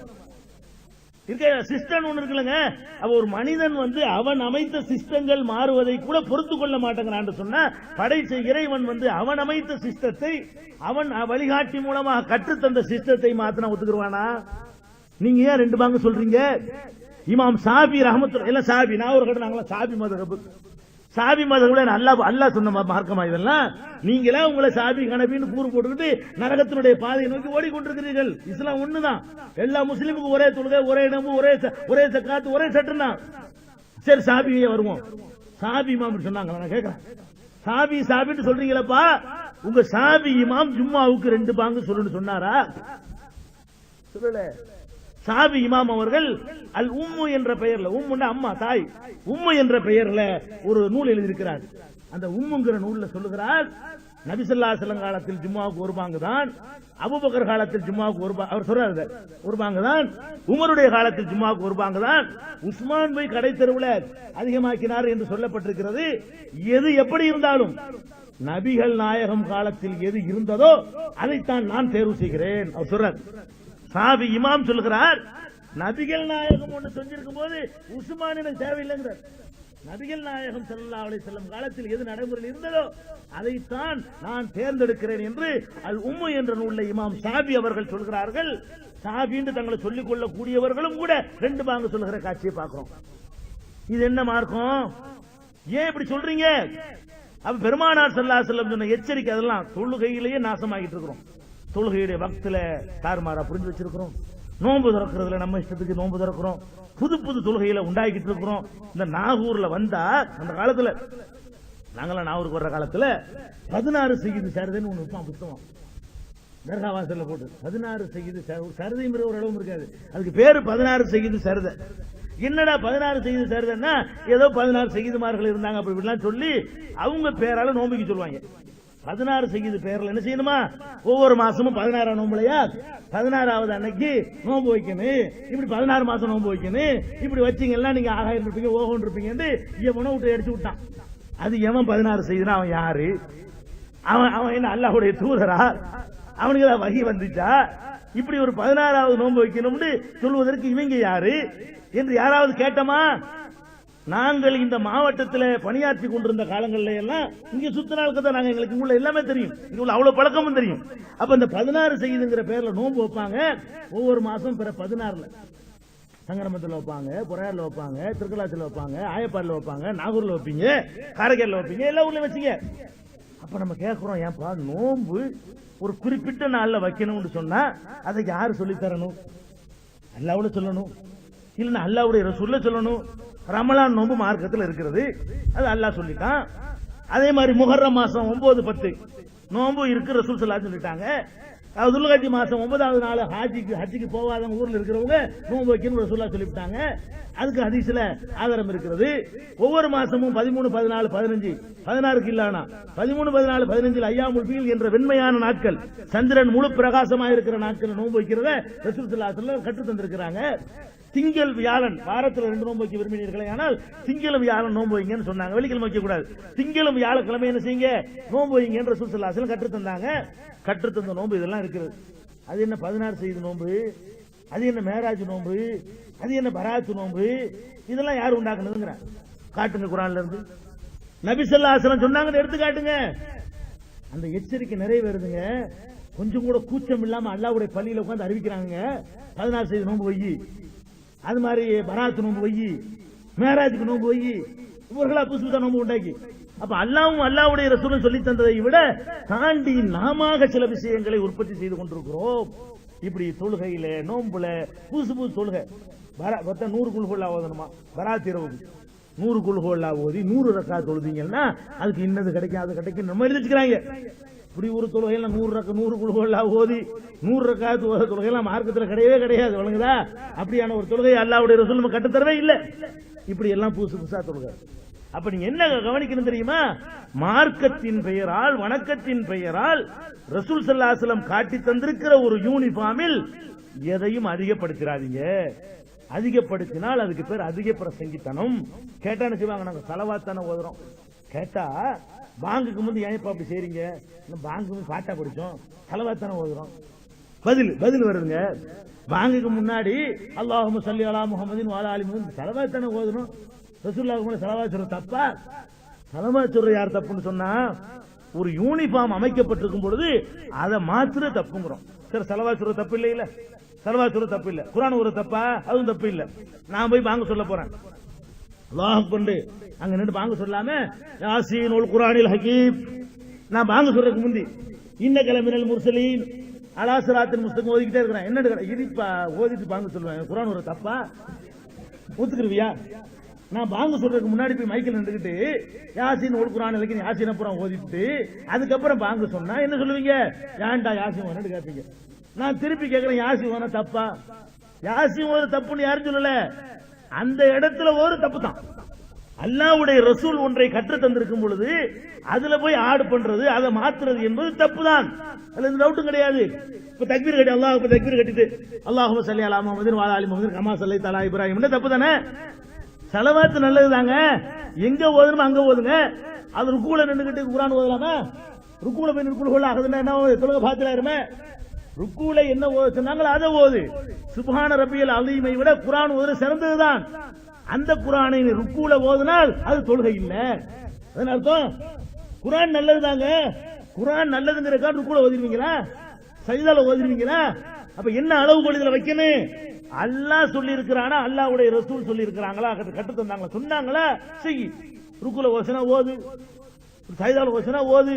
சிஸ்டம் ஒண்ணு இருக்குல்லங்க. அவ ஒரு மனிதன் அவன் அமைத்த சிஸ்டங்கள் மாறுவதை கூட பொறுத்து கொள்ள மாட்டேங்கிறான் சொன்னா, படைத்த இறைவன் அவன் அமைத்த சிஸ்டத்தை அவன் வழிகாட்டி மூலமாக கற்றுத்தந்த சிஸ்டத்தை மாத்தினா ஒத்துக்குருவானா? நீங்க ஏன் 2 பாங்க சொல்றீங்க? இமாம் ஷாஃபி ரஹ்மத்துல்லாஹி அலைஹி, ஷாஃபி நான் ஒரு கடை நாங்களா ஷாஃபி மதஹப், ஷாஃபி மதஹப்ல அல்லாஹ் சொன்ன மார்க்கமா இதெல்லாம்? நீங்களே உங்களை ஷாஃபி ஹனபின்னு கூறு போட்டுக்கிட்டு நரகத்தினுடைய பாதையை நோக்கி ஓடிக்கொண்டிருக்கிறீர்கள். இஸ்லாம் ஒண்ணுதான், எல்லா முஸ்லிமுக்கும் ஒரே தொழுகை, ஒரே நோன்பு, ஒரே ஜக்காத், ஒரே சட்டம் தான். சரி ஷாஃபியே வருவோம். ஷாஃபி இமாம் சொன்னாங்க, நான் கேட்கிறேன், ஷாஃபின்னு சொல்றீங்களப்பா, உங்க ஷாஃபி இமாம் ஜும்மாவுக்கு 2 பாங்கு சொல்லுன்னு சொன்னாரா? சொல்லல. ஷாஃபி இமாம் அவர்கள் அல் உம்மு என்ற பெயர்ல, உம்முன்னா அம்மா தாய், உம்மு என்ற பெயர்ல ஒரு நூல் எழுதியிருக்கிறார். அந்த உம்முங்கிற நூல்ல சொல்லுகிறார், நபி ஸல்லல்லாஹு அலைஹி வஸல்லம் காலத்தில் ஜும்மாவுக்கு 1 பாங்கு தான், அபூபக்கர் காலத்தில் ஜும்மாவுக்கு 1 பாங்கு, அவர் சொல்றாரு 1 பாங்கு தான், உமருடைய காலத்தில் ஜும்மாவுக்கு 1 பாங்கு தான், உஸ்மான் போய் கடை தெருவில் அதிகமாக்கினார் என்று சொல்லப்பட்டிருக்கிறது. எது எப்படி இருந்தாலும் நபிகள் நாயகம் காலத்தில் எது இருந்ததோ அதைத்தான் நான் தேர்வு செய்கிறேன் அவர் சொல்றார். ஷாஃபி இமாம் சொல்லுகிறார், நபிகள் நாயகம் ஒன்று செஞ்சிருக்கும் போது உஸ்மான் எனக்கு தேவையில்லைங்கிறார். நபிகள் நாயகம் ஸல்லல்லாஹு அலைஹி வஸல்லம் காலத்தில் எது நடைமுறையில் இருந்ததோ அதைத்தான் நான் தேர்ந்தெடுக்கிறேன் என்று அல் உம்மு என்ற நூலில் இமாம் ஷாஃபி அவர்கள் சொல்கிறார்கள். ஷாஃபி என்று தங்களை சொல்லிக் கொள்ளக்கூடியவர்களும் கூட 2 பாங்கு சொல்லுகிற காட்சியை பார்க்கிறோம். இது என்ன மார்க்கம்? ஏன் இப்படி சொல்றீங்க? அப்ப பெருமானார் ஸல்லல்லாஹு அலைஹி வஸல்லம் சொன்ன எச்சரிக்கை அதெல்லாம் தொழுகையிலேயே நாசமாகிட்டு இருக்கிறோம். தொழுகையுடைய வக்துல தாறுமாறா புரிஞ்சு வச்சிருக்கிறோம். நோன்பு திறக்கிறதுல நம்ம இஷ்டத்துக்கு நோன்பு திறக்கிறோம். புது புது தொழுகையில உண்டாக்கிட்டு இருக்கிறோம். இந்த நாகூர்ல வந்தா, அந்த காலத்துல நாங்களாம் நாகூருக்கு வர்ற காலத்துல 16 செய்யுது சரதைன்னு ஒண்ணு இருப்பான் புத்தகம், தர்கா வாசல்ல போட்டு 16 செய்யுது சரதைங்கிற ஒரு அளவும் இருக்காது, அதுக்கு பேரு 16 செய்யுது சரதை. என்னடா 16 செய்யுது சரதைன்னா, ஏதோ 16 செய்யுதுமார்கள் இருந்தாங்க அப்படி இப்படிலாம் சொல்லி அவங்க பேரால நோம்பிக்கு சொல்லுவாங்க. 16 செய்யுது பேர்ல என்ன செய்யணுமா? ஒவ்வொரு மாசமும் 16 நோம்புலையா, 16வது அன்னைக்கு நோம்பு வைக்கணும், இப்படி 16 மாசம் நோம்பு வைக்கணும், இப்படி வச்சீங்கன்னா நீங்க ஆகாயம் இருப்பீங்க, ஓகோன் இருப்பீங்க. எவனோ விட்டு அடிச்சு விட்டான். அது எவன் 16 செய்யுதுன்னா அவன் யாரு? அவன் என்ன அல்லாஹ்வுடைய தூதரா? அவனுக்கு ஏதாவது வகி வந்துச்சா? இப்படி ஒரு 16வது நோன்பு வைக்கணும்னு சொல்வதற்கு இவங்க யாரு என்று யாராவது கேட்டமா? நாங்கள் இந்த மாவட்டத்தில் பணியாற்றி கொண்டிருந்த காலங்களில் எல்லாம் இங்க சுத்தினாலுக்கு தான் நாங்க, எங்களுக்கு உள்ள எல்லாமே தெரியும், இங்க உள்ள அவ்வளவு பழக்கமும் தெரியும். அப்ப இந்த 16 செய்யுதுங்கிற பேர்ல நோன்பு வைப்பாங்க. ஒவ்வொரு மாசம் பிற 16ல சங்கரமத்தில் வைப்பாங்க, பொறையாறுல வைப்பாங்க, திருக்கலாச்சில வைப்பாங்க, ஆயப்பாடில் வைப்பாங்க, நாகூர்ல வைப்பீங்க, காரைக்காலில் வைப்பீங்க, எல்லா ஊர்லயும் வச்சுங்க. அப்ப நம்ம கேட்கிறோம், ஏன்பா நோன்பு ஒரு குறிப்பிட்ட நாள்ல வைக்கணும்னு சொன்னா அதை யாரு சொல்லி தரணும்? அல்லாஹ்வுல சொல்லணும், இல்லைன்னா அல்லாஹ்வுடைய ரசூல்ல சொல்லணும். ரமலான் நோன்பு மார்க்கத்தில் இருக்கிறது, அது அல்லாஹ் சொல்லிட்டான். அதே மாதிரி முஹர்ரம் மாசம் 9, 10 நோன்பு இருக்கு, ரசூல் ஸல்லல்லாஹு அலைஹி வஸல்லம் சொல்லிட்டாங்க. துல்ஹஜ் மாசம் 9வது நாள் ஹஜ்ஜுக்கு போவாதவங்க ஊர்ல இருக்கிறவங்க நோன்பு வைக்கணும் ரசூலுல்லாஹ் சொல்லிவிட்டாங்க. அதுக்கு ஹதீஸ்ல ஆதாரம் இருக்கிறது. ஒவ்வொரு மாசமும் 13, 14, 15, 16க்கு இல்லானா 13, 14, 15 ஐயாமுல் பீல் என்ற வெண்மையான நாட்கள், சந்திரன் முழு பிரகாசமாக இருக்கிற நாட்கள் நோன்பு வைக்கிறத ரசூல் ஸல்லல்லாஹு அலைஹி வஸல்லம் கற்று தந்திருக்கிறாங்க. திங்கள் வியாழன் வாரத்தில் 2 நோன்பு வைக்க விரும்பினீர்களே, ஆனால் திங்களும் வியாழன் நோன்பு வைங்கன்னு சொன்னாங்க. வெள்ளிக்கிழமை வைக்க கூடாது. திங்களும் வியாழக்கிழமை என்ன செய்யுங்க, நோன்பு வைங்கன்னு ரசூல் ஸல்லல்லாஹு அலைஹி வஸல்லம் கற்று தந்தாங்க. கற்று தந்த நோன்பு இதெல்லாம் இருக்கிறது. அது என்ன 16 செய்து நோன்பு, அது என்ன மேராஜ் நோன்பு, அது என்ன பராத்து நோன்பு, இதெல்லாம் யாரு உண்டாக்குனதுங்கிற காட்டுங்க குர்ஆன்ல இருந்து. நபி ஸல்லல்லாஹு அலைஹி வஸல்லம் சொன்னாங்க, எடுத்து காட்டுங்க. அந்த எச்சரிக்கை நிறைவேறுதுங்க. கொஞ்சம் கூட கூச்சம் இல்லாம அல்லாஹ்வுடைய பள்ளியில உட்கார்ந்து அறிவிக்கிறாங்க, 16 செய்து நோன்பு வை, அது மாதிரி பராத்து நோன்பு வை, மேராஜுக்கு நோன்பு வை. இவர்களா புதுசு புதுசா நோன்பு உண்டாக்கி, அப்ப அல்லாஹ்வும் அல்லாஹ்வுடைய ரசூலும் சொல்லி தந்ததை விட தாண்டி நாம சில விஷயங்களை உற்பத்தி செய்து கொண்டிருக்கிறோம். இப்படி தொழுகையில நோன்புல புதுசு புதுசு தொழுகை 100 குல்ஹுல்லா ஓதணுமா, பராத் இரவு 100 குல்ஹுல்லா ஓதி 100 ரக்காத் தொழுதீங்கன்னா அதுக்கு இன்னது கிடைக்கும் அது கிடைக்கும் நம்ம எழுதி வச்சுக்கிறாங்க. இப்படி ஒரு தொழுகையில 100 குல்ஹுல்லா ஓதி 100 ரக்காத் ஓத தொழுகையெல்லாம் மார்க்கத்தில் கிடையவே கிடையாது. வழங்குதா? அப்படியான ஒரு தொழுகை அல்லாஹ்வுடைய ரசூல் நம்ம கட்டுத்தரவே இல்லை. இப்படி எல்லாம் புதுசு புதுசா தொழுகை. அப்ப நீங்க என்ன கவனிக்கணும் தெரியுமா? மார்க்கத்தின் பெயரால், வணக்கத்தின் பெயரால் ரசூல் ஸல்லல்லாஹு அலைஹி வஸல்லம் காட்டி தந்திருக்கிற ஒரு யூனிஃபார்மில் எதையும் அதிகப்படுத்திடாதீங்க. அதிகப்படுத்தினால் அதுக்கு பேர் அதிக பிரசங்கித்தனம். கேட்டா என்ன செய்வாங்க, நாங்க ஸலவாத் தானே ஓதுறோம். கேட்டா பாங்குக்கு முந்தி ஏன் அப்படி செய்றீங்க, பாங்குக்கு பாட்டா படிச்சோம், ஸலவாத் தானே ஓதுறோம். பதில் வருதுங்க. பாங்குக்கு முன்னாடி அல்லாஹும்ம ஸல்லி அலா முஹம்மதின் வ அலா ஆலி முஹம்மது ஸலவாத் தானே ஓதுறோம். ரசூலுல்லாஹ் கூட ஸலவாத் சொல்ற தப்பா? ஸலவாத் சொல்ற யார் தப்புன்னு சொன்னா, ஒரு யூனிஃபார்ம் அமைக்கப்பட்டிருக்கும் பொழுது அதை மாத்திர தப்புங்கிறோம். சரி, ஸலவாத் சொல்ற தப்பு இல்ல, இல்ல ஸலவாத் சொல்ற தப்பு இல்ல, குர்ஆன் ஒரு தப்பா, அதுவும் தப்பு இல்ல. நான் போய் பாங்க சொல்ல போறேன், அல்லாஹ் அக்பர் அங்க நின்று பாங்க சொல்லாம யாசீன் வல் குர்ஆனில் ஹகீம், நான் பாங்க சொல்றதுக்கு முந்தி இன்னக லமினல் முர்சலீன் அலா சிராத்தில் முஸ்தகம் ஓதிக்கிட்டே இருக்கிறேன். என்ன இடிப்பா ஓதிட்டு பாங்க சொல்லுவேன், குர்ஆன் ஒரு தப்பா? ஒத்துக்குருவியா? நான் பாங்க சொல்றதுக்கு முன்னாடி போய் மைக்கில் நின்றுக்கிட்டு யாசின் ஒரு குர்ஆன் இலக்கியம் யாசின் அப்புறம் ஓதிட்டு அதுக்கப்புறம் பாங்க சொன்னா என்ன சொல்லுவீங்க? ஏன்டா யாசின் ஓன்னு கேட்பீங்க. நான் திருப்பி கேட்கிறேன், யாசின் ஓன தப்பா? யாசின் ஓத தப்புன்னு யாரும் சொல்லல, அந்த இடத்துல ஒரு தப்பு தான். அல்லாஹ்வுடைய ரசூல் ஒன்றை கற்று தந்திருக்கும் பொழுது அதுல போய் ஆடு பண்றது, அதை மாத்துறது என்பது தப்பு தான். அதுல எந்த டவுட்டும் கிடையாது. இப்ப தக்பீர் கட்டி அல்லாஹ் தக்பீர் கட்டிட்டு அல்லாஹும்ம ஸல்லி அலா முஹம்மதின் வ அலா ஆலி முஹம்மதின் கமா ஸல்லைத அலா இப்ராஹிம் தப்பு தானே? ஸலவாத் நல்லது தாங்க, எங்க ஓதுணுமோ அங்க ஓதுங்க. அது ருக்குல நின்னுகிட்டு குர்ஆன் ஓதலாமா? ருக்குல போய் ருக்குல ஆகுதுன்னா என்ன தொழுகை பாத்திலா இருமே. ருக்குல என்ன ஓத சொன்னாங்களோ அதை ஓது. சுப்ஹான ரப்பியல் அலீமை விட குர்ஆன் ஓதுறது சிறந்ததுதான். அந்த குர்ஆனை ருக்குல ஓதினால் அது தொழுகை இல்ல. அதன் அர்த்தம் குர்ஆன் நல்லதுதாங்க. குர்ஆன் நல்லதுங்கிறதுக்காக ருக்குல ஓதிடுவீங்களா, சஜ்தால ஓதிடுவீங்களா? அப்ப என்ன அளவுகோல் இதுல வைக்கணும்? அல்லாஹ் சொல்லி இருக்கிறானா, அல்லாஹ்வுடைய ரசூல் சொல்லி இருக்கிறாங்களா, கட்டு தந்தாங்களா, சொன்னாங்களா, செய். ருக்குல ஓதுனா ஓது, சஜ்தால ஓதுனா ஓது,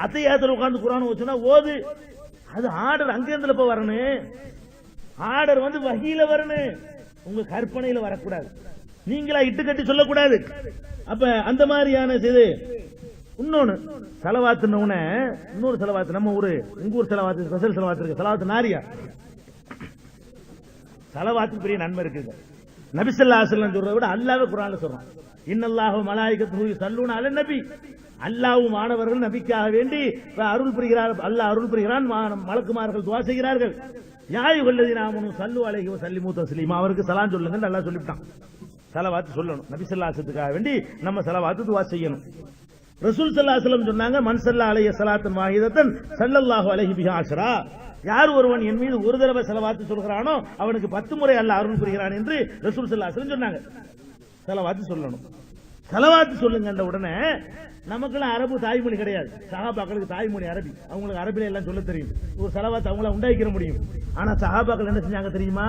அத்தையாத்துல உட்கார்ந்து குர்ஆன் ஓதுனா ஓது. அது ஆர்டர் அங்க இருந்துல போய் வரணும். ஆர்டர் வந்து வஹீல வரணும், உங்க கற்பனையில வரக்கூடாது, நீங்களா இட்டு கட்டி சொல்லக்கூடாது. அப்ப அந்த மாதிரியான செய்து. இன்னொன்னு ஸலவாத்துன்னு இன்னொரு ஸலவாத், நம்ம ஊரு உங்க ஊர் ஸலவாத் ஸ்பெஷல் ஸலவாத் இருக்கு, ஸலவாத் நாரியா. ஸலவாத்துக்கு பெரிய நன்மை இருக்குது. நபி ஸல்லல்லாஹு அலைஹி வஸல்லம் சொல்றதை விட அல்லாஹ்வே குர்ஆன்ல சொல்றான், இன்னல்லாஹு மலாயிகத்துஹு யுஸல்லூன அலன் நபி. அல்லாஹ்வும் மாணவர்கள் நபிக்காக வேண்டி அருள் புரிகிறார். அல்லாஹ் அருள் புரிகிறான், மலக்குமார்கள் துஆ செய்கிறார்கள். யா அய்யுஹல்லதீன ஆமனூ ஸல்லு அலைஹி வ ஸல்லிமூ தஸ்லீமா. அவருக்கு சலாம் சொல்லுங்கன்னு அல்லாஹ் சொல்லிட்டான். ஸலவாத் சொல்லணும், நபி ஸல்லல்லாஹு அலைஹி வஸல்லத்துக்காக வேண்டி நம்ம ஸலவாத் துஆ செய்யணும். ரசூல் ஸல்லல்லாஹு அலைஹி வஸல்லம் சொன்னாங்க, மன் ஸல்லா அலைஹி ஸலாத்தன் வாஹிதத்தன் ஸல்லல்லாஹு அலைஹி பிஹா அஷ்ரா. யார் ஒருவன் என் மீது ஒரு தடவை ஸலவாத் சொல்கிறானோ அவனுக்கு 10 முறை அல்லாஹ் அருள் புரிகிறான் என்று ரசூல் ஸல்லல்லாஹு அலைஹி வஸல்லம் சொன்னாங்க. ஸலவாத் சொல்லணும். ஸலவாத் சொல்லுங்க உடனே நமக்கெல்லாம் அரபு தாய்மொழி கிடையாது. சஹாபாக்களுக்கு தாய்மொழி அரபி, அவங்களுக்கு அரபில எல்லாம் சொல்ல தெரியும். ஒரு ஸலவாத் அவங்கள உண்டாக்கிற முடியும். ஆனா சஹாபாக்கள் என்ன செஞ்சாங்க தெரியுமா?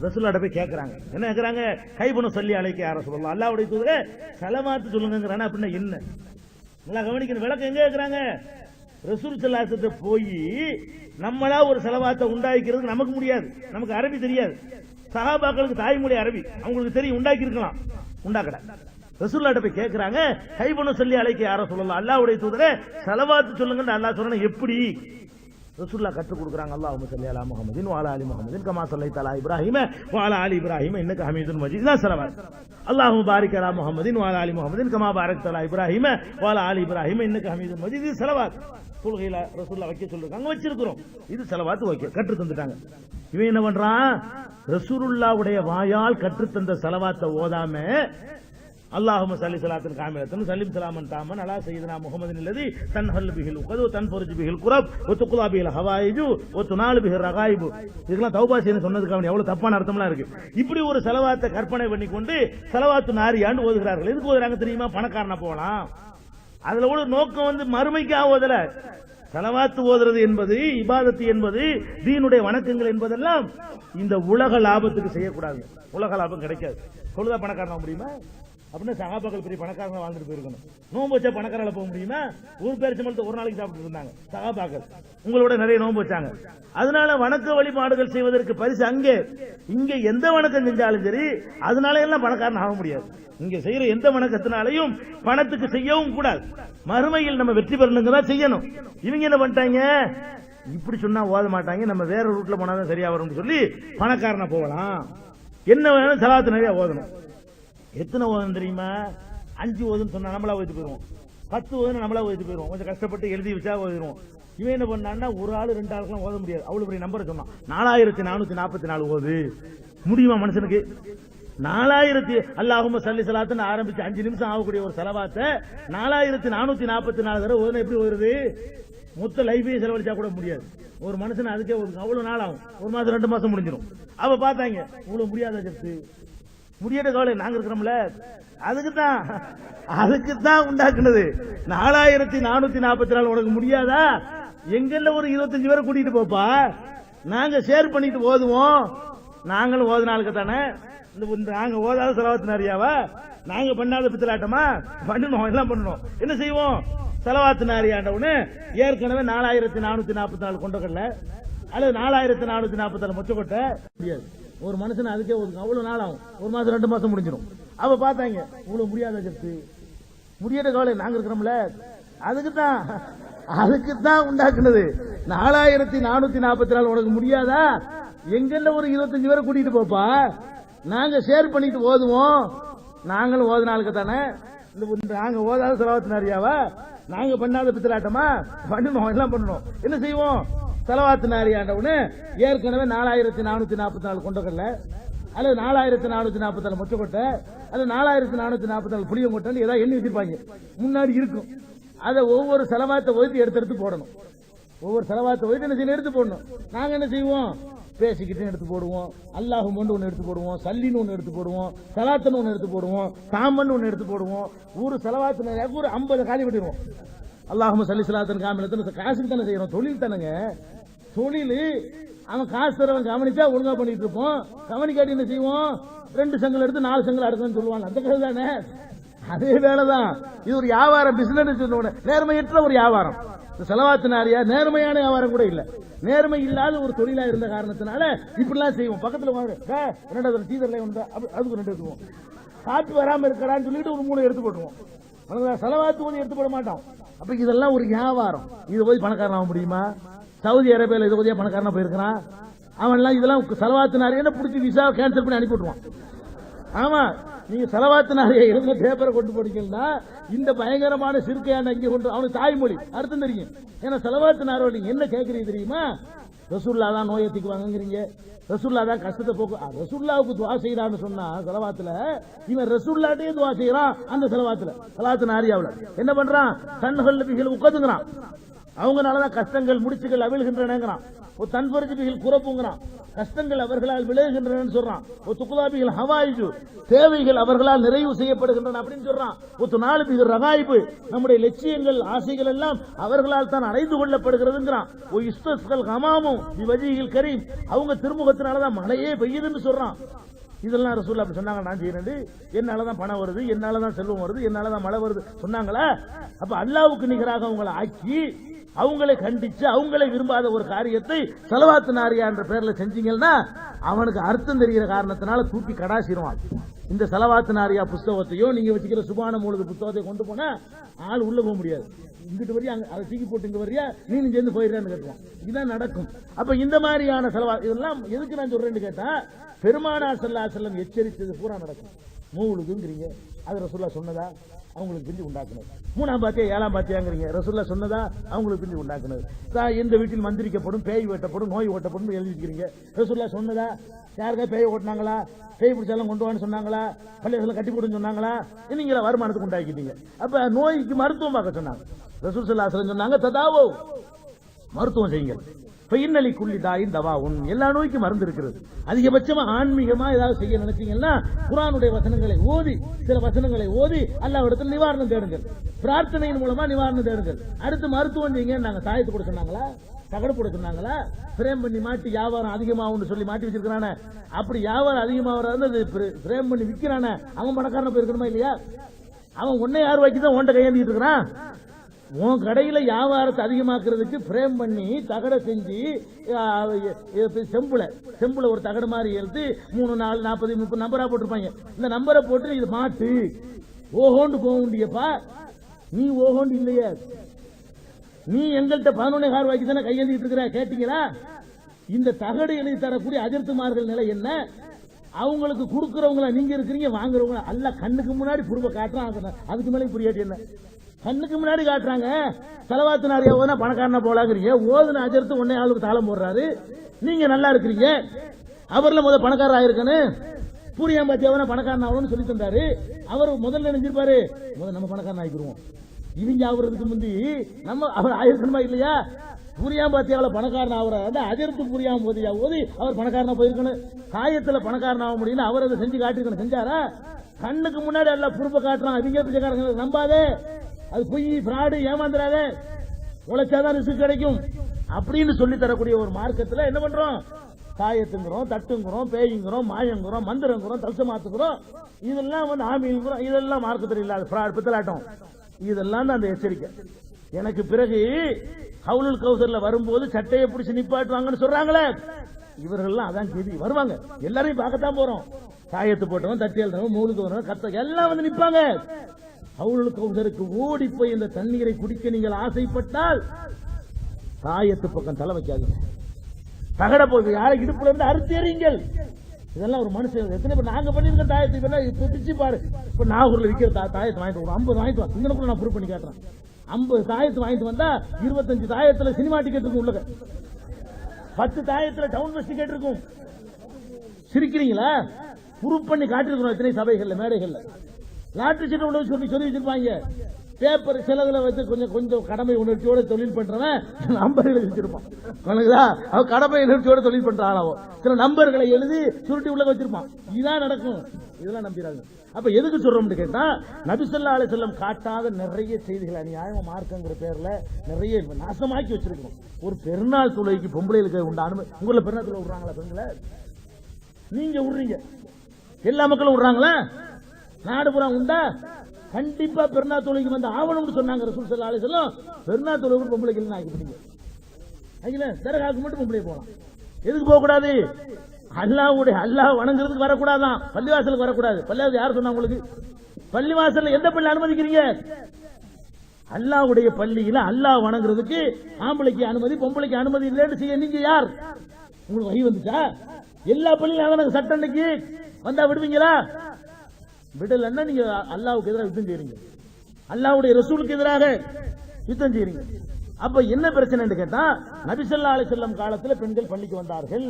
ரசூலுல்லாஹ் போய் கேட்கறாங்க. என்ன கேட்கறாங்க? கைபனு ஸல்லி அலைஹி யா ரசூலல்லாஹ், அல்லாஹ்வுடைய தூதரே ஸலவாத் சொல்லுங்கங்கறானே. அப்படின்னா என்ன? நல்லா கவனிக்கணும். விளக்கம் எங்க கேட்கறாங்க? ரசூல் ஸல்லல்லாஹு அலைஹி வஸல்லம் போய் நம்மளா ஒரு ஸலவாத்தை உண்டாக்கிறது நமக்கு முடியாது, நமக்கு அரபி தெரியாது. சஹாபாக்களுக்கு தாய்மொழி அரபி, அவங்களுக்கு தெரியும், உண்டாக்கி இருக்கலாம், உண்டாக்கல. ரசூலுல்லாஹ் போய் கேட்கறாங்க, கைபனு ஸல்லி அலைஹி யா ரசூலல்லாஹ், அல்லாஹ்வுடைய தூதரே ஸலவாத் சொல்லுங்கன்னு அல்லாஹ் சொல்றானே எப்படி? ரசூலுல்லாஹ் கற்றுக் கொடுக்குறாங்க. அல்லாஹும்ம ஸல்லி அலா முஹம்மதின் வ அலா ஆலி முஹம்மதின் கமா ஸல்லைத அலா இப்ராஹீம வ அலா ஆலி இப்ராஹீம இன்னக ஹமீதுன் மஜீத். இதான் ஸலவாத். அல்லாஹும்ம பாரிக் அலா முஹம்மதின் வ அலா ஆலி முஹம்மதின் கமா பாரக்த அலா இப்ராஹீம வ அலா ஆலி இப்ராஹீம இன்னக ஹமீதுன் மஜீத். இது ஸலவாத். தொழுகையில ரசூலுல்லாஹ் வைக்க சொல்லிருக்காங்க, வச்சிருக்கிறோம். இது ஸலவாத் வைக்க கற்று தந்துட்டாங்க. இவன் என்ன பண்றான்? ரசூலுல்லாஹ்வுடைய வாயால் கற்று தந்த ஸலவாத்தை ஓதாம அல்லாஹும்ம ஸல்லி ஸலாத்தன் காமிலத்தன் சல்லிம் ஸலாமன் தாமன் அலா சய்யிதினா முஹம்மதின் அல்லதி தன்ஹல் பிஹில் உகது வ தன்ஃபருஜு பிஹில் குரப் வ துக்லா பிஹில் ஹவாயிஜு வ துனாலு பிஹில் ரகாயிபு. இதெல்லாம் தௌபா செய்யணும் சொன்னதுக்கு அவன் எவ்வளவு தப்பான அர்த்தம்லாம் இருக்கு. இப்படி ஒரு ஸலவாத்தை கற்பனை பண்ணி கொண்டு ஸலவாத்து நாரியான்னு ஓதுகிறார்கள். எதுக்கு ஓதுறாங்க தெரியுமா? பணக்காரனா போகலாம். அதுல ஒரு நோக்கம் வந்து மறுமைக்காக ஓதல. ஸலவாத்து ஓதுறது என்பது, இபாதத்து என்பது, தீனுடைய வணக்கங்கள் என்பதெல்லாம் இந்த உலக லாபத்துக்கு செய்யக்கூடாது. உலக லாபம் கிடைக்காது. சொல்லுதா பணக்காரனா முடியுமா? அப்படின்னா சகாபாக்கள் பெரிய பணக்காரங்க வாழ்ந்துட்டு போயிருக்கணும். நோன்பு வச்சா பணக்காரல போக முடியுமா? ஒரு பேரிச்சம்பழத்தை ஒரு நாளைக்கு சாப்பிட்டு இருந்தாங்க சகாபாக்கள். உங்களோட நிறைய நோன்பு வச்சாங்க. அதனால வணக்க வழிபாடுகள் செய்வதற்கு பரிசு அங்கே. இங்க எந்த வணக்கம் செஞ்சாலும் சரி, அதனால எல்லாம் பணக்காரன் ஆக முடியாது. இங்க செய்யற எந்த வணக்கத்தினாலையும் பணத்துக்கு செய்யவும் கூடாது. மறுமையில் நம்ம வெற்றி பெறணுங்க தான் செய்யணும். இவங்க என்ன பண்ணிட்டாங்க? இப்படி சொன்னா ஓத மாட்டாங்க, நம்ம வேற ரூட்ல போனாதான் சரியா வரும்னு சொல்லி பணக்காரனா போகலாம். என்ன வேணும்? ஸலவாத்து நிறைய ஓதணும். எத்தனை ஓதணும் தெரியுமா? 5 ஓதுன்னு சொன்னா நம்மளா ஓதிட்டு போயிருவோம். 10 ஓதுன்னு நம்மளா ஓதிட்டு போயிருவோம். கொஞ்சம் கஷ்டப்பட்டு எழுதி வச்சா ஓதிடுவோம். இவன் என்ன பண்ணான்னா, ஒரு ஆளு 2 ஆளுக்கெல்லாம் ஓத முடியாது. அவ்வளவு பெரிய நம்பரை சொன்னான். 4444 ஓது முடியுமா மனுஷனுக்கு? 4000 அல்லாஹும்ம ஸல்லி ஸலாத்துன்னு ஆரம்பிச்சு 5 நிமிஷம் ஆகக்கூடிய ஒரு ஸலவாத்தை 4444 தடவை ஓதுனா எப்படி ஓதுறது? மொத்த லைஃபையே செலவழிச்சா கூட முடியாது. ஒரு மனுஷன் அதுக்கே அவ்வளவு நாள் ஆகும். 1 மாசம் 2 மாசம் முடிஞ்சிடும். அவ பார்த்தாங்க, இவ்வளவு முடியாத ஜப்து முடியாத கவலை நாங்க இருக்கிறோம்ல, அதுக்கு தான் உண்டாக்குனது. 4444 உனக்கு முடியாதா? எங்கெல்ல ஒரு 25 பேரை கூட்டிட்டு போப்பா, நாங்க ஷேர் பண்ணிட்டு ஓதுவோம். நாங்களும் ஓதுனாளுக்கு தானே. நாங்க ஓதாத ஸலவாத்து நாரியாவா? நாங்க பண்ணாத பித்தலாட்டமா? பண்ணணும், எல்லாம் பண்ணணும். என்ன செய்வோம்? ஸலவாத்து நாரியாண்டவனு ஏற்கனவே 4444 கொண்டக்கடல அல்லது 4444 மொச்சக்கொட்டை முடியாது. ஒரு மனுஷன் அதுக்கே அவ்வளவு நாள் ஆகும். 1 மாசம் 2 மாசம் முடிஞ்சிடும். அவ பார்த்தாங்க, இவ்வளவு முடியாத ஜப்து முடியாத கவலை நாங்க இருக்கிறோம்ல, அதுக்கு தான் உண்டாக்குனது. 4444 உனக்கு முடியாதா? எங்கெல்ல ஒரு 25 பேரை கூட்டிட்டு போப்பா, நாங்க ஷேர் பண்ணிட்டு ஓதுவோம். நாங்களும் ஓதுனாளுக்கு தானே. நாங்க ஓதாத ஸலவாத்து நாரியாவா? நாங்க பண்ணாத பித்தலாட்டமா? பண்ணணும், எல்லாம் பண்ணணும். என்ன செய்வோம்? ஸலவாத்து நாரியாண்டவனு ஏற்கனவே 4444 கொண்டக்கடல அல்லது 4444 மொச்சக்கொட்டை அல்லது 4444 புளியங்கொட்டை ஏதாவது எண்ணி வச்சிருப்பாங்க, முன்னாடி இருக்கும். அதை ஒவ்வொரு ஸலவாத்தை ஓதி எடுத்து போடணும். ஒவ்வொரு ஸலவாத்தை ஓதி என்ன செய்யணும்? எடுத்து போடணும். நாங்க என்ன செய்வோம்? பேசிக்கிட்டு எடுத்து போடுவோம். அல்லாஹ் ஒன்று எடுத்து போடுவோம், சல்லின்னு ஒன்று எடுத்து போடுவோம், ஸலாத்துன்னு ஒன்று எடுத்து போடுவோம், தாமன்னு ஒன்று எடுத்து போடுவோம். ஒரு ஸலவாத்து ஒரு 50 காலி விட்டுருவோம். அல்லாஹும்ம ஸல்லி ஸலாத்தன் காமிலத்தன். காசுக்கு தானே செய்யறோம், தொழில் தானேங்க. தொழில் அவன் காசு தரவன் கவனிச்சா ஒழுங்கா பண்ணிட்டு இருப்போம். கவனிக்காட்டி என்ன செய்வோம்? 2 செங்கல் எடுத்து 4 செங்கல் அடுக்கணும்னு சொல்லுவாங்க. அந்த கதை தானே, அதே வேலைதான். இது ஒரு வியாபாரம், பிசினஸ். நேர்மையற்ற ஒரு வியாபாரம். ஸலவாத்து நாரியா நேர்மையான வியாபாரம் கூட இல்ல. நேர்மை இல்லாத ஒரு தொழிலா இருந்த காரணத்தினால இப்படிலாம் செய்வோம். பக்கத்துல ரெண்டாவது சீதர்ல வந்தா அதுக்கு 2 எடுத்துவோம். காற்று வராம இருக்கடான்னு சொல்லிட்டு ஒரு 3 எடுத்து போட்டுவோம். ஸலவாத்து போது எடுத்து போட மாட்டோம். அப்ப இதெல்லாம் ஒரு வியாபாரம். இது போய் பணக்காரன் ஆக முடியுமா? சவுதி அரேபியால இது போதியா பணக்காரனா போயிருக்கிறான். அவன் எல்லாம் இதெல்லாம் ஸலவாத்து நாரியா பிடிச்சி விசா கேன்சல் பண்ணி அனுப்பி விட்டுருவான். ஆமா, நீங்க ஸலவாத்து நாரியா இருந்த பேப்பரை கொண்டு போனீங்கன்னா இந்த பயங்கரமான சிறுக்கையான இங்க கொண்டு அவனுக்கு தாய்மொழி அர்த்தம் தெரியும். ஏன்னா ஸலவாத்து நாரியா நீங்க என்ன கேட்கறீங்க தெரியுமா? ரசூலுல்லாஹ் தான் நோயை தீக்குவாங்கங்கிறீங்க, ரசூலுல்லாஹ் தான் கஷ்டத்தை போக்கு. ரசூலுல்லாஹ்வுக்கு துஆ செய்யறான்னு சொன்னா ஸலவாத்துல, இவன் ரசூலுல்லாஹ்ட்டே துஆ செய்யறான். அந்த ஸலவாத்துல ஸலவாத்து நாரியாவுல என்ன பண்றான்? தன்ஹல் பிஹில் உகதுங்கறான். அவங்கனாலதான் கஷ்டங்கள் முடிச்சுகள் அவிழ்கின்றனங்கிறான். ஒரு தன்ஃபருஜு பிஹில் குரப்புங்கிறான். கஷ்டங்கள் அவர்களால் விலகுகின்றன சொல்றான். ஒரு துக்குலாபிகள் ஹவாயிஜு தேவைகள் அவர்களால் நிறைவு செய்யப்படுகின்றன அப்படின்னு சொல்றான். ஒரு 4 பிகர் ரகாயிபு நம்முடைய லட்சியங்கள் ஆசைகள் எல்லாம் அவர்களால் தான் அடைந்து கொள்ளப்படுகிறதுங்கிறான். ஒரு இஸ்தஸ்கல் ஹமாமும் விவஜிகள் கரீம் அவங்க திருமுகத்தினாலதான் மழையே பெய்யுதுன்னு சொல்றான். இதெல்லாம் ரசூலுல்லாஹ் அப்படி சொன்னாங்க. நான் செய்யறேன், என்னாலதான் பணம் வருது, என்னாலதான் செல்வம் வருது, என்னாலதான் மழை வருது சொன்னாங்களா? அப்ப அல்லாஹ்வுக்கு நிகராக அவங்களை ஆக்கி அவங்களை கண்டிச்சு அவங்களை விரும்பாத ஒரு காரியத்தை ஸலவாத்து நாரியா என்ற பெயர்ல செஞ்சீங்கன்னா அவனுக்கு அர்த்தம் தெரிகிற காரணத்தினால தூக்கி கடாசிடுவான். இந்த சலவாத்து நாரியா புஸ்தகத்தையோ நீங்க வச்சுக்கிற சுபான மூலது புத்தகத்தை கொண்டு போனா ஆள் உள்ள போக முடியாது. இங்கிட்டு வரையா அதை தூக்கி போட்டு இங்க வரையா நீ சேர்ந்து போயிடுறான்னு கேட்பான். இதுதான் நடக்கும். அப்ப இந்த மாதிரியான செலவா இதெல்லாம் எதுக்கு நான் சொல்றேன்னு கேட்டா, பெருமானார் ஸல்லல்லாஹு அலைஹி வஸல்லம் எச்சரித்தது பூரா நடக்கும். மூலுதுங்கிறீங்க, அது ரசூலுல்லாஹ் சொன்னதா? அவங்களுக்கு பிஞ்சு உண்டாக்குனது. 3ஆம் பாத்தியா 7ஆம் பாத்தியாங்கிறீங்க, ரசூலுல்லாஹ் சொன்னதா? அவங்களுக்கு பிஞ்சு உண்டாக்குனது. எந்த வீட்டில் மந்திரிக்கப்படும், பேய் ஓட்டப்படும், நோய் ஓட்டப்படும் எழுதிக்கிறீங்க, ரசூலுல்லாஹ் சொன்னதா? யாருக்கா பேய் ஓட்டினாங்களா? பேய் பிடிச்சாலும் கொண்டு வான்னு சொன்னாங்களா? பள்ளியெல்லாம் கட்டி போடுன்னு சொன்னாங்களா? நீங்களா வருமானத்துக்கு உண்டாக்கிட்டீங்க. அப்ப நோய்க்கு மருத்துவம் பார்க்க சொன்னாங்க. ரசூல் ஸல்லல்லாஹு அலைஹி வஸல்லம் சொன்னாங்க, ததாவோ, மருத்துவம் செய்யுங்க. பெயின்னலி குல்லி தாயின் தவாவுன், எல்லா நோய்க்கும் மருந்து இருக்கிறது. அதிகபட்சமா ஆன்மீகமா ஏதாவது செய்ய நினைச்சீங்கன்னா குர்ஆனுடைய வசனங்களை ஓதி, சில வசனங்களை ஓதி அல்லாஹ்விடத்தில் நிவாரணம் தேடுங்கள். பிரார்த்தனையின் மூலமா நிவாரணம் தேடுங்கள். அடுத்து மருத்துவம் செய்யுங்க. நாங்க தாயத்து போட சொன்னாங்களா? தகடு போட சொன்னாங்களா? பிரேம் பண்ணி மாட்டி வியாபாரம் அதிகமாகும் சொல்லி மாட்டி வச்சிருக்கான, அப்படி வியாபாரம் அதிகமாக பிரேம் பண்ணி விற்கிறான அவன் பணக்காரன போயிருக்கணுமா இல்லையா? அவன் 1.6 ரூபாய்க்கு தான் உன்ட்ட கையேந்திட்டு இருக்கிறான். உன் கடையில வியாபாரத்தை அதிகமாக்குறதுக்கு பிரேம் பண்ணி தகடை செஞ்சு செம்புல ஒரு தகடு மாதிரி எடுத்து 3, 4, 40, 30 நம்பரா போட்டிருப்பாங்க. இந்த நம்பரை போட்டு இது மாட்டு ஓஹோண்டு போக முடியப்பா. நீ ஓஹோண்டு இல்லையே, நீ எங்கள்கிட்ட 11.6 ரூபாய்க்கு தானே கையெழுந்திட்டு இருக்கிற. கேட்டீங்களா? இந்த தகடு எழுதி தரக்கூடிய அஜர்த்துமார்கள் நிலை என்ன? அவங்களுக்கு கொடுக்கறவங்கள நீங்க இருக்கிறீங்க, வாங்குறவங்கள அல்ல கண்ணுக்கு முன்னாடி புருவ காட்டுறான். அதுக்கு மேலே புரியாட்டி என்ன? கண்ணுக்கு முன்னாடி காட்டுறாங்க. செலவாத்து நிறைய ஓதுனா பணக்காரனா போலாங்கிறீங்க, ஓதுன அஜர்த்து 1.6 தாளம் போடுறாரு. நீங்க நல்லா இருக்கிறீங்க. அவர்ல முதல் பணக்காரர் ஆயிருக்கணும். பூரியாம் பாத்தியாவனா பணக்காரன் ஆகணும்னு சொல்லி தந்தாரு. அவர் முதல்ல நினைச்சிருப்பாரு, முதல்ல நம்ம பணக்காரன் ஆகிக்கிறோம். இவங்க ஆகுறதுக்கு முந்தி நம்ம அவர் ஆயிருக்கணுமா இல்லையா? பூரியாம் பாத்தியாவில் பணக்காரன் ஆகுறாரு. அஜர்த்து பூரியாம் போதியா ஓதி அவர் பணக்காரனா போயிருக்கணும். காயத்துல பணக்காரன் ஆக முடியல, அவர் அதை செஞ்சு காட்டிருக்கணும். செஞ்சாரா? கண்ணுக்கு முன்னாடி எல்லாம் பொறுப்பை காட்டுறான். இவங்க பிச்சைக்காரங்க நம்பாதே, அது பொய், பிராடு, ஏமாந்துறாத, உழைச்சாதான் ரிஸ்க் கிடைக்கும் அப்படின்னு சொல்லி தரக்கூடிய ஒரு மார்க்கத்தில் என்ன பண்றோம்? தாயத்துங்கிறோம், தட்டுங்கிறோம், பேய்ங்கிறோம், மாயங்கிறோம், மந்திரங்கிறோம், தல்சமாத்துக்கிறோம். இதெல்லாம் வந்து ஆமீங்கிறோம். இதெல்லாம் மார்க்கத்தில் இல்லாத பிராட் பித்தலாட்டம். இதெல்லாம் தான் அந்த எச்சரிக்கை. எனக்கு பிறகு ஹவுலுல் கௌசர்ல வரும்போது சட்டையை பிடிச்சி நிப்பாட்டுவாங்கன்னு சொல்றாங்களே, இவர்கள்லாம் அதான் செய்தி. வருவாங்க, எல்லாரையும் பார்க்கத்தான் போறோம். தாயத்து போட்டவன், தட்டி எழுதவன், மூணுக்கு வரவன், கத்த எல்லாம் வந்து நிப்பாங்க. ஹவுலுல் கௌசருக்கு ஓடி போய் இந்த தண்ணீரை குடிக்க நீங்கள் ஆசைப்பட்டால் தாயத்து பக்கம் தலை வைக்காதீங்க. தகட போய் யாரை இடுப்புல இருந்து அறுத்தேறீங்கள். இதெல்லாம் ஒரு மனுஷன் எத்தனை பேர் நாங்க பண்ணிருக்க தாயத்தை பிச்சு பாரு. இப்ப நாகூர்ல விற்கிற தாயத்தை வாங்கிட்டு வரும், 50 வாங்கிட்டு வா. இங்க நான் ப்ரூவ் பண்ணி காட்டுறேன். 50 தாயத்து வாங்கிட்டு வந்தா 25 தாயத்துல சினிமா டிக்கெட் இருக்கும், உள்ள 10 தாயத்துல டவுன் பஸ் டிக்கெட் இருக்கும். சிரிக்கிறீங்களா? ப்ரூவ் பண்ணி காட்டிருக்கணும் எத்தனை சபைகள்ல, மேடைகள்ல. லாட்டரி சீட்டை உள்ள சொல்லி வச்சிருப்பாங்க. பேப்பர் சிலதுல வச்சு கொஞ்சம் கடமை உணர்ச்சியோட தொழில் பண்றவன் நம்பர் எழுதி வச்சிருப்பான். அவன் கடமை உணர்ச்சியோட தொழில் பண்றான். சில நம்பர்களை எழுதி சுருட்டி உள்ள வச்சிருப்பான். இதுதான் நடக்கும். இதெல்லாம் நம்பிடாங்க. அப்ப எதுக்கு சொல்றோம்னு கேட்டா, நபி ஸல்லல்லாஹு அலைஹி வஸல்லம் காட்டாத நிறைய செய்திகள் அநியாயமா மார்க்கங்கிற பேர்ல நிறைய நாசமாக்கி வச்சிருக்கோம். ஒரு பெருநாள் தொழுகைக்கு பொம்பளைகளுக்கு உண்ட அனுமதி. உங்களை பெருநாள் தொழுகை விடுறாங்களா? பெண்களை நீங்க விடுறீங்க, எல்லா மக்களும் விடுறாங்களா? நாடு புறா உண்டா? கண்டிப்பா பெருநாள் தொழுகைக்கு வந்து ஆவணம்னு சொன்னாங்க ரசூல் ஸல்லல்லாஹு அலைஹி வஸல்லம். பெருநாள் தொழுகைக்கு பொம்பளைக்கு இல்லைன்னு ஆக்கிட்டீங்க. தர்காவுக்கு மட்டும் பொம்பளை போகலாம். எதுக்கு போக கூடாது? அல்லாஹ் வணங்குறதுக்கு வரக்கூடாதான், பள்ளிவாசலுக்கு வரக்கூடாது. பள்ளிவாசல் யார் சொன்னா உங்களுக்கு? பள்ளிவாசல்ல எந்த பள்ளி அனுமதிக்கிறீங்க? அல்லாஹ்வுடைய பள்ளியில அல்லாஹ் வணங்குறதுக்கு ஆம்பளைக்கு அனுமதி, பொம்பளைக்கு அனுமதி இல்லைன்னு செய்ய நீங்க யார்? உங்களுக்கு வகி வந்துச்சா? எல்லா பள்ளியிலும் சட்டன்னைக்கு வந்தா விடுவீங்களா? விடலன்னா நீங்க அல்லாஹ்வுக்கு எதிராக யுத்தம் செய்றீங்க, அல்லாஹ்வுடைய ரசூலுக்கு எதிராக யுத்தம் செய்றீங்க. அப்ப என்ன பிரச்சனை கேட்டா, நபி ஸல்லல்லாஹு அலைஹி வஸல்லம் காலத்துல பெண்கள் பள்ளிக்கு வந்தார்கள்,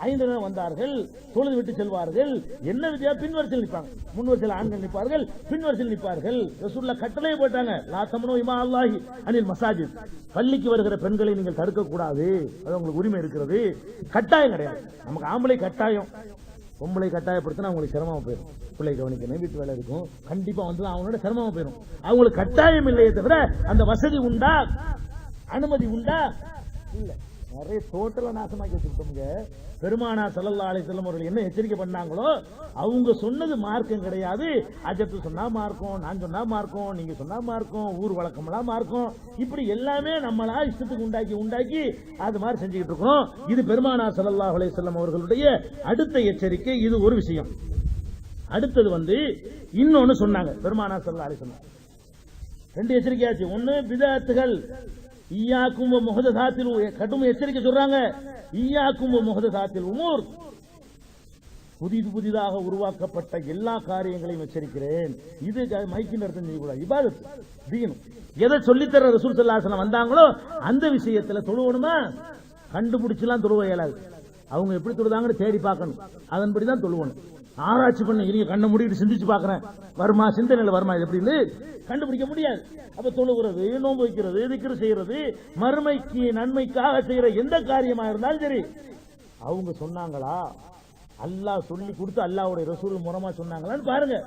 5 நேரம் வந்தார்கள், தொழுது விட்டு செல்வார்கள். என்ன விதியா? பின்வரிசையில் நிற்பாங்க. முன்வரிசையில் ஆண்கள் நிற்பார்கள், பின்வரிசையில் நிற்பார்கள். ரசூலுல்லாஹ் கட்டளை போட்டாங்க, லா தம்னு இமா அல்லாஹி அனில் மசாஜித். பள்ளிக்கு வருகிற பெண்களை நீங்கள் தடுக்க கூடாது, அது உங்களுக்கு உரிமை இருக்கிறது. கட்டாயம் கிடையாது. நமக்கு ஆம்பளை கட்டாயம், பொம்பளை கட்டாயப்படுத்தினா அவங்களுக்கு சிரமமா போயிடும். பிள்ளை கவனிக்கணும், வீட்டு வேலை இருக்கும், கண்டிப்பா வந்து அவங்களோட சிரமமா போயிடும். அவங்களுக்கு கட்டாயம் இல்லையே தவிர அந்த வசதி உண்டா, அனுமதி உண்டா? இல்ல. நிறைய டோட்டலா நாசமாக்கி வச்சுட்டோங்க. பெருமானா ஸல்லல்லாஹு அலைஹி வஸல்லம் அவர்கள் என்ன எச்சரிக்கை பண்ணாங்களோ அவங்க சொன்னது மார்க்கம் கிடையாது. அஜத்து சொன்னா மார்க்கம், நான் சொன்னா மார்க்கம், நீங்க சொன்னா மார்க்கம், ஊர் வழக்கமெல்லாம் மார்க்கம், இப்படி எல்லாமே நம்மளா இஷ்டத்துக்கு உண்டாக்கி அது மாதிரி செஞ்சுக்கிட்டு இருக்கிறோம். இது பெருமானா ஸல்லல்லாஹு அலைஹி வஸல்லம் அவர்களுடைய அடுத்த எச்சரிக்கை. இது ஒரு விஷயம். அடுத்தது இன்னொன்னு சொன்னாங்க பெருமானா ஸல்லல்லாஹு அலைஹி வஸல்லம். ரெண்டு எச்சரிக்கையாச்சு. ஒன்னு பிதஅத்துகள், ஈயாக்கும் முஹதசாத்தில், கடும் எச்சரிக்கை சொல்றாங்க. ஈயாக்கும் முஹதசாத்தில் உமூர், புதிதாக உருவாக்கப்பட்ட எல்லா காரியங்களையும் எச்சரிக்கிறேன். இது மைக்கின் அர்த்தம் செய்யக்கூடாது. இபாதத் தீன் எதை சொல்லித்தர ரசூல் ஸல்லல்லாஹு அலைஹி வஸல்லம் வந்தாங்களோ அந்த விஷயத்துல தொழுவணுமா? கண்டுபிடிச்சலாம் தொழுவ இயலாது. அவங்க எப்படி தொழுதாங்கன்னு தேடி பார்க்கணும். அதன்படிதான் தொழுவணும். ஆராய்ச்சி பண்ணி நீங்க கண்ணை மூடிட்டு சிந்திச்சு பாக்குறேன் வருமா, சிந்தனையில வருமா, இது எப்படின்னு கண்டுபிடிக்க முடியாது. அப்ப தொழுகிறது, நோன்பு வைக்கிறது, திக்ர் செய்யறது, மறுமைக்கு நன்மைக்காக செய்யற எந்த காரியமா இருந்தாலும் சரி, அவங்க சொன்னாங்களா, அல்லாஹ் சொல்லி கொடுத்து அல்லாஹ்வுடைய ரசூல் மூலமா சொன்னாங்களான்னு பாருங்க.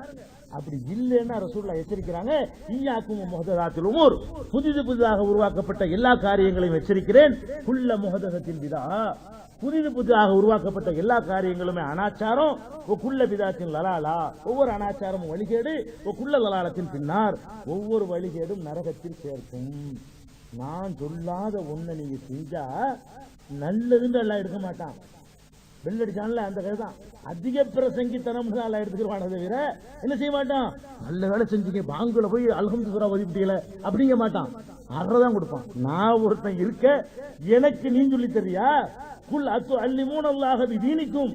அப்படி இல்லைன்னா ரசூலுல்லாஹ் எச்சரிக்கிறாங்க, ஈயாக்கும் முஹதசாத்தில் உமூர், புதிதாக உருவாக்கப்பட்ட எல்லா காரியங்களையும் எச்சரிக்கிறேன். குல்ல முஹதசத்தின் பிதா, புதிதாக உருவாக்கப்பட்ட எல்லா காரியங்களுமே அனாச்சாரம். குல்ல பிதாத்தின் லலாலா, ஒவ்வொரு அனாச்சாரமும் வழிகேடு. குல்ல லலாலத்தின் பின்னார், ஒவ்வொரு வழிகேடும் நரகத்தில் சேர்க்கும். நான் சொல்லாத ஒன்ன நீங்க செஞ்சா நல்லதுன்னு எல்லாம் எடுக்க மாட்டான். வெள்ளடிச்சான்ல அந்த கதை தான். அதிக பிரசங்கித்தனம் எல்லாம் எடுத்துக்கிறவான தவிர என்ன செய்ய மாட்டான், நல்ல வேலை செஞ்சீங்க பாங்குல போய் அல்ஹம்துலில்லாஹ் வதிப்பிட்டீங்கள அப்படிங்க மாட்டான். அறதான் கொடுப்பான். நான் ஒருத்தன் இருக்க எனக்கு நீ சொல்லி தெரியா, குல் அத்து அல்லிமூன் அல்லாஹ பிதீனிக்கும்,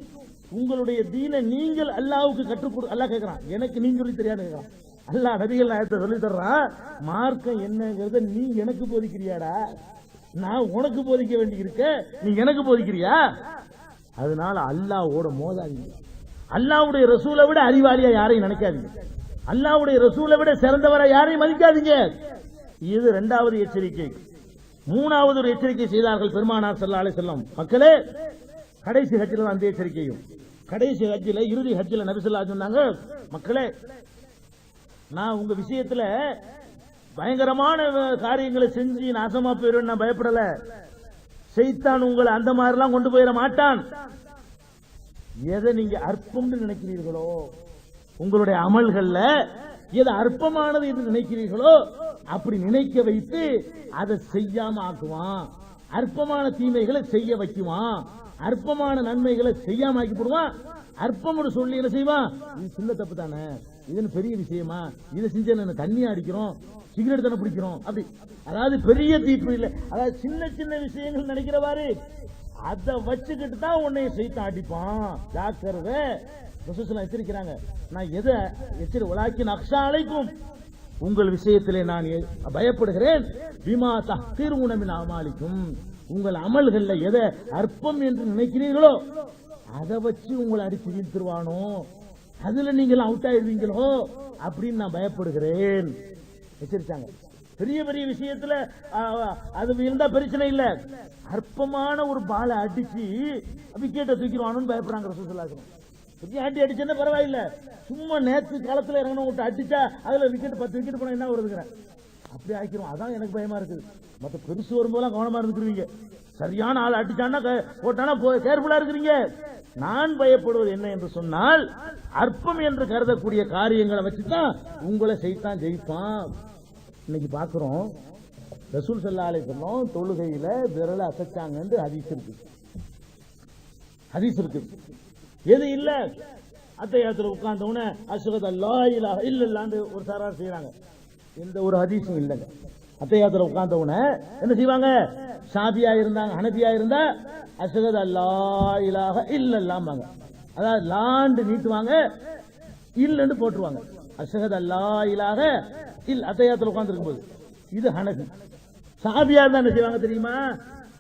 உங்களுடைய தீனை நீங்கள் அல்லாஹ்வுக்கு கற்றுக் கொடு. அல்லாஹ் கேட்கிறான், எனக்கு நீ சொல்லி தெரியான்னு கேட்கிறான். அல்லாஹ் நபிகள் நாயகத்தை சொல்லி தர்றான், மார்க்கம் என்னங்கிறத நீ எனக்கு போதிக்கிறியாடா, நான் உனக்கு போதிக்க வேண்டி இருக்க, நீ எனக்கு போதிக்கிறியா? அதனால அல்லாஹ்வோட மோதாதீங்க. அல்லாஹ்வுடைய ரசூலை விட அறிவாளியா யாரையும் நினைக்காதீங்க. அல்லாஹ்வுடைய ரசூலை விட சிறந்தவரை யாரையும் மதிக்காதீங்க. இது இரண்டாவது எச்சரிக்கை. மூணாவது ஒரு எச்சரிக்கை செய்தார்கள் பெருமானார் ஸல்லல்லாஹு அலைஹி வஸல்லம். மக்களே, கடைசி ஹஜ்ஜில அந்த எச்சரிக்கையும், கடைசி ஹஜ்ஜில இறுதி ஹஜ்ஜில நபி ஸல்லல்லாஹு அலைஹி வஸல்லம் சொன்னாங்க, மக்களே நான் உங்க விஷயத்துல பயங்கரமான காரியங்களை செஞ்சு நாசமா போயிடும் நான் பயப்படல. ஷைத்தான் உங்களை அந்த மாதிரிலாம் கொண்டு போயிட மாட்டான். எதை நீங்க அற்பம்னு நினைக்கிறீர்களோ, உங்களுடைய அமல்கள்ல எது அற்பமானது என்று நினைக்கிறீர்களோ அப்படி நினைக்க வைத்து அதை செய்யாம ஆக்குவான். அற்பமான தீமைகளை செய்ய வைக்குவான், அற்பமான நன்மைகளை செய்யாம ஆக்கி போடுவான். அற்பம் சொல்லி என்ன செய்வான், இது சின்ன தப்பு தானே, இது பெரிய விஷயமா, இதை செஞ்ச தண்ணி அடிக்கிறோம், சிகரெட் தானே பிடிக்கிறோம், அப்படி. அதாவது பெரிய தீப்பு இல்ல, அதாவது சின்ன சின்ன விஷயங்கள் நினைக்கிறவாரு அதை வச்சுக்கிட்டு தான் உன்னை சைத்தான் அடிப்பான். ஜாக்கிரதை. ரசூலுல்லாஹ் எச்சரிக்கிறாங்க. நான் எதை உலாக்கி நக்ஷா அலைக்கும், உங்கள் விஷயத்திலே நான் பயப்படுகிறேன். பிமா தஹ்தீருன மின் அமாலிக்கும், உங்கள் அமல்கள்ல எதை அற்பம் என்று நினைக்கிறீர்களோ அதை வச்சு உங்களை அடிச்சு வீழ்த்துருவானோ, அதுல நீங்கள் அவுட் ஆயிடுவீங்களோ அப்படின்னு நான் பயப்படுகிறேன். எச்சரிச்சாங்க. பெரிய பெரிய விஷயத்துல அது இருந்தா பிரச்சனை இல்ல, அற்பமான ஒரு பாலை அடிச்சு விக்கெட்டை தூக்கிடுவானு பயப்படுறாங்க ரசூலுல்லாஹ். பெரிய அடி அடிச்சா பரவாயில்ல, சும்மா நேற்று காலத்துல இறங்கணும் விட்டு அடிச்சா அதுல விக்கெட் 10 விக்கெட் போனா என்ன வருதுங்கிறேன், அப்படி ஆக்கிரும். அதான் எனக்கு பயமா இருக்குது. மற்ற பெருசு வரும்போதெல்லாம் கவனமா இருந்துக்குருவீங்க, சரியான ஆள் அடிச்சானா போட்டானா கேர்ஃபுல்லா இருக்கிறீங்க. நான் பயப்படுவது என்ன என்று சொன்னால், அற்பம் என்று கருதக்கூடிய காரியங்களை வச்சுதான் உங்களை சைத்தான் ஜெயிப்பான். இன்னைக்கு பாக்குறோம், ரசூல் ஸல்லல்லாஹு அலைஹி வஸல்லம் தொழுகையில விரல அசைச்சாங்க ஹதீஸ் இருக்கு. எது இல்ல, அத்தஹியாத்துல உட்கார்ந்தவன அஷ்ஹது அல்லா இலாஹ இல்லல்லாஹ் ஒரு சாரார் செய்யறாங்க. எந்த ஒரு ஹதீஸும் இல்லைங்க. அத்தஹியாத்துல உட்கார்ந்தவன என்ன செய்வாங்க, ஷாபியா இருந்தாங்க, ஹனபியா இருந்தா அஷ்ஹது அல்லா இலாஹ இல்லல்லாஹ்ங்க, அதாவது லாண்டு நீட்டுவாங்க, இல்லன்னு போட்டுருவாங்க. அஷ்ஹது அல்லா இலாஹ இல்ல அத்தஹியாத்துல உட்கார்ந்து இருக்கும்போது. இது ஹனபி. ஷாபியா இருந்தா என்ன செய்வாங்க தெரியுமா,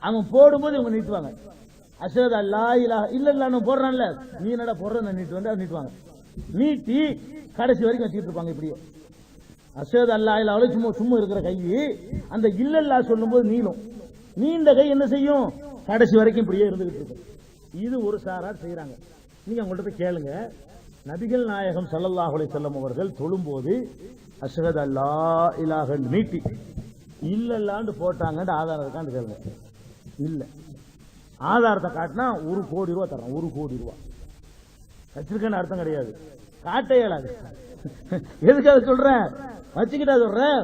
அவன் போடும்போது இவங்க நீட்டுவாங்க. அஷ்ஹது அல்லா இலாஹ இல்லல்லாஹ்னு போடுறான்ல, நீ என்னடா போடுற, நான் நீட்டு வந்து நீட்டுவாங்க. நீட்டி கடைசி வரைக்கும் வச்சுக்கிட்டு இருப்பாங்க. இப்படியே அஷ்ஹது அல்லா இலாஹ சும்மா இருக்கிற கை அந்த இல்லல்லாஹ் சொல்லும்போது நீளும், நீண்ட கை என்ன செய்யும், கடைசி வரைக்கும் இப்படியே இருந்துகிட்டு இருக்கும். இது ஒரு சாரார் செய்யறாங்க. நீங்க அவங்கள்ட்ட கேளுங்க, நபிகள் நாயகம் ஸல்லல்லாஹு அலைஹி வஸல்லம் அவர்கள் தொழும்போது அஷ்ஹது அல்லா இலாஹ நீட்டி இல்லல்லான்னு போட்டாங்கன்னு ஆதாரம் இருக்கான்னு கேளுங்க. இல்ல ஆதாரத்தை காட்டினா 1 கோடி ரூபாய் தர்றான். 1 கோடி ரூபாய் வச்சிருக்கேன்னு அர்த்தம் கிடையாது, காட்ட இயலாது. எதுக்காக சொல்றேன், வச்சுக்கிட்டா சொல்றேன்,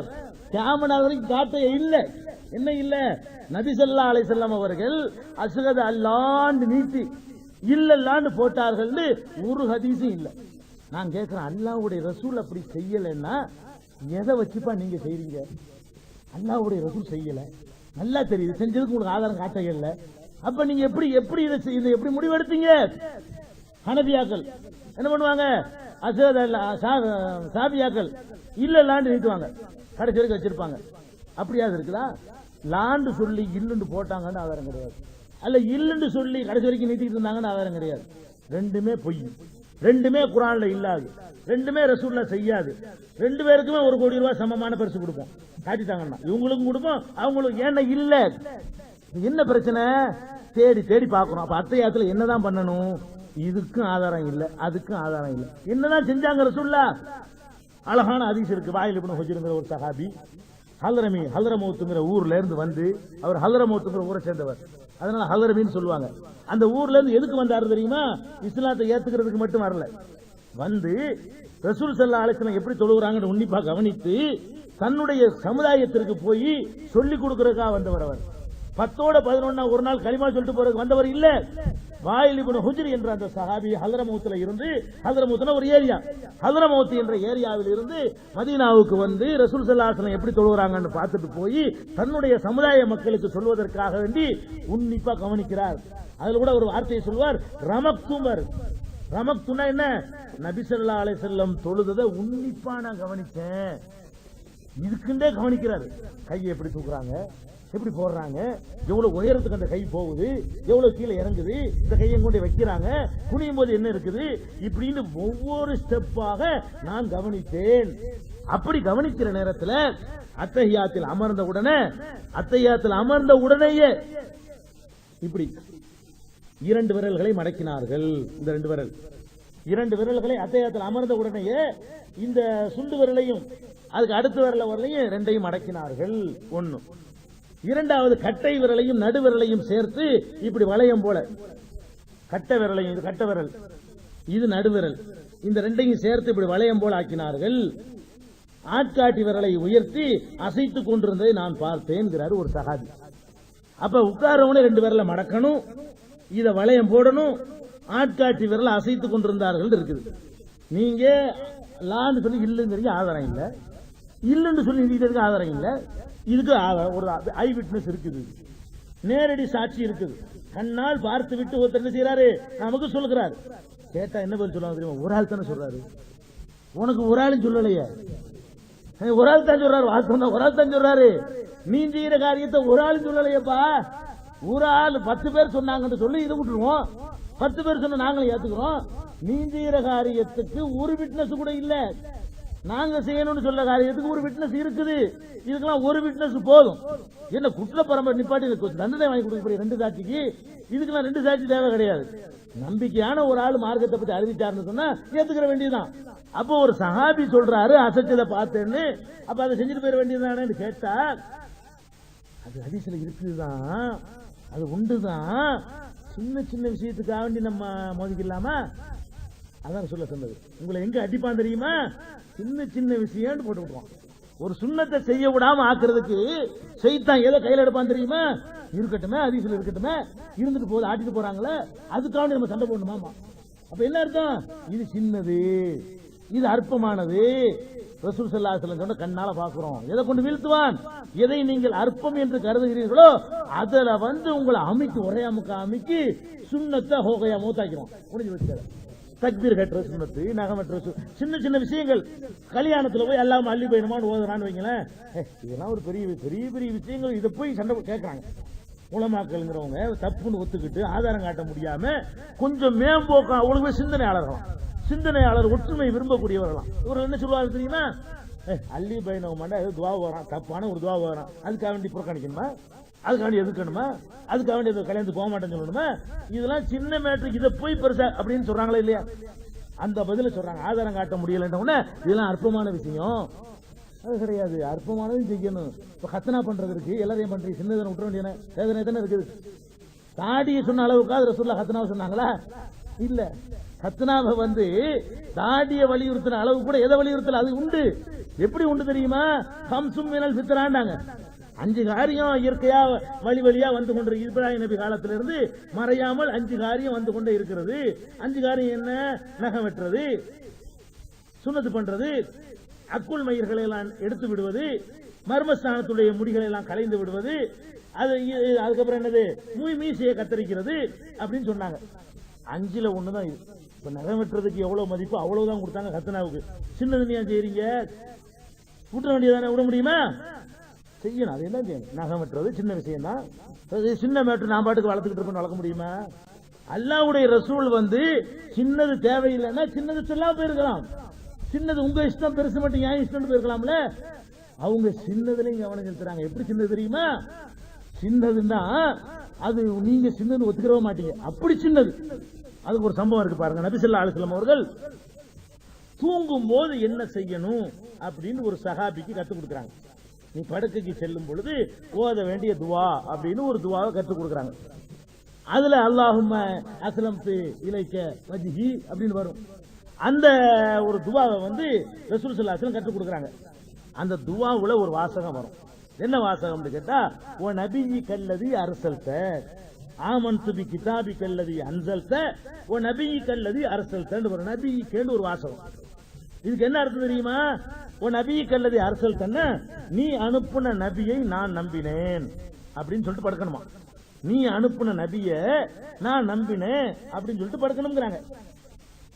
கியாமத் வரைக்கும் காட்ட இல்ல. என்ன இல்ல, நபி ஸல்லல்லாஹு அலைஹி வஸல்லம் அவர்கள் அஷ்ஹது அல்லாஹ்னு நீட்டி இல்லல்லான்னு போட்டார்கள் ஒரு ஹதீஸும் இல்ல. நான் கேட்கிறேன், அல்லாஹ்வுடைய ரசூல் அப்படி செய்யலைன்னா எதை வச்சுப்பா நீங்க செய்றீங்க? அல்லாஹ்வுடைய ரசூல் செய்யல, நல்லா தெரியுது, செஞ்சதுக்கு உங்களுக்கு ஆதாரம் காட்ட இல்ல. அப்ப நீங்க எப்படி இதை எப்படி முடிவெடுத்தீங்க? ஹனபியாக்கள் என்ன பண்ணுவாங்க, சாபியாக்கள் இல்லல்லான்னு நீட்டுவாங்க, கடைசி வரைக்கும் வச்சிருப்பாங்க. அப்படியாவது இருக்குதா? லாண்டு சொல்லி இல்லுண்டு போட்டாங்கன்னு ஆதாரம் கிடையாது, அல்ல இல்லுண்டு சொல்லி கடைசி வரைக்கும் நீட்டிட்டு இருந்தாங்கன்னு ஆதாரம் கிடையாது. ரெண்டுமே பொய், ரெண்டுமே குர்ஆன்ல இல்லாது, ரெண்டுமே ரசூலுல்லா செய்யாது. 2 பேருக்குமே 1 கோடி ரூபாய் சமமான பரிசு கொடுப்போம். காட்டிட்டாங்கன்னா இவங்களுக்கும் கொடுப்போம், அவங்களுக்கு. ஏன்னா இல்ல, என்ன பிரச்சனை, தேடி தேடி பார்க்கணும். அப்ப அத்தையாத்துல என்னதான் பண்ணணும்? இதுக்கும் ஆதாரம் இல்ல, அதுக்கும் ஆதாரம் இல்ல, என்னதான் செஞ்சாங்க ரசூலுல்லா? அழகான ஹதீஸ் இருக்கு. வாயில் இப்னு ஹுஜ்ருங்கிற ஒரு சஹாபி ஹல்ரமௌத்துங்கிற ஊர்ல இருந்து வந்து, அவர் ஹல்ரமௌத்துங்கிற ஊரை சேர்ந்தவர், அதனால ஹல்ரமின்னு சொல்லுவாங்க. அந்த ஊர்ல இருந்து எதுக்கு வந்தாரு தெரியுமா? இஸ்லாத்தை ஏத்துக்கிறதுக்கு மட்டும் வரல, வந்து ரசூல் ஸல்லல்லாஹு அலைஹி வஸல்லம் எப்படி தொழுகிறாங்கன்னு உன்னிப்பா கவனித்து தன்னுடைய சமுதாயத்திற்கு போய் சொல்லிக் கொடுக்கறதுக்காக வந்தவர். அவர் 10ஓட 11 ஒரு நாள் கலிமா சொல்லிட்டு போறதுக்கு வந்தவர் இல்ல. வாயில் இப்னு ஹுஜ்ர் என்ற அந்த சஹாபி ஹல்ரமௌத்துல இருந்து, ஹல்ரமௌத்னா ஒரு ஏரியா, ஹல்ரமௌத் என்ற ஏரியாவில் இருந்து மதீனாவுக்கு வந்து ரசூல் ஸல்லல்லாஹு அலைஹி வஸல்லம் எப்படி தொழுகிறாங்கன்னு பார்த்துட்டு போய் தன்னுடைய சமுதாய மக்களுக்கு சொல்வதற்காக வேண்டி உன்னிப்பா கவனிக்கிறார். அதுல கூட ஒரு வார்த்தையை சொல்வார், ரமக்துமர். ரமக்துனா என்ன? நபி ஸல்லல்லாஹு அலைஹி வஸல்லம் தொழுததை உன்னிப்பா நான் கவனிச்சேன். இதுக்குண்டே கவனிக்கிறாரு. கையை எப்படி தூக்குறாங்க, எப்படி போடுறாங்க, எவ்வளவு உயரத்துக்கு அந்த கை போகுது, எவ்வளவு கீழே இறங்குது, இந்த கையை கொண்டு வைக்கிறாங்க, குனியும் போது என்ன இருக்குது, இப்படின்னு ஒவ்வொரு ஸ்டெப்பாக நான் கவனித்தேன். அப்படி கவனிக்கிற நேரத்தில் அத்தஹியாத்தில் அமர்ந்த உடனேயே இப்படி 2 விரல்களை மடக்கினார்கள். இந்த 2 விரல்களை அத்தஹியாத்தில் அமர்ந்த உடனேயே இந்த சுண்டு விரலையும் அதுக்கு அடுத்த விரலையும் 2ஐயும் மடக்கினார்கள். 1. 2வது கட்டை விரலையும் நடு விரலையும் சேர்த்து இப்படி வளையம் போல, கட்டை விரலையும், இது கட்டை விரல், இது நடுவிரல், இந்த 2ஐயும் சேர்த்து இப்படி வளையம் போல ஆக்கினார்கள். ஆட்காட்டி விரலை உயர்த்தி அசைத்துக் கொண்டிருந்ததை நான் பார்த்தேன் ஒரு சஹாபி. அப்ப உட்காரவனே 2 விரலை மடக்கணும், இத வளையம் போடணும், ஆட்காட்டி விரலை அசைத்துக் கொண்டிருந்தார்கள் இருக்குது. நீங்க லான்னு சொல்லி இல்லுங்கிறீங்க, ஆதாரம் இல்ல. இல்லன்னு சொல்லி நீங்க ஆதாரம் இல்ல. இதுக்கு ஒரு ஐ விட்னஸ் இருக்குது, நேரடி சாட்சி இருக்குது. கண்ணால் பார்த்து விட்டு ஒருத்தர் என்ன செய்யறாரு, நமக்கு சொல்லுகிறார். கேட்டா என்ன பதில் சொல்லுவாங்க தெரியுமா? ஒரு ஆள் தானே சொல்றாரு, உனக்கு ஒரு ஆளும் சொல்லலையே, ஒரு ஆள் தான் சொல்றாரு, ஒரு ஆள் தான் சொல்றாரு. நீ செய்யற காரியத்தை ஒரு ஆளும் சொல்லலையப்பா, ஒரு ஆள் 10 பேர் சொன்னாங்கன்னு சொல்லி இதை விட்டுருவோம், 10 பேர் சொன்ன நாங்களும் ஏத்துக்கிறோம். நீ செய்யற காரியத்துக்கு ஒரு விட்னஸ் கூட இல்ல, நாங்க செய்யணும்னு சொல்ற காரியத்துக்கு ஒரு விட்னஸ் இருக்குது. இதுக்கெல்லாம் ஒரு விட்னஸ் போதும். என்ன குற்ற பரம்பரை நிப்பாட்டி தண்டனை வாங்கி கொடுக்க 2 சாட்சிக்கு, இதுக்கெல்லாம் 2 சாட்சி தேவை கிடையாது. நம்பிக்கையான ஒரு ஆள் மார்க்கத்தை பத்தி அறிவிச்சாருன்னு சொன்னா ஏத்துக்கிற வேண்டியதுதான். அப்போ ஒரு சஹாபி சொல்றாரு அசைச்சதை பார்த்தேன்னு, அப்ப அதை செஞ்சுட்டு போயிட வேண்டியதுதானு கேட்டா, அது ஹதீஸ்ல இருக்குதுதான், அது உண்டுதான், சின்ன சின்ன விஷயத்துக்காக வேண்டி நம்ம மோதிக்கலாமா? அதான் சொல்ல சொன்னது. உங்களை எங்க அடிப்பான் தெரியுமா? சின்ன சின்ன விஷயம் போட்டு விட்டுருவான். ஒரு சுண்ணத்தை செய்ய விடாம ஆக்குறதுக்கு செய்தான் ஏதோ கையில எடுப்பான் தெரியுமா? இருக்கட்டுமே, ஹதீஸ்ல இருக்கட்டுமே, இருந்துட்டு போது ஆட்டிட்டு போறாங்களே, அதுக்காக நம்ம சண்டை போடணுமாமா? அப்ப என்ன அர்த்தம்? இது சின்னது, இது அற்பமானது. ரசூல் ஸல்லல்லாஹு அலைஹி வஸல்லம் சொன்ன கண்ணால பாக்குறோம். எதை கொண்டு வீழ்த்துவான்? எதை நீங்கள் அற்பம் என்று கருதுகிறீர்களோ அதுல உங்களை அமைக்கி உரையாமுக்க அமைக்கி சுண்ணத்தை ஹோகையா மூத்தாக்கிறோம். முடிஞ்சு வச்சு தக்பீர் கட்டுற சுண்ணத்து, நகமற்ற சின்ன சின்ன விஷயங்கள். கல்யாணத்துல போய் எல்லாம் அள்ளி போயிடுமான்னு ஓதுறான்னு வைங்களேன், இதெல்லாம் ஒரு பெரிய பெரிய பெரிய விஷயங்கள். இதை போய் சண்டை கேட்கறாங்க. உலமாக்கள்ங்கிறவங்க தப்புன்னு ஒத்துக்கிட்டு ஆதாரம் காட்ட முடியாம கொஞ்சம் மேம்போக்கம், அவங்களுக்கு சிந்தனையாளர் ஒற்றுமை விரும்பக்கூடியவர்களாம். இவர் என்ன சொல்லுவாரு தெரியுமா? அள்ளி பைனவமாண்டா ஏதோ துவா வரான், தப்பான ஒரு துவா வரான், அதுக்காக வேண்டி புறக்கணிக்கணுமா? அதுக்காக வேண்டி எதுக்கணுமா? அதுக்காக வேண்டி கல்யாணத்துக்கு போக மாட்டேன்னு சொல்லணுமா? இதெல்லாம் சின்ன மேட்ருக்கு, இதை போய் பெருசா அப்படின்னு சொல்றாங்களா இல்லையா? அந்த பதில சொல்றாங்க. ஆதாரம் காட்ட முடியலன்ற இதெல்லாம் அற்பமான விஷயம். அது கிடையாது, அற்பமானதும் செய்யணும். இப்ப கத்தனா பண்றதுக்கு எல்லாரையும் பண்றீங்க, சின்னதனை விட்டுற வேண்டியன வேதனை தானே இருக்குது. தாடியை சொன்ன அளவுக்காவது ரசூலுல்லாஹ் கத்னாவை சொன்னாங்களா? இல்ல. கத்னாவை தாடியை வலியுறுத்தின அளவு கூட எதை வலியுறுத்தல? அது உண்டு. எப்படி உண்டு தெரியுமா? ஹம்சும் மினல் ஃபித்ரான்னாங்க. 5 காரியம் இயற்கையா வழியா வந்து கொண்டு இப்ராஹிம் நபி காலத்திலிருந்து மறையாமல் 5 காரியம் வந்து கொண்டே இருக்கிறது. 5 காரியம் என்ன? நகம் வெட்டுறது, சுன்னத்து பண்றது, அக்குள் மயிர்களை எல்லாம் எடுத்து விடுவது, மர்மஸ்தானத்துடைய முடிகளை எல்லாம் கலைந்து விடுவது, அதுக்கப்புறம் என்னது? மீசையை கத்தரிக்கிறது அப்படின்னு சொன்னாங்க. 5ல 1 தான் இது. இப்ப நகம் வெட்டுறதுக்கு எவ்வளவு மதிப்பு அவ்வளவுதான் கொடுத்தாங்க கத்னாவுக்கு. சின்னது நீ செய்றீங்க, விட்டுற வேண்டியதானே? விட முடியுமா? செய்யணும். அது என்ன செய்யணும்? நகம் வெட்டுறது சின்ன விஷயம் தான். சின்ன மேட்டு நான் பாட்டுக்கு வளர்த்துக்கிட்டு இருப்பேன், வளர்க்க முடியுமா? அல்லாஹ்வுடைய ரசூல் சின்னது தேவையில்லைன்னா சின்னது சொல்லாம போயிருக்கலாம். சின்னது உங்க இஷ்டம், பெருசு மட்டும் ஏன் இஷ்டம் போயிருக்கலாம்ல. அவங்க சின்னதுலயும் கவனம் செலுத்துறாங்க. எப்படி சின்னது தெரியுமா? சின்னதுன்னா அது நீங்க சின்னது ஒத்துக்கிறவே மாட்டீங்க, அப்படி சின்னது. அதுக்கு ஒரு சம்பவம் இருக்கு பாருங்க. நபி ஸல்லல்லாஹு அலைஹி வஸல்லம் அவர்கள் தூங்கும் போது என்ன செய்யணும் அப்படின்னு ஒரு சஹாபிக்கு கத்துக் கொடுக்குறாங்க. நீ படுக்கைக்கு செல்லும் பொழுது ஓத வேண்டிய துவா அப்படின்னு ஒரு துவாவை கற்றுக் கொடுக்குறாங்க. அதுல அல்லாஹும்ம அஸ்லம்து இலைக்க வஜ்ஹி அப்படின்னு வரும். அந்த ஒரு துவாவை ரசூல் ஸல்லல்லாஹு அலைஹி வஸல்லம் கற்றுக் கொடுக்குறாங்க. அந்த துவாவுல ஒரு வாசகம் வரும். என்ன வாசகம் கேட்டா, ஓ நபியி கல்லதி அரசல்த ஆமன்து பி கிதாபி கல்லதி அன்சல்த ஓ நபியி கல்லதி அரசல்தன்னு வரும். நபியிக்கேன்னு ஒரு வாசகம். இதுக்கு என்ன அர்த்தம் தெரியுமா? ஓ நபியி கல்லதி அரசல்தன்னா நீ அனுப்புன நபியை நான் நம்பினேன் அப்படின்னு சொல்லிட்டு படுக்கணுமா. நீ அனுப்புன நபிய நான் நம்பினேன் அப்படின்னு சொல்லிட்டு படுக்கணுங்கிறாங்க.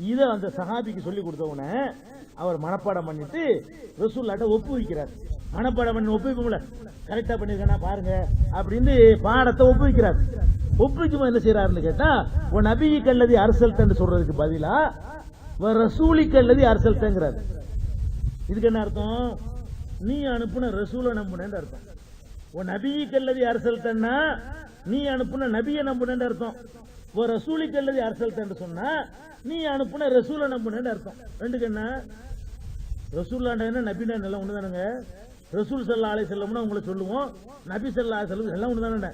இத அந்த சஹாபிக்கு சொல்லி கொடுத்தவன அவர் மனப்பாடம் பண்ணிட்டு ரசூலுல்லாஹ்ட்ட ஒப்புவிக்கிறார். மனப்பாடம் பண்ணி ஒப்புவிக்கும்ல, கரெக்டா பண்ணிருக்கா பாருங்க அப்படின்னு பாடத்தை ஒப்புவிக்கிறார். ஒப்புவிக்கும் என்ன செய்யறாருன்னு கேட்டா, உன் நபி கல்லதி அரசல்தன்னு சொல்றதுக்கு பதிலா ரசூலி கல்லதி அரசல்தங்கிறார். இதுக்கு என்ன அர்த்தம்? நீ அனுப்புன ரசூலை நம்புனேன்னு அர்த்தம். உன் நபி கல்லதி அரசல்தன்னா நீ அனுப்புன நபியை நம்புனேன்னு அர்த்தம். ஒரு ரசூலி கல்லதி அரசல்தன்னு சொன்னா நீ அனுப்புன ரசூலை நம்புனேன்னு அர்த்தம். ரெண்டுக்கு என்ன? ரசூல்லாண்டா என்ன, நபினா எல்லாம் ஒண்ணுதானுங்க. ரசூல் ஸல்லல்லாஹு அலைஹி வஸல்லம்னா உங்களை சொல்லுவோம், நபி ஸல்லல்லாஹு அலைஹி வஸல்லம் எல்லாம் ஒண்ணுதானே.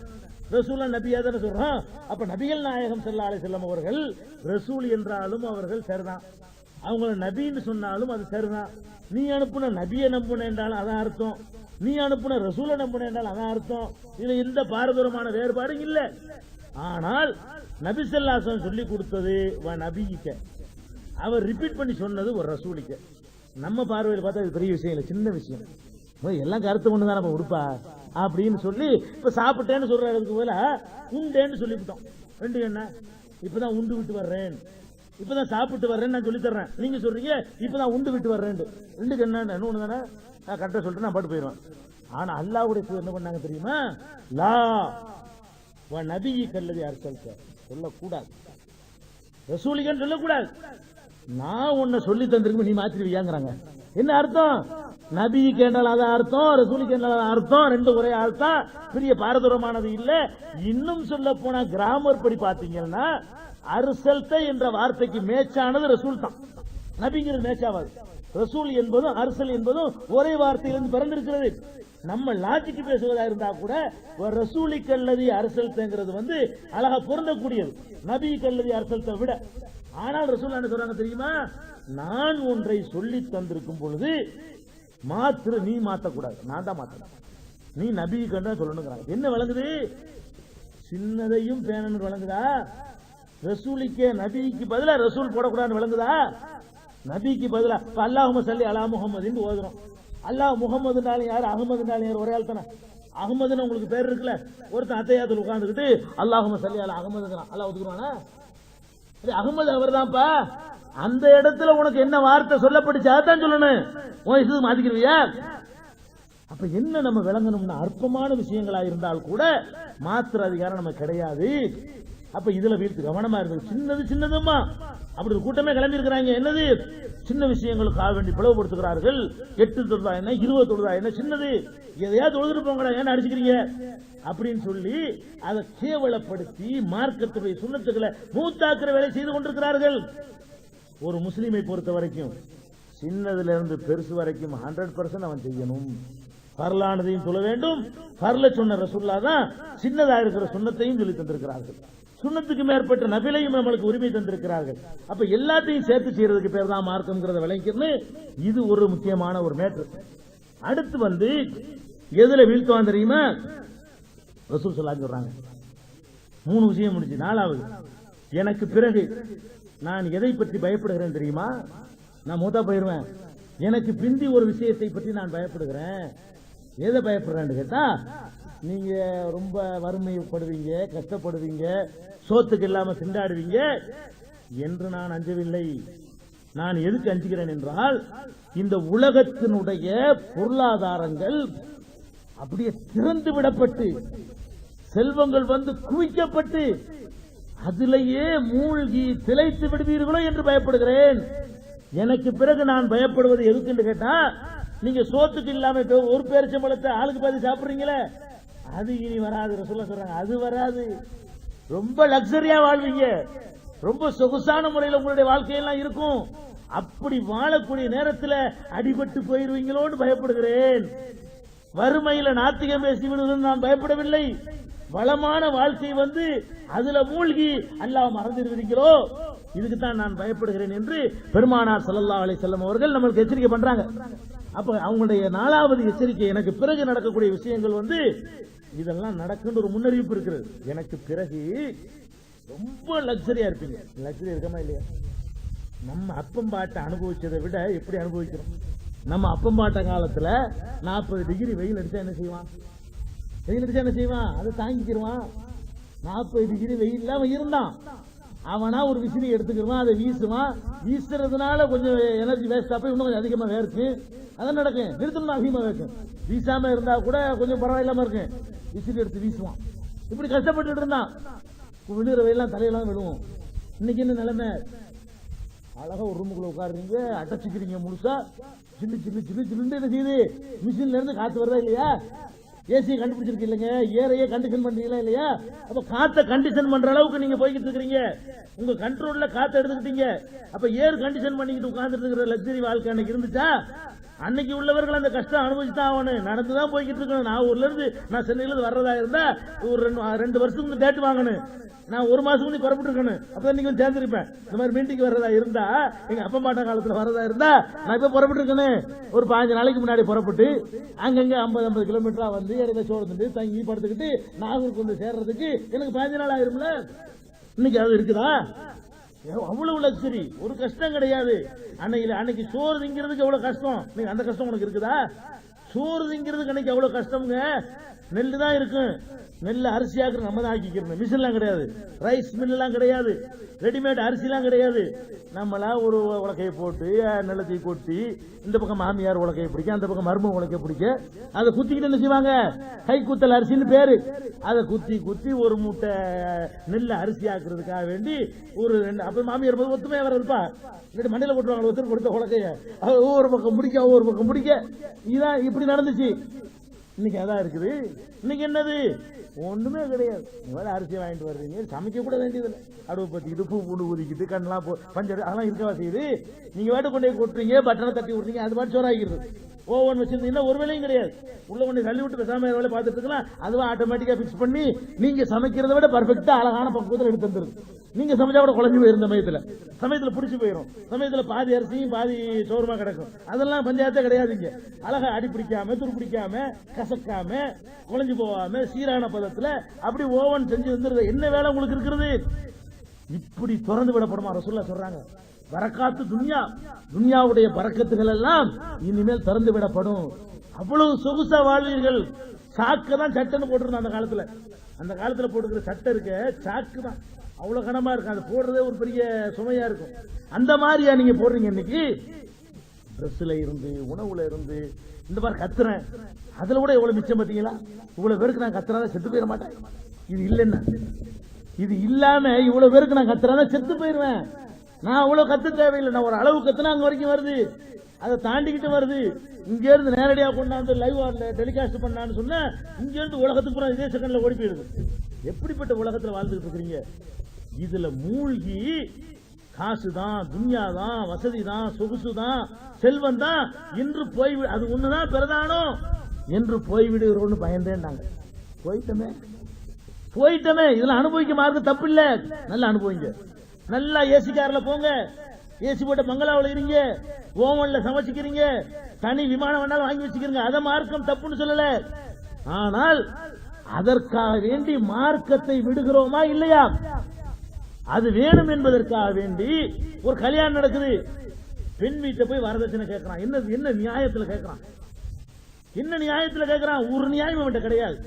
ரசூலா நபியா தானே சொல்றோம். அப்ப நபிகள் நாயகம் ஸல்லல்லாஹு அலைஹி வஸல்லம் அவர்கள் ரசூல் என்றாலும் அவர்கள் சரிதான், அவங்கள நபின்னு சொன்னாலும் அது சரிதான். நீ அனுப்புன நபியை நம்புன என்றாலும் அதான் அர்த்தம், நீ அனுப்புன ரசூலை நம்புன என்றாலும் அதான் அர்த்தம். இதுல எந்த பாரதூரமான வேறுபாடும் இல்ல. ஆனால் நபி ஸல்லல்லாஹு அலைஹி வஸல்லம் சொல்லி கொடுத்தது நபியிக்க, அவர் ரிப்பீட் பண்ணி சொன்னது ஒரு ரசூலிக்க. நம்ம பார்வையில் பார்த்தா இது பெரிய விஷயம் இல்லை, சின்ன விஷயம். எல்லாம் கருத்து ஒண்ணு தான் நம்ம உடுப்பா அப்படின்னு சொல்லி இப்ப சாப்பிட்டேன்னு சொல்றதுக்கு போல உண்டேன்னு சொல்லிவிட்டோம். ரெண்டு என்ன, இப்பதான் உண்டு விட்டு வர்றேன், இப்பதான் சாப்பிட்டு வர்றேன்னு நான் சொல்லி தர்றேன். நீங்க சொல்றீங்க இப்பதான் உண்டு விட்டு வர்றேன். ரெண்டுக்கு என்ன ஒண்ணு தானே. நான் கரெக்டா சொல்லிட்டு நான் பாட்டு போயிடுவேன். ஆனா அல்லாஹ்வுடைய என்ன பண்ணாங்க தெரியுமா? லா நபி கல்லதி அரசல்க சொல்லக்கூடாது, ரசூலிகன்னு சொல்லக்கூடாது. நான் உன்னை சொல்லி தந்திருக்கு நீ மாத்திருவியாங்கிறாங்க. என்ன அர்த்தம்? நபி கேட்டால் அதான் அர்த்தம், ரசூலி கேட்டால் அர்த்தம், ரெண்டு ஒரே அர்த்தம், பெரிய பாரதூரமானது இல்ல. இன்னும் சொல்ல போனா கிராமர் படி பாத்தீங்கன்னா அரசல்த என்ற வார்த்தைக்கு மேட்சானது ரசூல் தான், நபிங்கிறது மேட்சாவாது. ரசூல் என்பதும் அரசல் என்பதும் ஒரே வார்த்தையிலிருந்து பிறந்திருக்கிறது. நம்ம லாஜிக்கு பேசுவதா இருந்தா கூட ரசூலி கல்லதி அரசல்தங்கிறது அழகா பொருந்தக்கூடியது நபி கல்லதி அரசல்தை விட. ஆனால் ரசூல் என்ன சொல்றாங்க தெரியுமா? நான் ஒன்றை சொல்லி தந்திருக்கும் பொழுது நீ மாத்தக்கூடாது, நான் தான் மாத்தணும், நீ நபி கண்டா சொல்லணுங்கிறாங்க. என்ன விளங்குது? சின்னதையும் பேனன்னு விளங்குதா? ரசூலிக்கு நபிக்கு பதிலா ரசூல் போடக்கூடாதுன்னு விளங்குதா? நபிக்கு பதிலா அல்லாஹும்ம ஸல்லி அலா முஹம்மதின்னு ஓதுறோம். அல்லாஹ் முகமதுனாலும் யாரு, அகமதுனாலும் யாரு, ஒரே ஆள் தானே. அகமதுன்னு உங்களுக்கு பேர் இருக்குல்ல, ஒருத்தன் அத்தையாத்துல உட்கார்ந்துக்கிட்டு அல்லாஹும்ம ஸல்லி அலா அகமதுங்கிறான், அல்லாஹ் ஒத்துக்குறானா? அகமது அவர் தான்ப்பா. அந்த இடத்துல உனக்கு என்ன வார்த்தை சொல்லப்பட்டுச்சு அதான் சொல்லணும், உன் இது மாத்திக்கிறியா? அப்ப என்ன நம்ம விளங்கணும்னா, அற்பமான விஷயங்களா இருந்தால் கூட மாத்திர அதிகாரம் நம்ம கிடையாது. அப்ப இதுல வீழ்த்து கவனமா இருந்தது. சின்னது சின்னதுமா அப்படி ஒரு கூட்டமே கிளம்பி இருக்கிறாங்க. என்னது சின்ன விஷயங்களுக்காக வேண்டி பிளவுபடுத்துகிறார்கள். 8 தொழுதா என்ன, 20 தொழுதா என்ன, சின்னது எதையா தொழுதுட்டு போங்கடா, ஏன்னா அடிச்சுக்கிறீங்க அப்படின்னு சொல்லி அதை கேவலப்படுத்தி மார்க்கத்துடைய சுன்னத்துக்களை மூத்தாக்குற வேலை செய்து கொண்டிருக்கிறார்கள். ஒரு முஸ்லிமை பொறுத்த வரைக்கும் சின்னதுல இருந்து பெருசு வரைக்கும் 100% அவன் செய்யணும். பரலானதையும் சொல்ல வேண்டும். பரல சொன்ன ரசூல்லா தான் சின்னதா இருக்கிற சுன்னத்தையும் சொல்லி தந்திருக்கிறார்கள். சுன்னத்துக்கு மேற்பட்ட நபிலையும் நம்மளுக்கு உரிமை தந்திருக்கிறார்கள். அப்ப எல்லாத்தையும் சேர்த்து செய்யறதுக்கு பேர் தான் மார்க்கம்ங்கிறத விளங்கிக்கணும். இது ஒரு முக்கியமான ஒரு மேட்ரு. அடுத்து எதுல வீழ்த்துவான் தெரியுமா? ரசூல் ஸல்லல்லாஹு அலைஹி சொல்றாங்க 3 விஷயம் முடிச்சு. 4வது, எனக்கு பிறகு நான் எதை பற்றி பயப்படுகிறேன் தெரியுமா? நான் மூத்தா போயிருவேன். எனக்கு பிந்தி ஒரு விஷயத்தை பற்றி நான் பயப்படுகிறேன். எதை பயப்படுறேன்னு கேட்டா, நீங்க ரொம்ப வறுமைப்படுவீங்க, கஷ்டப்படுவீங்க, சோத்துக்கு இல்லாம திண்டாடுவீங்க என்று நான் அஞ்சவில்லை. நான் எதுக்கு அஞ்சுகிறேன் என்றால், இந்த உலகத்தினுடைய பொருளாதாரங்கள் அப்படியே திறந்து விடப்பட்டு செல்வங்கள் குவிக்கப்பட்டு அதிலேயே மூழ்கி திளைத்து விடுவீர்களோ என்று பயப்படுகிறேன். எனக்கு பிறகு நான் பயப்படுவது எதுக்கு கேட்டா, நீங்க சோத்துக்கு இல்லாம ஒரு பேரிச்சம்பழத்தை ஆளுக்கு பாதி சாப்பிடுறீங்களே, அது இனி வராது. ரசூலுல்லாஹ் சொல்றாங்க, அது வராது. ரொம்ப லக்ஸரியா வாழ்வீங்க, ரொம்ப சொகுசான முறையில் உங்களுடைய வாழ்க்கையெல்லாம் இருக்கும். அப்படி வாழக்கூடிய நேரத்தில் அடிபட்டு போயிருவீங்களோன்னு பயப்படுகிறேன். வறுமையில நாத்திகம் பேசி விடுவதுன்னு நான் பயப்படவில்லை. வளமான வாழ்க்கை அதுல மூழ்கி அல்லாஹ் மறந்துடுவீங்களோ, இதுக்கு தான் நான் பயப்படுகிறேன் என்று பெருமானார் ஸல்லல்லாஹு அலைஹி வஸல்லம் அவர்கள் நம்மளுக்கு எச்சரிக்கை பண்றாங்க. அப்ப அவங்களுடைய 4வது எச்சரிக்கை, எனக்கு பிறகு நடக்கக்கூடிய விஷயங்கள் இதெல்லாம் நடக்குன்னு ஒரு முன்னறிவிப்பு இருக்கிறது. எனக்கு பிறகு ரொம்ப லக்ஸரியா இருப்பீங்க. லக்ஸரி இருக்கமா இல்லையா? நம்ம அப்பம்பாட்டை அனுபவிச்சதை விட எப்படி அனுபவிக்கிறோம்? நம்ம அப்பம்பாட்ட காலத்துல 40 டிகிரி வெயில் அடிச்சா என்ன செய்வான்? அதை தாங்கிக்கிடுவான். 40 டிகிரி வெயில் அவன் இருந்தான். அவனா ஒரு விசிறி எடுத்துக்கிடுவான், அதை வீசுவான். வீசுறதுனால கொஞ்சம் எனர்ஜி வேஸ்ட் ஆகி இன்னும் கொஞ்சம் அதிகமா வேர்க்கு. அதான் நடக்கும். நிறுத்தணும் அதிகமா வேர்க்கும். வீசாம இருந்தா கூட கொஞ்சம் பரவாயில்லாம இருக்கும். விசிறி எடுத்து வீசுவான். இப்படி கஷ்டப்பட்டு இருந்தான். விழுகிற வெயிலாம் தலையெல்லாம் விழுவோம். இன்னைக்கு என்ன நிலைமை? அழகா ஒரு ரூமுக்குள்ள உட்காருறீங்க, அடைச்சிக்கிறீங்க முழுசா. சில்லு சில்லு சில்லு சில்லுன்னு என்ன செய்யுது? மிஷின்ல இருந்து காத்து வருதா இல்லையா? ஏசியை கண்டுபிடிச்சிருக்கு இல்லைங்க, ஏரையே கண்டிஷன் பண்றீங்களா இல்லையா? அப்ப காத்த கண்டிஷன் பண்ற அளவுக்கு நீங்க போய்கிட்டு இருக்கிறீங்க. உங்க கண்ட்ரோல்ல காத்த எடுத்துக்கிட்டீங்க. அப்ப ஏர் கண்டிஷன் பண்ணிக்கிட்டு உட்கார்ந்துட்டு இருக்கிற லக்ஸரி வாழ்க்கை அன்னைக்கு இருந்துச்சா? அன்னைக்கு உள்ளவர்கள் அந்த கஷ்டம் அனுபவிச்சுதான் ஆகணும். நடந்துதான் போய்கிட்டு இருக்கணும். நான் ஊர்ல இருந்து நான் சென்னையில இருந்து வர்றதா இருந்தா ஒரு 2 வருஷத்துக்கு டேட் வாங்கணும். நான் 1 மாசம் முன்னாடி புறப்பட்டு இருக்கணும். அப்பதான் நீங்க சேர்ந்திருப்பேன். இந்த மாதிரி மீட்டிங் வர்றதா இருந்தா, எங்க அப்பா மாட்ட காலத்துல வர்றதா இருந்தா, நான் இப்ப புறப்பட்டு இருக்கணும். ஒரு 15 நாளைக்கு முன்னாடி புறப்பட்டு அங்கங்க 50 கிலோமீட்டரா இடையில சோர்ந்துட்டு தங்கி படுத்துக்கிட்டு நாகூருக்கு சேர்றதுக்கு எனக்கு 15 நாள் ஆயிரும்ல. இன்னைக்கு அது இருக்குதா? அவ்வளவு லக்ஸரி, ஒரு கஷ்டம் கிடையாது. அன்னைக்கு சோறு திங்கிறதுக்கு எவ்வளவு கஷ்டம், நீங்க அந்த கஷ்டம் உனக்கு இருக்குதா? சோறு திங்கிறதுக்கு அன்னைக்கு எவ்வளவு கஷ்டம்ங்க. நெல்லு தான் இருக்கும். நெல்ல அரிசியாக்குற நம்ம தான் ஆக்கிக்கிறோம். மிஷின்லாம் கிடையாது, ரைஸ் மில்லாம் கிடையாது, ரெடிமேட் அரிசிலாம் கிடையாது. நம்மளா ஒரு உலக்கையை போட்டு நிலத்தை கொட்டி, இந்த பக்கம் மாமியார் உலக்கையை பிடிக்க, அந்த பக்கம் மரும உலக்கையை பிடிக்க, அதை குத்திக்கிட்டு என்ன செய்வாங்க? கை குத்தல் அரிசின்னு பேரு. அதை குத்தி குத்தி ஒரு மூட்டை நெல்ல அரிசி ஆக்குறதுக்காக வேண்டி ஒரு 2 அப்ப மாமியார் ஒத்துமையா வரப்பா இல்லாட்டி மண்ணில போட்டுருவாங்க. ஒருத்தர் கொடுத்த உலக்கைய ஒவ்வொரு பக்கம் பிடிக்க, ஒவ்வொரு பக்கம் பிடிக்க. இதான் இப்படி நடந்துச்சு. இன்னைக்கு அதான் இருக்குது. இன்னைக்கு என்னது? ஒண்ணுமே கிடையாது. நீங்க அரிசி வாங்கிட்டு வர்றீங்க, சமைக்க கூட வேண்டியதில்லை. அடுப்பு பத்திக்கிட்டு பூ பூண்டு ஊதிக்கிட்டு கண்ணெல்லாம் பஞ்சர் அதெல்லாம் இருக்கவா செய்யுது. நீங்க வேட்டு கொண்டே கொட்டுறீங்க, பட்டனை தட்டி விடுறீங்க, அது மாதிரி சோறாகிறது. ஓவன் வச்சிருந்தீங்கன்னா ஒரு வேலையும் கிடையாது. உள்ள கொண்டு தள்ளி விட்டு பேசாம வேலை பார்த்துட்டு இருக்கலாம். அதுவா ஆட்டோமேட்டிக்கா பிக்ஸ் பண்ணி நீங்க சமைக்கிறத விட பர்ஃபெக்டா அழகான பக்குவத்தில் எடுத்து வந்துருது. நீங்க சமைச்சா கூட குழஞ்சு போயிரும். சமயத்துல பிடிச்சு போயிரும். சமயத்துல பாதி அரிசியும் பாதி சோறுமா கிடக்கும். அதெல்லாம் பஞ்சாயத்தே கிடையாதுங்க. அழகா அடி பிடிக்காம, துரு பிடிக்காம, கசக்காம, குழஞ்சு போகாம, சீரான பதத்துல அப்படி ஓவன் செஞ்சு வந்துருது. என்ன வேலை உங்களுக்கு இருக்கிறது? இப்படி திறந்து விடப்படுமா? ரசூலுல்லாஹ் சொல்றாங்க, பரக்காத்து துன்யா, துன்யாவுடைய பரக்கத்துகள் எல்லாம் இனிமேல் திறந்து விடப்படும். அவ்வளவு சொகுசா வாழ்வீர்கள். சாக்கு தான் சட்டன்னு போட்டிருந்தோம் அந்த காலத்துல. அந்த காலத்துல போட்டுக்கிற சட்டை இருக்க சாக்கு தான் அவ்வளவு கனமா இருக்கும். அது போடுறதே ஒரு பெரிய சுமையா இருக்கும். அந்த மாதிரியா நீங்க போடுறீங்க இன்னைக்கு? ட்ரெஸ்ல இருந்து, உணவுல இருந்து, இந்த மாதிரி கத்துறேன், அதுல கூட எவ்வளவு மிச்சம் பாத்தீங்களா? இவ்வளவு பேருக்கு நான் கத்துறதா செத்து போயிட மாட்டேன். இது இல்லைன்னா, இது இல்லாம இவ்வளவு பேருக்கு நான் கத்துறதா செத்து போயிருவேன். நான் அவ்வளவு கத்து தேவையில்லை. நான் ஒரு அளவு கத்துனா அங்க வரைக்கும் வருது, அதை தாண்டிக்கிட்டு வருது. இங்க இருந்து நேரடியா கொண்டாந்து லைவ் டெலிகாஸ்ட் பண்ணான்னு சொன்னா, இங்க இருந்து உலகத்துக்கு பூரா இதே செகண்ட்ல ஓடி போயிடுது. எப்படிப்பட்ட உலகத்துல வாழ்ந்துட்டு இருக்கிறீங்க? இதுல மூழ்கி காசு தான், துன்யா தான், வசதி தான், சொகுசு தான், செல்வம் தான் இன்று போய் அது ஒண்ணுதான் பிரதானம். என்று போய்விடுகிறோம்னு பயந்தேன்னாங்க. போயிட்டமே இதெல்லாம் அனுபவிக்க மார்க்க தப்பு இல்ல, நல்லா அனுபவிங்க. நல்லா ஏசி கார்ல போங்க, ஏசி போட்ட பங்களாவில் இருங்க, ஓவன்ல சமைச்சுக்கிறீங்க, தனி விமானம் வேணாலும் வாங்கி வச்சுக்கிறீங்க, அத மார்க்கம் தப்புன்னு சொல்லல. ஆனால் அதற்காக வேண்டி மார்க்கத்தை விடுகிறோமா இல்லையா? அது வேணும் என்பதற்காக வேண்டி ஒரு கல்யாணம் நடக்குது, பெண் வீட்டை போய் வரதட்சணை கேட்கறான். என்ன நியாயத்தில் கேட்கறான்? என்ன நியாயத்தில் கேட்கறான்? ஒரு நியாயம் அவன்கிட்ட கிடையாது.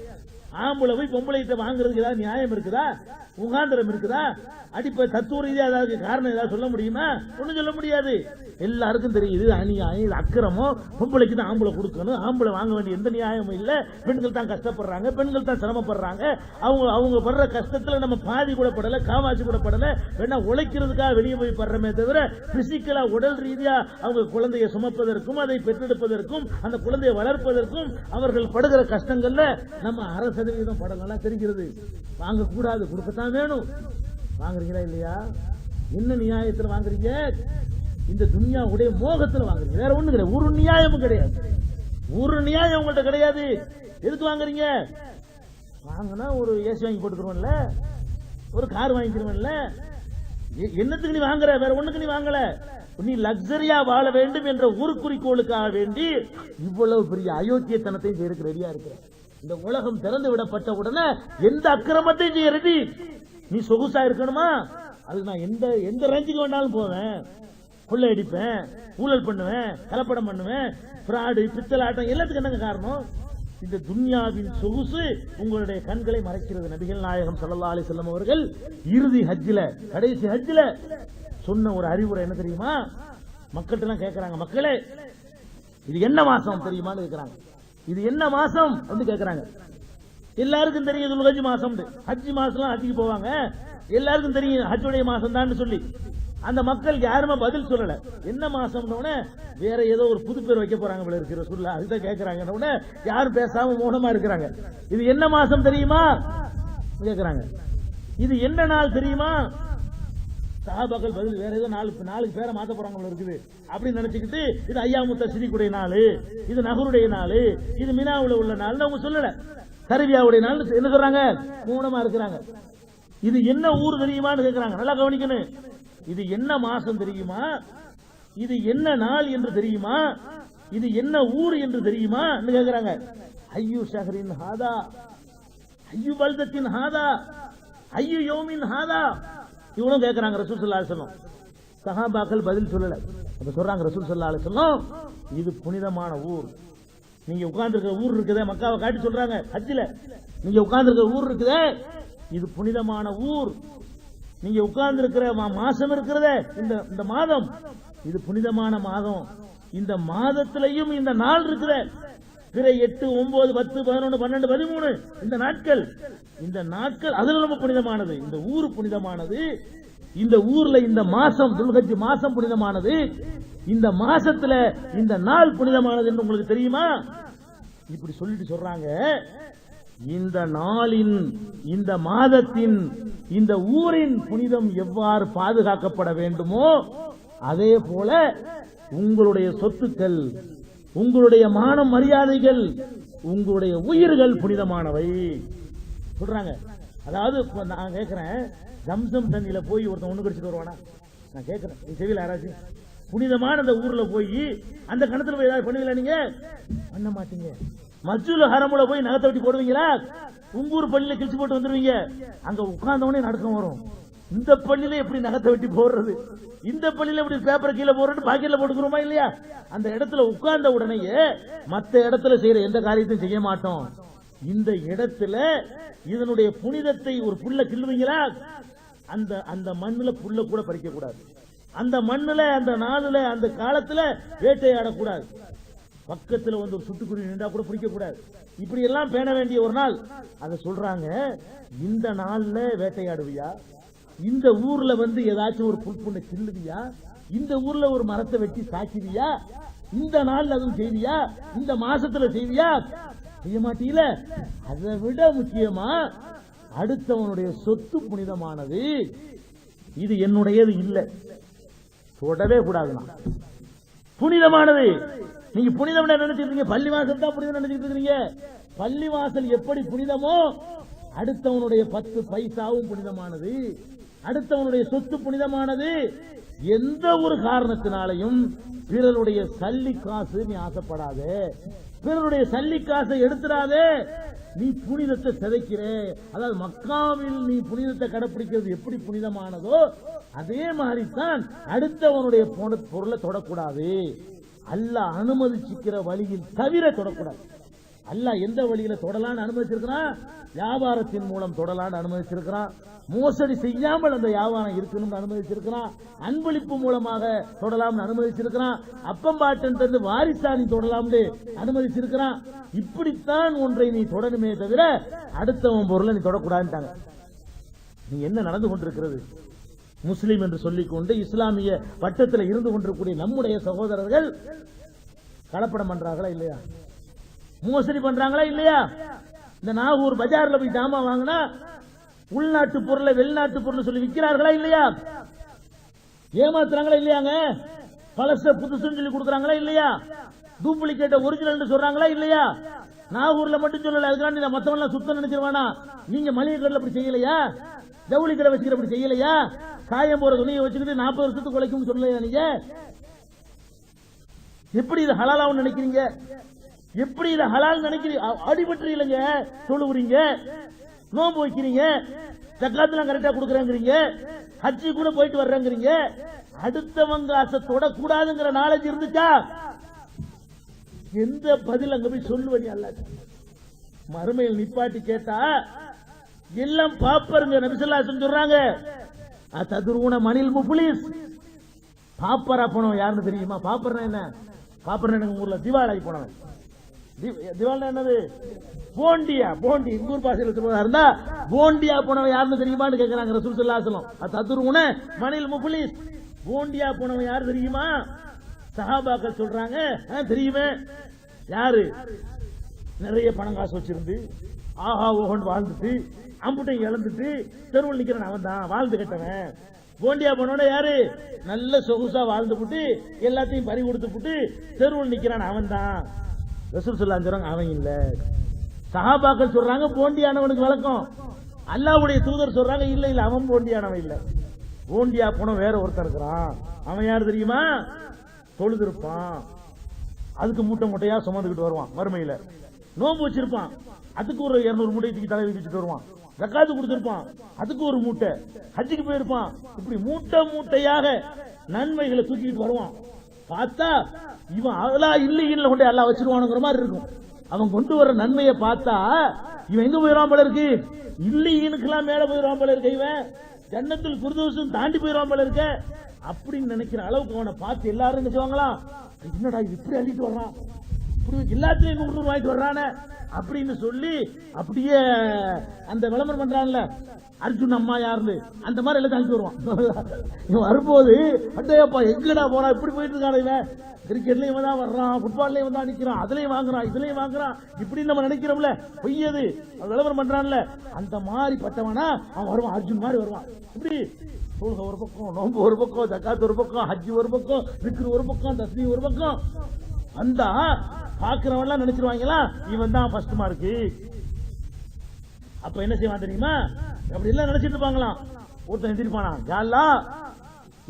ஆம்பளை போய் பொம்பளை வாங்குறதுக்கு ஏதாவது நியாயம் இருக்குதா? முகாந்திரம் இருக்குதா? அடிப்படை தத்துவ ரீதியா ஏதாவது காரணம் ஏதாவது சொல்ல முடியுமா? ஒண்ணும் சொல்ல முடியாது. எல்லாருக்கும் தெரியுது அநியாயம், இது அக்கிரமம். பொம்பளைக்கு தான் ஆம்பளை கொடுக்கணும், ஆம்பளை வாங்க வேண்டிய எந்த நியாயமும் இல்ல. பெண்கள் தான் கஷ்டப்படுறாங்க, பெண்கள் தான் சிரமப்படுறாங்க. அவங்க படுற கஷ்டத்துல நம்ம பாதி கூட படல, காவாசி கூட படல. வேணா உழைக்கிறதுக்காக வெளியே போய் படுறமே தவிர பிசிக்கலா உடல் ரீதியா அவங்க குழந்தையை சுமப்பதற்கும் அதை பெற்றெடுப்பதற்கும் அந்த குழந்தையை வளர்ப்பதற்கும் அவர்கள் படுகிற கஷ்டங்கள்ல நம்ம 1% படலாம் தெரிகிறது. வாங்கக்கூடாது, கொடுக்கத்தான் வேணும். வாங்குறீங்களா இல்லையா? என்ன நியாயத்தில் வாங்குறீங்க? இந்த துன்யாவுடைய மோகத்தில் வாங்குறீங்க, வேற ஒண்ணு கிடையாது. ஒரு நியாயமும் கிடையாது, ஒரு நியாயம் உங்கள்ட்ட கிடையாது. எதுக்கு வாங்குறீங்க? வாங்கினா ஒரு ஏசி வாங்கி போட்டுக்கிறோம்ல, ஒரு கார் வாங்கிக்கிறோம்ல. என்னத்துக்கு நீ வாங்குற? வேற ஒண்ணுக்கு நீ வாங்கல. நீ லக்ஸரியா வாழ வேண்டும் என்ற ஒரு குறிக்கோளுக்காக வேண்டி இவ்வளவு பெரிய அயோக்கியத்தனத்தையும் செய்யறதுக்கு ரெடியா இருக்கிற. இந்த உலகம் திறந்து விடப்பட்ட உடனே எந்த அக்கிரமத்தையும் செய்ய ரெடி. நீ சொகுசா இருக்கணுமா? அது நான் எந்த ரேஞ்சுக்கு வேணாலும் போவேன், கொள்ளையடிப்பேன், ஊழல் பண்ணுவேன், கலப்படம் பண்ணுவேன், பிராடு, பித்தலாட்டம், எல்லாத்துக்கும் என்னங்க காரணம்? இந்த துன்யாவின் சொகுசு உங்களுடைய கண்களை மறைக்கிறது. நபிகள் நாயகம் ஸல்லல்லாஹு அலைஹி வஸல்லம் அவர்கள் இறுதி ஹஜ்ஜில, கடைசி ஹஜ்ஜில சொன்ன ஒரு அறிவுரை என்ன தெரியுமா? மக்கள்கிட்ட எல்லாம் கேட்கறாங்க, மக்களே இது என்ன மாசம் தெரியுமான்னு கேட்கறாங்க. இது என்ன மாசம் வந்து கேட்கறாங்க. எல்லாருக்கும் தெரியும் துல்ஹஜ் மாசம், ஹஜ் மாசம் ஹஜ்ஜுக்கு போவாங்க, எல்லாருக்கும் தெரியும் ஹஜ்ஜுடைய மாசம் தான் சொல்லி. அந்த மக்கள் யாருமே பதில் சொல்லல. என்ன மாசம்னு வேற ஏதோ ஒரு புது பேர் வைக்க போறாங்க போல இருக்கிற சொல்ல, அதுதான் கேட்கறாங்க. யாரும் பேசாம மௌனமா இருக்கிறாங்க. இது என்ன மாசம் தெரியுமா கேட்கறாங்க. இது என்ன நாள் தெரியுமா? சஹாபாக்கள் பதில் வேற ஏதோ நாளுக்கு பேரை மாத்த போறாங்க போல இருக்குது அப்படின்னு நினைச்சுக்கிட்டு, இது ஐயாமுத்த சிரிக்குடைய நாள், இது நகருடைய நாள், இது மினாவுல உள்ள நாள் அவங்க சொல்லல. தர்பியாவுடைய நாள் என்ன சொல்றாங்க? மௌனமா இருக்கிறாங்க. இது என்ன ஊர் தெரியுமான்னு கேட்கறாங்க. நல்லா கவனிக்கணும். இது என்ன மாசம் தெரியுமா? இது என்ன நாள் என்று தெரியுமா? இது என்ன ஊர் என்று தெரியுமா கேட்கிறாங்க. ஐயு ஷஹரின் ஹாதா, ஐயு பல்தத்தின் ஹாதா, ஐயு யௌமின் ஹாதா, இவனும் கேட்கிறாங்க ரசூல் ஸல்லல்லாஹு அலைஹி வஸல்லம். சஹாபாக்கள் பதில் சொல்லல. அப்ப சொல்றாங்க ரசூல் ஸல்லல்லாஹு அலைஹி வஸல்லம், இது புனிதமான ஊர். நீங்க உட்கார்ந்திருக்கிற ஊர் இருக்குதே, மக்காவை காட்டி சொல்றாங்க ஹஜ்ஜில, நீங்க உட்கார்ந்திருக்கிற ஊர் இருக்குதே இது புனிதமான ஊர். நீங்க உட்கார்ந்து இருக்கிற மாசம் இருக்கிறதே இந்த மாதம், இது புனிதமான மாதம். இந்த மாதத்திலையும் இந்த நாள் இருக்கிற பிற 8, 9, 10, 11, 12, 13 இந்த நாட்கள் அதுல ரொம்ப புனிதமானது. இந்த ஊர் புனிதமானது. இந்த ஊர்ல இந்த மாசம் துல்ஹஜ் மாசம் புனிதமானது. இந்த மாசத்துல இந்த நாள் புனிதமானது என்று உங்களுக்கு தெரியுமா? இப்படி சொல்லிட்டு சொல்றாங்க. இந்த நாளின், இந்த மாதத்தின், இந்த ஊரின் புனிதம் எவ்வாறு பாதுகாக்கப்பட வேண்டுமோ அதே போல உங்களுடைய சொத்துக்கள், உங்களுடைய மான மரியாதைகள், உங்களுடைய உயிர்கள் புனிதமானவை சொல்றாங்க. அதாவது நான் கேட்கிறேன், ஜம்சம் தண்ணியில போய் ஒருத்தன் ஒண்ணு கடிச்சிட்டு வருவானா? நான் கேட்கிறேன், செவியில் யாராச்சும் புனிதமான அந்த ஊர்ல போய் அந்த கணத்துல போய் ஏதாவது பண்ணுவீங்களா? நீங்க பண்ண மாட்டீங்க. மஸ்ஜிதுல் ஹரமுல போய் நகத்தை வெட்டி போடுவீங்களா? உங்க ஊர் பள்ளியில கிழிச்சு போட்டு வந்துருவீங்க. அங்க உட்கார்ந்தவனே நடுக்கம் வரும். இந்த பள்ளியில எப்படி நகத்தை வெட்டி போடுறது, இந்த பள்ளியில எப்படி பேப்பரை கீழே போடுறது, பாக்கெட்ல போட்டுக்கிறோமா இல்லையா? அந்த இடத்துல உட்கார்ந்த உடனேயே மற்ற இடத்துல செய்யற எந்த காரியத்தையும் செய்ய மாட்டோம். இந்த இடத்துல இதனுடைய புனிதத்தை ஒரு புல்ல கிள்ளுவீங்களா? அந்த மண்ணுல புல்ல கூட பறிக்க கூடாது. அந்த மண்ணுல, அந்த நாளுல, அந்த காலத்துல வேட்டையாடக்கூடாது. பக்கத்துல வந்து ஒரு சுட்டுக்குருவி நின்றா கூட பிடிக்க கூடாது. இப்படி எல்லாம் பேண வேண்டிய ஒரு நாள். அதை சொல்றாங்க. இந்த நாள்ல வேட்டையாடுவியா? இந்த ஊர்ல வந்து ஏதாச்சும் ஒரு புல்புண்ணை கிள்ளுவியா? இந்த ஊர்ல ஒரு மரத்தை வெட்டி சாக்கிவியா? இந்த நாள்ல அதுவும் செய்வியா? இந்த மாசத்துல செய்வியா? செய்ய மாட்டீல. அதை விட முக்கியமா அடுத்தவனுடைய சொத்து புனிதமானது. இது என்னுடையது இல்ல, தொடவே கூடாது. புனிதமானது. நீங்க புனிதம் நினைச்சிட்டு இருக்கீங்க, பள்ளிவாசல் தான் புனிதம் நினைச்சிட்டு இருக்கீங்க. பள்ளிவாசல் எப்படி புனிதமோ அடுத்தவனுடைய 10 பைசாவும் புனிதமானது, அடுத்தவனுடைய சொத்து புனிதமானது. எந்த ஒரு காரணத்தினாலையும் பிறருடைய சல்லி காசு நீ ஆசைப்படாதே, பிறருடைய சல்லி காசை எடுத்துடாதே. நீ புனிதத்தை சிதைக்கிற. அதாவது மக்காவில் நீ புனிதத்தை கடைபிடிக்கிறது எப்படி புனிதமானதோ அதே மாதிரி தான் அடுத்தவனுடைய பொருளை தொடக்கூடாது. அல்லாஹ் அனுமதிச்சுக்கிற வழியில் தவிர தொடக்கூடாது. அல்லாஹ் எந்த வழியில தொடலான்னு அனுமதிச்சிருக்கிறான்? வியாபாரத்தின் மூலம் தொடலான்னு அனுமதிச்சிருக்கிறான். மோசடி செய்யாமல் அந்த வியாபாரம் இருக்கணும்னு அனுமதிச்சிருக்கிறான். அன்பளிப்பு மூலமாக தொடலாம்னு அனுமதிச்சிருக்கிறான். அப்பம்பாட்டன் வாரிசாணி தொடலாம்னு அனுமதிச்சிருக்கிறான். இப்படித்தான் ஒன்றை நீ தொடணுமே தவிர அடுத்தவன் பொருளை நீ தொடக்கூடாதுட்டாங்க. நீ என்ன நடந்து கொண்டிருக்கிறது? முஸ்லீம் என்று சொல்லிக்கொண்டு இஸ்லாமிய வட்டத்தில் இருந்து கொண்டிருக்கூடிய நம்முடைய சகோதரர்கள் கலப்படம் பண்றாங்களா இல்லையா? மோசடி பண்றாங்களா இல்லையா? இந்த நாகூர் பஜார்ல போய் ஜாமா வாங்கினா உள்நாட்டு பொருளை வெளிநாட்டு பொருள் சொல்லி விற்கிறார்களா இல்லையா? ஏமாத்துறாங்களா இல்லையாங்க? பழச புதுசுன்னு சொல்லி கொடுக்குறாங்களா இல்லையா? டூப்ளிகேட் ஒரிஜினல் சொல்றாங்களா இல்லையா? நாகூர்ல மட்டும் சொல்லல, அதுக்காண்டி மத்தவங்க சுத்தம் நினைச்சிருவானா? நீங்க மளிகை கடையில் அப்படி செய்யலையா? ஜவுளி கடை வச்சுக்கிற அப்படி செய்யலையா? காயம் போற துணியை வச்சுக்கிட்டு 40 வருஷத்துக்கு உழைக்கும் சொல்லலையா? நீங்க எப்படி இது ஹலாலாவும் நினைக்கிறீங்க? எப்படி இதை ஹலால் நினைக்கிறீங்க? அடிபட்டு இல்லைங்க, தொழுவுறீங்க, நோம்பு வைக்கிறீங்க, ஜக்காத்துலாம் கரெக்டா கொடுக்குறேங்கிறீங்க, ஹஜ்ஜி கூட போயிட்டு வர்றேங்கிறீங்க. அடுத்தவங்க ஆசை தொடக்கூடாதுங்கிற நாலேஜ் இருந்துச்சா? எந்த பதில் அங்க போய் சொல்லுவீங்க? அல்ல மறுமையில் நிப்பாட்டி கேட்டா எல்லாம் பாப்பருங்க. நபிசல்லாஹு சொல்றாங்க, ததுருன மணில் முஃப்லிஸ். பாப்பரா போனவன் யாருன்னு தெரியுமா? பாப்பர்னா என்ன? பாப்பர்னா எங்க ஊர்ல திவாலாகி போனவன். திவால்னா என்னது? போண்டியா. போண்டி எங்க ஊர் பாஷையில் சொல்றதா இருந்தா போண்டியா போனவன் யாருன்னு தெரியுமான்னு கேட்கிறாங்க ரசூல் ஸல்லல்லாஹு அலைஹி வஸல்லம். ததுருன மணில் முஃப்லிஸ். போண்டியா போனவன் யாரு தெரியுமா? சஹாபாக்கள் சொல்றாங்க, தெரியுமே. யாரு? நிறைய பணம் காசு வச்சிருந்து ஆஹா ஓஹன் வாழ்ந்துட்டு அம்புட்டை இழந்துட்டு தெருவில் நிக்கிறான் அவன் தான் வாழ்ந்து கட்டவன். போண்டியா போனோட யாரு? நல்ல சொகுசா வாழ்ந்து புட்டு எல்லாத்தையும் பறி கொடுத்து புட்டு தெருவில் நிக்கிறான் அவன் தான். ரசூல் ஸல்லல்லாஹு அலைஹி வஸல்லம் அவன் இல்ல. சஹாபாக்கள் சொல்றாங்க போண்டியானவனுக்கு விளக்கம். அல்லாஹ்வுடைய தூதர் சொல்றாங்க இல்ல இல்ல அவன் போண்டியானவன் இல்ல. போண்டியா போன வேற ஒருத்தர் இருக்கிறான். அவன் யாரு தெரியுமா? தொழுது இருப்பான், அதுக்கு மூட்டை மூட்டையா சுமந்துக்கிட்டு வருவான். மறுமையில நோம்பு வச்சிருப்பான், அதுக்கு ஒரு 200 மூட்டை தூக்கி தலைவி வச்சுட்டு வருவான். ஜக்காத்து கொடுத்திருப்பான், அதுக்கு ஒரு மூட்டை. ஹஜ்ஜுக்கு போயிருப்பான். இப்படி மூட்டை மூட்டையாக நன்மைகளை தூக்கிட்டு வருவான். பார்த்தா இவன் அல்லா இல்லைன்னு கொண்டு அல்லா வச்சிருவானுங்கிற மாதிரி இருக்கும். அவன் கொண்டு வர நன்மையை பார்த்தா இவன் எங்க போயிடாம போல இருக்கு? இல்லையினுக்கெல்லாம் மேல போயிடாம போல இருக்க, இவன் ஜன்னத்துல் ஃபிர்தௌஸ் தாண்டி போயிடாம போல இருக்க அப்படின்னு நினைக்கிற அளவுக்கு அவனை பார்த்து எல்லாரும் என்ன செய்வாங்களா? என்னடா இது இப்படி அள்ளிட்டு வர்றான், இப்படி எல்லாத்தையும் 100 வாங்கிட்டு வர்றானே அப்படின்னு சொல்லி அப்படியே அந்த விளம்பரம் பண்றான்ல அர்ஜுன் அம்மா யாருன்னு அந்த மாதிரி எல்லாம் தாங்கிட்டு வருவான். இவன் வரும்போது அட்டையப்பா எங்கடா போறான், இப்படி போயிட்டு இருக்கான் இவன். கிரிக்கெட்லயும் இவன் தான் வர்றான், ஃபுட்பால்லயும் இவன் தான் நிக்கிறான், அதுலயும் வாங்குறான் இதுலயும் வாங்குறான் இப்படின்னு நம்ம நினைக்கிறோம்ல. பொய்யது விளம்பரம் பண்றான்ல அந்த மாதிரி பட்டவனா அவன் வருவான். அர்ஜுன் மாதிரி வருவான். இப்படி தொழுகை ஒரு பக்கம், நோம்பு ஒரு பக்கம், ஜக்காத் ஒரு பக்கம், ஹஜ்ஜி ஒரு பக்கம், திக்ர் ஒரு பக்கம், தஸ்பீஹ் ஒரு பக்கம். அந்த பாக்குறவன் நினைச்சிருவாங்களா இவன் தான் ஃபர்ஸ்ட் மார்க்கு. அப்ப என்ன செய்வான் தெரியுமா? அப்படி எல்லாம் நினைச்சிட்டு இருப்பாங்களாம். ஒருத்தன் எந்திரிப்பானா, யாழ்லா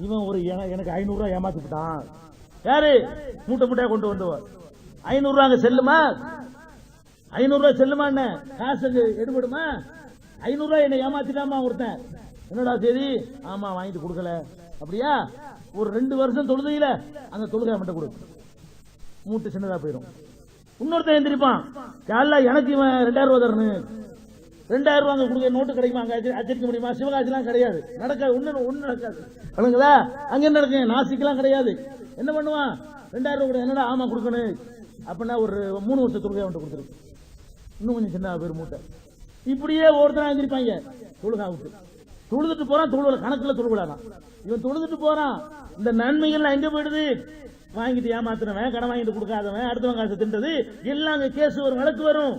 இவன் ஒரு எனக்கு 500 ரூபாய் ஏமாத்தி விட்டான். யாரு? மூட்டை மூட்டையா கொண்டு வந்தவர். 500 ரூபாய் அங்க செல்லுமா? 500 ரூபாய் செல்லுமா? என்ன காசு எடுபடுமா? 500 ரூபாய் என்ன ஏமாத்திட்டாமா ஒருத்தன். என்னடா சரி, ஆமா வாங்கிட்டு கொடுக்கல. அப்படியா? ஒரு 2 வருஷம் தொழுதையில அந்த தொழுகை மட்டும் கொடு, மூட்டை சின்னதா போயிடும். இன்னொருத்தன் எந்திரிப்பான், யாழ்லா எனக்கு இவன் 2000 ரூபாய் தரணும். 2000 ரூபாய் அங்க கொடுக்க நோட்டு கிடைக்குமா? அங்க அச்சரிக்க முடியுமா? சிவகாசி எல்லாம் கிடையாது, நடக்காது. ஒண்ணு நடக்காது. சொல்லுங்களா? அங்க என்ன நடக்கும்? நாசிக்கெல்லாம் கிடையாது. என்ன பண்ணுவான்? 2000 ரூபாய் என்னடா? ஆமா கொடுக்கணும். அப்படின்னா ஒரு 3 வருஷம் தொழுகை அவன்கிட்ட கொடுத்துருக்கு. இன்னும் கொஞ்சம் சின்ன பேர் மூட்டை. இப்படியே ஒருத்தனா எந்திரிப்பாங்க தொழுகா விட்டு. தொழுதுட்டு போறான், தொழுவல கணக்குல தொழுவலாம். இவன் தொழுதுட்டு போறான். இந்த நன்மைகள் எங்க போயிடுது? வாங்கிட்டு ஏமாத்துறவன், கடன் வாங்கிட்டு கொடுக்காதவன், அடுத்தவன் காசு தின்றது எல்லாம் கேஸ் வரும், வழக்கு வரும்.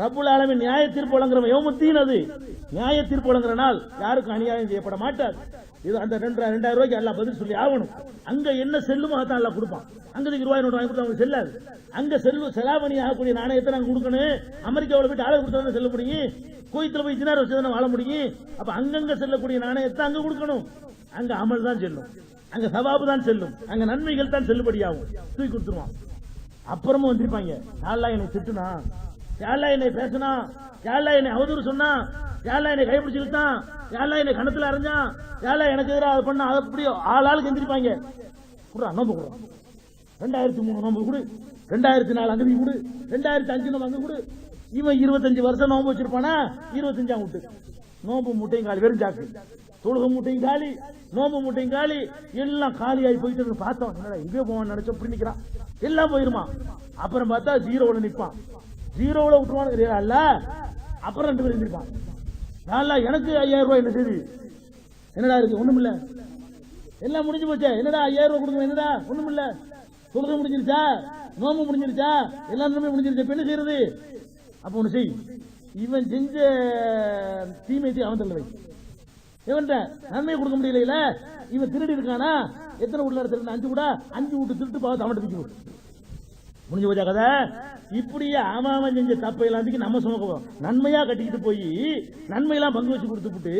ரப்புல் ஆலமீன் நியாய தீர்ப்பு வழங்குறவன் யௌமுத்தீன். அது நியாய தீர்ப்பு வழங்குற நாள் யாருக்கும் அநியாயம் செய்யப்பட மாட்டார். இது அந்த 2000 ரூபாய்க்கு எல்லாம் பதில் சொல்லி ஆகணும். அங்க என்ன செல்லுமோ அதான் எல்லாம் கொடுப்பான். அங்க ரூபாய் நோட்டு வாங்கி கொடுத்தா அவங்க செல்லாது. அங்க செலாவணி ஆகக்கூடிய நாணயத்தை நாங்க கொடுக்கணும். அமெரிக்காவில் போய் டாலர் கொடுத்தா செல்ல முடியும், கோயத்துல போய் தினார் வச்சு வாழ முடியும். அப்ப அங்கங்க செல்லக்கூடிய நாணயத்தை அங்க கொடுக்கணும். அங்க அமல் தான் செல்லும், அங்க சவாபு தான் செல்லும், அங்க நன்மைகள் தான் செல்லுபடியாகும். தூக்கி கொடுத்துருவான். அப்புறமும் வந்திருப்பாங்க, யாரெல்லாம் என்னை திட்டுனா, யாரெல்லாம் என்னை பேசினா, யாரெல்லாம் என்னை அவதூறு சொன்னா, யாரெல்லாம் என்னை கைப்பிடிச்சுக்கிட்டான், யாரெல்லாம் என்னை கணத்துல அரைஞ்சான், யாரெல்லாம் எனக்கு எதிராக பண்ண, அதை அப்படி ஆளாளுக்கு எந்திரிப்பாங்க. குடுறா நோம்பு கொடுறான், 2003 நோம்பு கொடு, 2004 அங்க கொடு, 2005 நோம்பு அங்க கொடு. இவன் 25 வருஷம் நோம்பு வச்சிருப்பானா, 25ஆம் விட்டு நோம்பு மூட்டையும் காலி, வெறும் ஜாக்கு, தொழுக மூட்டையும் காலி, நோம்பு மூட்டையும் காலி, எல்லாம் காலியாகி போயிட்டு பார்த்தோம். என்னடா இங்கே போவான்னு நினைச்சோம், இப்படி நிக்கிறான், எல்லாம் போயிருமா. அப்புறம் பார்த்தா ஜீரோவில் நிற்பான், ஜீரோவில் விட்டுருவான்னு அல்ல. அப்புறம் 2 பேர் இருந்திருப்பான், எனக்கு 5000 ரூபாய் என்ன சரி, என்னடா இருக்கு, ஒண்ணும் இல்ல, எல்லாம் முடிஞ்சு போச்சே, என்னடா 5000 ரூபாய் கொடுக்கணும், என்னடா ஒண்ணும் இல்ல, தொழுகை முடிஞ்சிருச்சா, நோம்பு முடிஞ்சிருச்சா, எல்லாமே முடிஞ்சிருச்சா, என்ன செய்யறது. அப்ப ஒண்ணு செய், இவன் செஞ்ச தீமையை அவன் தள்ள வை. இவன் நன்மையை கொடுக்க முடியல, இவன் திருடி இருக்கானா, எத்தனை வீட்டுல திருடு, 5 கூட 5 வீட்டு திருட்டு பார்த்து அவன் தூக்கி முடிஞ்சு போச்சா கதை. இப்படியே அவன் செஞ்ச தப்பை எல்லாத்துக்கும் நம்ம சுமக்குவோம். நன்மையா கட்டிக்கிட்டு போய் நன்மையெல்லாம் பங்கு வச்சு கொடுத்துட்டு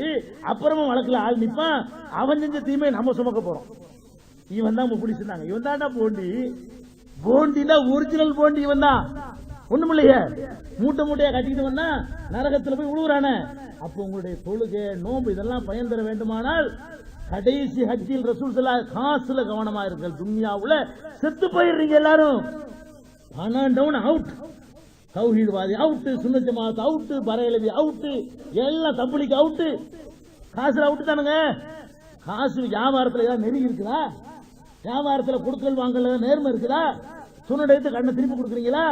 அப்புறமா வழக்குல ஆள் நிற்பான். அவன் செஞ்ச தீமையை நம்ம சுமக்க போறோம். இவன் தான் பிடிச்சிருந்தாங்க, இவன் தான் போண்டி, போண்டினா ஒரிஜினல் போண்டி இவன் தான். ஒண்ணும் இல்லையே, மூட்டை மூட்டையா கட்டிக்கிட்டு வந்தா நரகத்துல போய் உழுவுறானே. அப்போ உங்களுடைய தொழுகை நோம்பு இதெல்லாம் பயன் தர வேண்டுமானால் கடைசி ஹஜ்ஜில் ரசூல் ஸல்லல்லாஹு அலைஹி வஸல்லம் காசுல கவனமா இருங்கள். துன்யாவுல செத்து போயிடுறீங்க எல்லாரும். பணம் டவுன் அவுட், தௌஹீத்வாதி அவுட், சுன்னத் ஜமாத் அவுட், பரேலவி அவுட், எல்லாம் தப்லீக் அவுட், காசுல அவுட் தானுங்க. காசு வியாபாரத்துல ஏதாவது நெறி இருக்குதா? வியாபாரத்துல கொடுக்கல் வாங்கல நேர்மை இருக்குதா? சொன்ன எடுத்து கண்ணை திருப்பி கொடுக்குறீங்களா?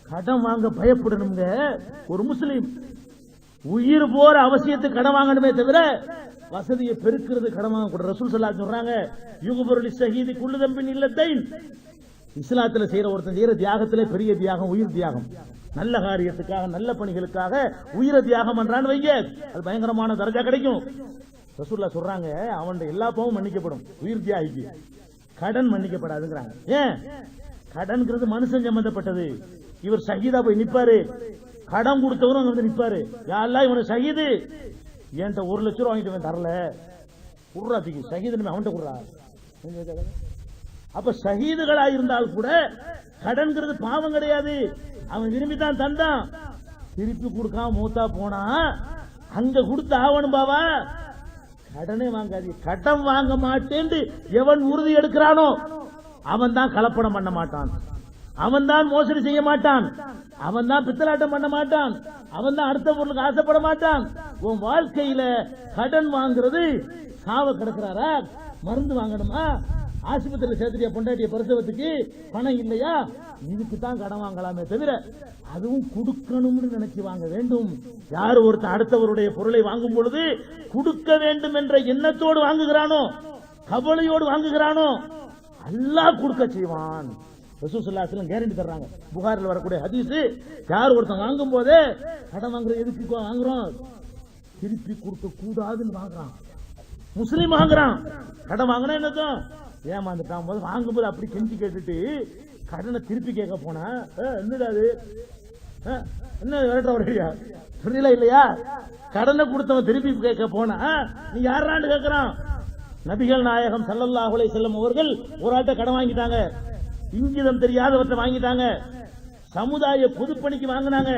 கடன் வாங்க பயப்படணுங்க. ஒரு முஸ்லீம் உயிர் போற அவசியத்துக்கு கடன் வாங்கணுமே தவிர வசதியை பெருக்கிறது கடன் வாங்க கூட. ரசூல் ஸல்லல்லாஹு அலைஹி வஸல்லம் சொல்றாங்க, யுக்பரு லிஸ்ஸஹீதி குல்லு தம்பின் இல்லத்தைன். இஸ்லாத்துல செய்யற ஒருத்தன் செய்யற தியாகத்திலே பெரிய தியாகம் உயிர் தியாகம். நல்ல காரியத்துக்காக நல்ல பணிகளுக்காக உயிரை தியாகம் பண்றான்னு வைங்க, அது பயங்கரமான தரஜா கிடைக்கும். ரசூலுல்லாஹ் சொல்றாங்க, அவன் எல்லா பாவமும் மன்னிக்கப்படும், உயிர் தியாகிக்கு கடன் மன்னிக்கப்படாதுங்கிறாங்க. ஏன்? கடன்கிறது மனுஷன் சம்பந்தப்பட்டது. இவர் ஷஹீதா போய் நிப்பாரு, கடன் கொடுத்தவரும் வந்து நிப்பாரு, யாரெல்லாம் இவனை ஷஹீது, என்கிட்ட 1 லட்சம் ரூபாய் வாங்கிட்டு தரல, குர்ராத்திக்கு ஷஹீது அவன்கிட்ட குர்ரா. அப்ப ஷஹீதுகளா இருந்தால் கூட கடன்கிறது பாவம் கிடையாது. அவன் விரும்பித்தான் தந்தான், திருப்பி கொடுக்காம மூத்தா போனா அங்க கொடுத்து ஆவணும் பாவா. கடனே வாங்காது. கடன் வாங்க மாட்டேன்னு எவன் உறுதி எடுக்கிறானோ அவன் தான் கலப்படம் பண்ண மாட்டான், அவன் தான் மோசடி செய்ய மாட்டான், அவன் தான் பித்தலாட்டம் பண்ண மாட்டான், அவன் தான் அடுத்த பொருளுக்கு ஆசைப்பட மாட்டான். உன் வாழ்க்கையில கடன் வாங்குறது, சாவ கிடக்கிறாரா, மருந்து வாங்கணுமா, ஆஸ்பத்திரியில் சேர்த்துட்டியா பொண்டாட்டிய பிரசவத்துக்கு, பணம் இல்லையா, இதுக்கு தான் கடன் வாங்கலாமே தவிர அதுவும் கொடுக்கணும்னு நினைச்சு வாங்க வேண்டும். யார் ஒருத்தர் அடுத்தவருடைய பொருளை வாங்கும் பொழுது கொடுக்க வேண்டும் என்ற எண்ணத்தோடு வாங்குகிறானோ, கவலையோடு வாங்குகிறானோ, அல்லாஹ் கொடுக்க செய்வான். ரசூல் ஸல்லல்லாஹு அலைஹி வஸல்லம் கேரண்டி தர்றாங்க. புகாரில் வரக்கூடிய ஹதீஸ், யார் ஒருத்தன் வாங்கும் போதே கடன் வாங்குற எதுக்கு வாங்குறோம், திருப்பி கொடுக்க கூடாதுன்னு வாங்குறான். முஸ்லீம் வாங்குறான், கடன் வாங்கினா என்னதும் ஏமாந்துட்டான் போது வாங்கும்போது அப்படி கெஞ்சி கேட்டுட்டு கடனை திருப்பி கேட்க போனா, என்னடா அது என்ன விரட்டுறா புரியல இல்லையா? கடனை கொடுத்தவன் திருப்பி கேட்க போனா நீ யாரான்னு கேட்கிறான். நபிகள் நாயகம் ஸல்லல்லாஹு அலைஹி வஸல்லம் அவர்கள் ஒரு ஆள்கிட்ட கடன் வாங்கிட்டாங்க, இங்கிதம் தெரியாதவற்றை வாங்கிட்டாங்க, சமுதாய பொதுப்பணிக்கு வாங்கினாங்க,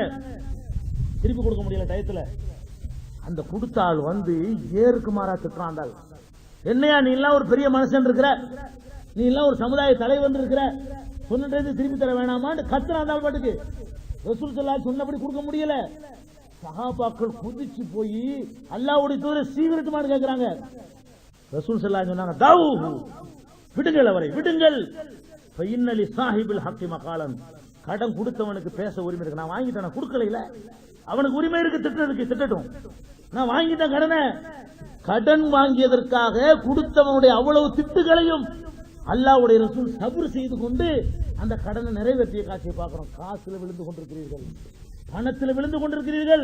திருப்பி கொடுக்க முடியல டயத்துல. அந்த கொடுத்த ஆள் வந்து ஏருக்கு மாறா திட்டுறான். என்னையா நீ எல்லாம் ஒரு பெரிய மனுஷன் இருக்கிற, நீ எல்லாம் ஒரு சமுதாய தலைவன் இருக்கிற, சொன்னது திருப்பி தர வேணாமான்னு கத்துறான் பாட்டுக்கு. ரசூல் ஸல்லல்லாஹு அலைஹி வஸல்லம் சொன்னபடி கொடுக்க முடியல. சஹாபாக்கள் குதிச்சு போய் அல்லாஹ்வுடைய தூதர் சீக்கிரட்டுமான்னு கேட்கிறாங்க. ரசூல் ஸல்லல்லாஹு அலைஹி வஸல்லம் சொன்னாங்க, தாவூஹு, விடுங்கள் அவரை, விடுங்கள். ஃபஇன்னலி ஸாஹிபில் ஹக்கி மகாலன், கடன் கொடுத்தவனுக்கு பேச உரிமை இருக்கு. நான் வாங்கிட்டேன், கொடுக்கல, அவனுக்கு உரிமை இருக்கு திட்டுறதுக்கு, திட்டட்டும். நான் வாங்கிட்டேன் கடனை. கடன் வாங்கியதற்காக கொடுத்தவனுடைய அவ்வளவு திட்டுகளையும் அல்லாஹ்வுடைய ரசூல் சப்ர் செய்து கொண்டு அந்த கடனை நிறைவேற்றிய காட்சியை பார்க்கிறோம். காசுல விழுந்து கொண்டிருக்கிறீர்கள், பணத்தில் விழுந்து கொண்டிருக்கிறீர்கள்.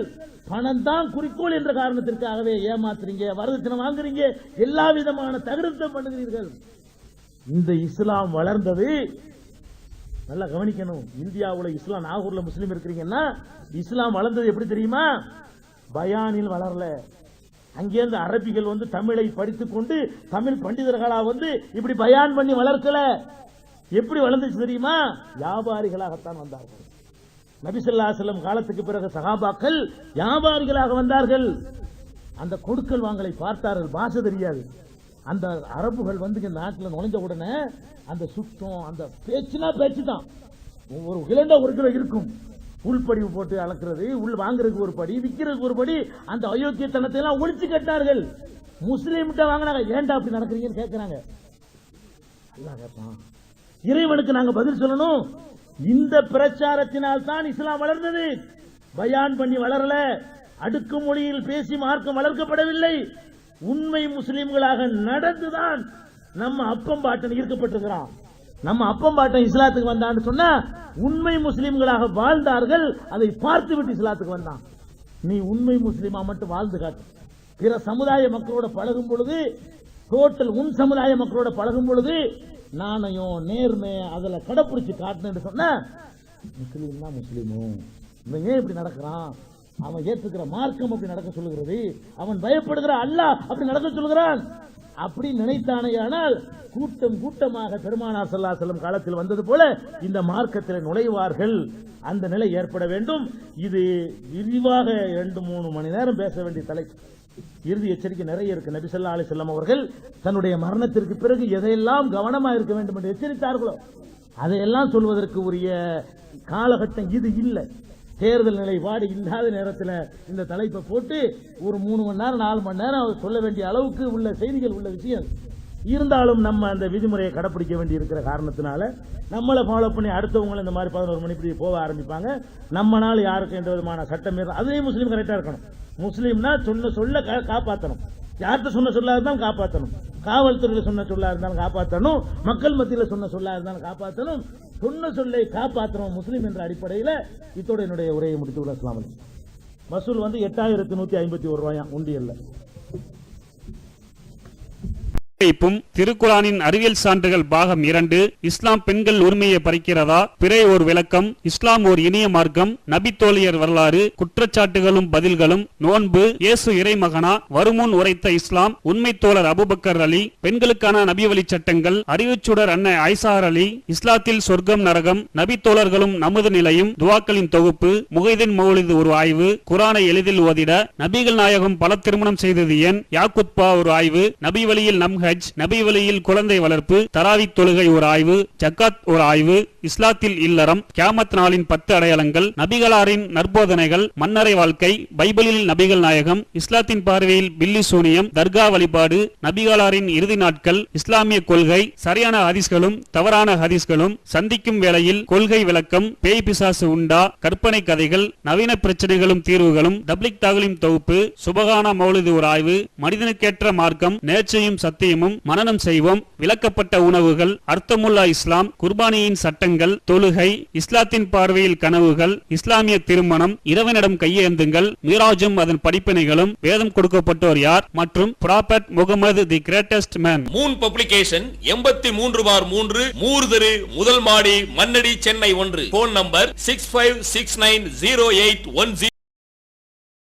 பணம் தான் குறிக்கோள் என்ற காரணத்திற்காகவே ஏமாத்துறீங்க, வரதட்சணை வாங்குறீங்க, எல்லா விதமான தகுதித்தம் பண்ணுகிறீர்கள். இந்த இஸ்லாம் வளர்ந்தது நல்லா கவனிக்கணும். இந்தியாவுல இஸ்லாம், நாகூர்ல முஸ்லீம் இருக்கிறீங்கன்னா இஸ்லாம் வளர்ந்தது எப்படி தெரியுமா? பயானில் வளரல. அங்கேருந்து அரபிகள் வந்து தமிழை படித்துக் கொண்டு தமிழ் பண்டிதர்களா வந்து இப்படி பயான் பண்ணி வளர்க்கல. எப்படி வளர்ந்துச்சு தெரியுமா? வியாபாரிகளாகத்தான் வந்தார்கள். நபி ஸல்லல்லாஹு அலைஹி வஸல்லம் காலத்துக்கு பிறகு சஹாபாக்கள் வியாபாரிகளாக வந்தார்கள். அந்த கொடுக்கல் வாங்கலை பார்த்தார்கள். பாஷை தெரியாது. அந்த அரபுகள் வந்து இந்த நாட்டில் நுழைஞ்ச உடனே அந்த சுத்தம், அந்த பேச்சுனா பேச்சு தான். ஒரு கிலோ ஒரு கிலோ இருக்கும். உள்படிவு போட்டு அளக்கிறது, உள் வாங்குறதுக்கு ஒரு படி, விற்கிறதுக்கு ஒரு படி. அந்த அயோக்கியத்தனத்தை எல்லாம் ஒழிச்சு கட்டார்கள். முஸ்லீம்கிட்ட வாங்கினாங்க, ஏன்டா அப்படி நடக்கிறீங்கன்னு கேட்கிறாங்க. அல்லாஹ் கேட்பான், இறைவனுக்கு நாங்க பதில் சொல்லணும். இந்த பிரச்சாரத்தினால் தான் இஸ்லாம் வளர்ந்தது. பயான் பண்ணி வளரல. அடுக்கு மொழியில் பேசி மார்க்கம் வளர்க்கப்படவில்லை. உண்மை முஸ்லிம்களாக நடந்துதான் நம்ம அப்பம் பாட்டன் ஈர்க்கப்பட்டிருக்கிறான். நம்ம அப்பம் பாட்டன் இஸ்லாத்துக்கு வந்தான்னு சொன்னா உண்மை முஸ்லிம்களாக வாழ்ந்தார்கள். அதை பார்த்து விட்டு இஸ்லாத்துக்கு வந்தான். நீ உண்மை முஸ்லிமா மட்டும் வாழ்ந்து காட்டு. பிற சமுதாய மக்களோட பழகும் பொழுது, டோட்டல் உன் சமுதாய மக்களோட பழகும் பொழுது நாணயம், நேர்மை அதுல கடைப்பிடிச்சு காட்டுன்னு சொன்ன முஸ்லீம் தான் முஸ்லீமும். இவன் ஏன் இப்படி நடக்கிறான்? அவன் ஏற்றுக்கிற மார்க்கம் அப்படி நடக்க சொல்லுகிறது. அவன் பயப்படுகிற அல்லாஹ் அப்படி நடக்க சொல்கிறான். அப்படி நினைத்தானேயானால் கூட்டம் கூட்டமாக பெருமானார் ஸல்லல்லாஹு அலைஹி வஸல்லம் காலத்தில் வந்தது போல இந்த மார்க்கத்தில் நுழைவார்கள். அந்த நிலை ஏற்பட வேண்டும். இது விரிவாக 2-3 மணி நேரம் பேச வேண்டிய தலைப்பு. இறுதி எச்சரிக்கை நிறைய இருக்கு. நபி ஸல்லல்லாஹு அலைஹி வஸல்லம் அவர்கள் தன்னுடைய மரணத்திற்கு பிறகு எதையெல்லாம் கவனமா இருக்க வேண்டும் என்று எச்சரித்தார்களோ அதையெல்லாம் சொல்வதற்கு உரிய காலகட்டம் இது இல்லை. தேர்தல் நிலைப்பாடு இல்லாத நேரத்தில் இந்த தலைப்பை போட்டு ஒரு 3 மணி நேரம் 4 மணி நேரம் சொல்ல வேண்டிய அளவுக்கு உள்ள செய்திகள் உள்ள விஷயம் இருந்தாலும் நம்ம அந்த விதிமுறையை கடைப்பிடிக்க வேண்டி இருக்கிற காரணத்தினால நம்மளை ஃபாலோ பண்ணி அடுத்தவங்களும் இந்த மாதிரி 11 மணி இப்படி போக ஆரம்பிப்பாங்க. நம்மனால யாருக்கு எந்த விதமான சட்டம் அதே முஸ்லீம் கரெக்டா இருக்கணும். முஸ்லீம்னா சொன்ன சொல்ல காப்பாற்றணும். யார்கிட்ட சொன்ன சொல்லா இருந்தாலும் காப்பாற்றணும். காவல்துறையில் சொன்ன சொல்லா இருந்தாலும் காப்பாற்றணும். மக்கள் மத்தியில் சொன்ன சொல்லா இருந்தாலும் காப்பாற்றணும். சொன்ன சொல்லை காப்பாற்றணும் முஸ்லீம் என்ற அடிப்படையில் இத்தோட என்னுடைய உரையை முடித்துள்ள. அஸ்ஸலாமு அலைக்கும். வசூல் வந்து 8151 ரூபாயாம் உண்டியல்ல. திருக்குரானின் அறிவியல் சான்றுகள் பாகம் 2. இஸ்லாம் பெண்கள் உரிமையை பறிக்கிறதா? பிறை ஒரு விளக்கம். இஸ்லாம் ஒரு இனிய மார்க்கம். நபி தோழியர் வரலாறு. குற்றச்சாட்டுகளும் பதில்களும். நோன்பு. இயேசு இறைமகனா? வருமுன் உரைத்த இஸ்லாம். உண்மை தோழர் அபூபக்கர் அலி. பெண்களுக்கான நபி வழி சட்டங்கள். அறிவுச்சுடர் அன்னை ஐசார் அலி. இஸ்லாத்தில் சொர்க்கம் நரகம். நபி தோழர்களும் நமது நிலையும். துவாக்களின் தொகுப்பு. முகைதீன் மௌலிது ஒரு ஆய்வு. குரானை எளிதில் ஓதிட. நபிகள் நாயகம் பல திருமணம் செய்தது ஏன்? யாக்குத்பா ஒரு ஆய்வு. நபி வழியில் நம் நபி வழியில் குழந்தை வளர்ப்பு. தராவி தொழுகை ஒரு ஆய்வு. ஜக்காத் ஒரு ஆய்வு. இஸ்லாத்தில் இல்லறம். கியாமத் நாளின் 10 அடையாளங்கள். நபிகளாரின் நற்போதனைகள். மன்னரை வாழ்க்கை. பைபிளில் நபிகள் நாயகம். இஸ்லாத்தின் பார்வையில் பில்லி சூனியம். தர்கா வழிபாடு. நபிகளாரின் இறுதி நாட்கள். இஸ்லாமிய கொள்கை. சரியான ஹதீஸ்களும் தவறான ஹதீஸ்களும். சந்திக்கும் வேளையில் கொள்கை விளக்கம். பேய் பிசாசு உண்டா? கற்பனை கதைகள். நவீன பிரச்சனைகளும் தீர்வுகளும். தப்லிக் தாகலிம் தொகுப்பு. சுபகானா மௌலிது ஒரு ஆய்வு. மனிதனுக்கேற்ற மார்க்கம். நேர்ச்சையும் சத்தியமும் மனனம் செய்வோம். விளக்கப்பட்ட உணவுகள். அர்த்தமுல்லா இஸ்லாம். குர்பானியின் சட்டங்கள். தொழுகை. இஸ்லாத்தின் பார்வையில் கனவுகள். இஸ்லாமிய திருமணம். இறைவனிடம் கையேந்துங்கள். மீராஜும் அதன் படிப்பினைகளும். வேதம் கொடுக்கப்பட்டோர் யார்? மற்றும் prophet Muhammad the greatest man. Moon Publication 83/3 Moore தெரு, முதல் மாடி, மண்ணடி, சென்னை 1. Phone number 65690810.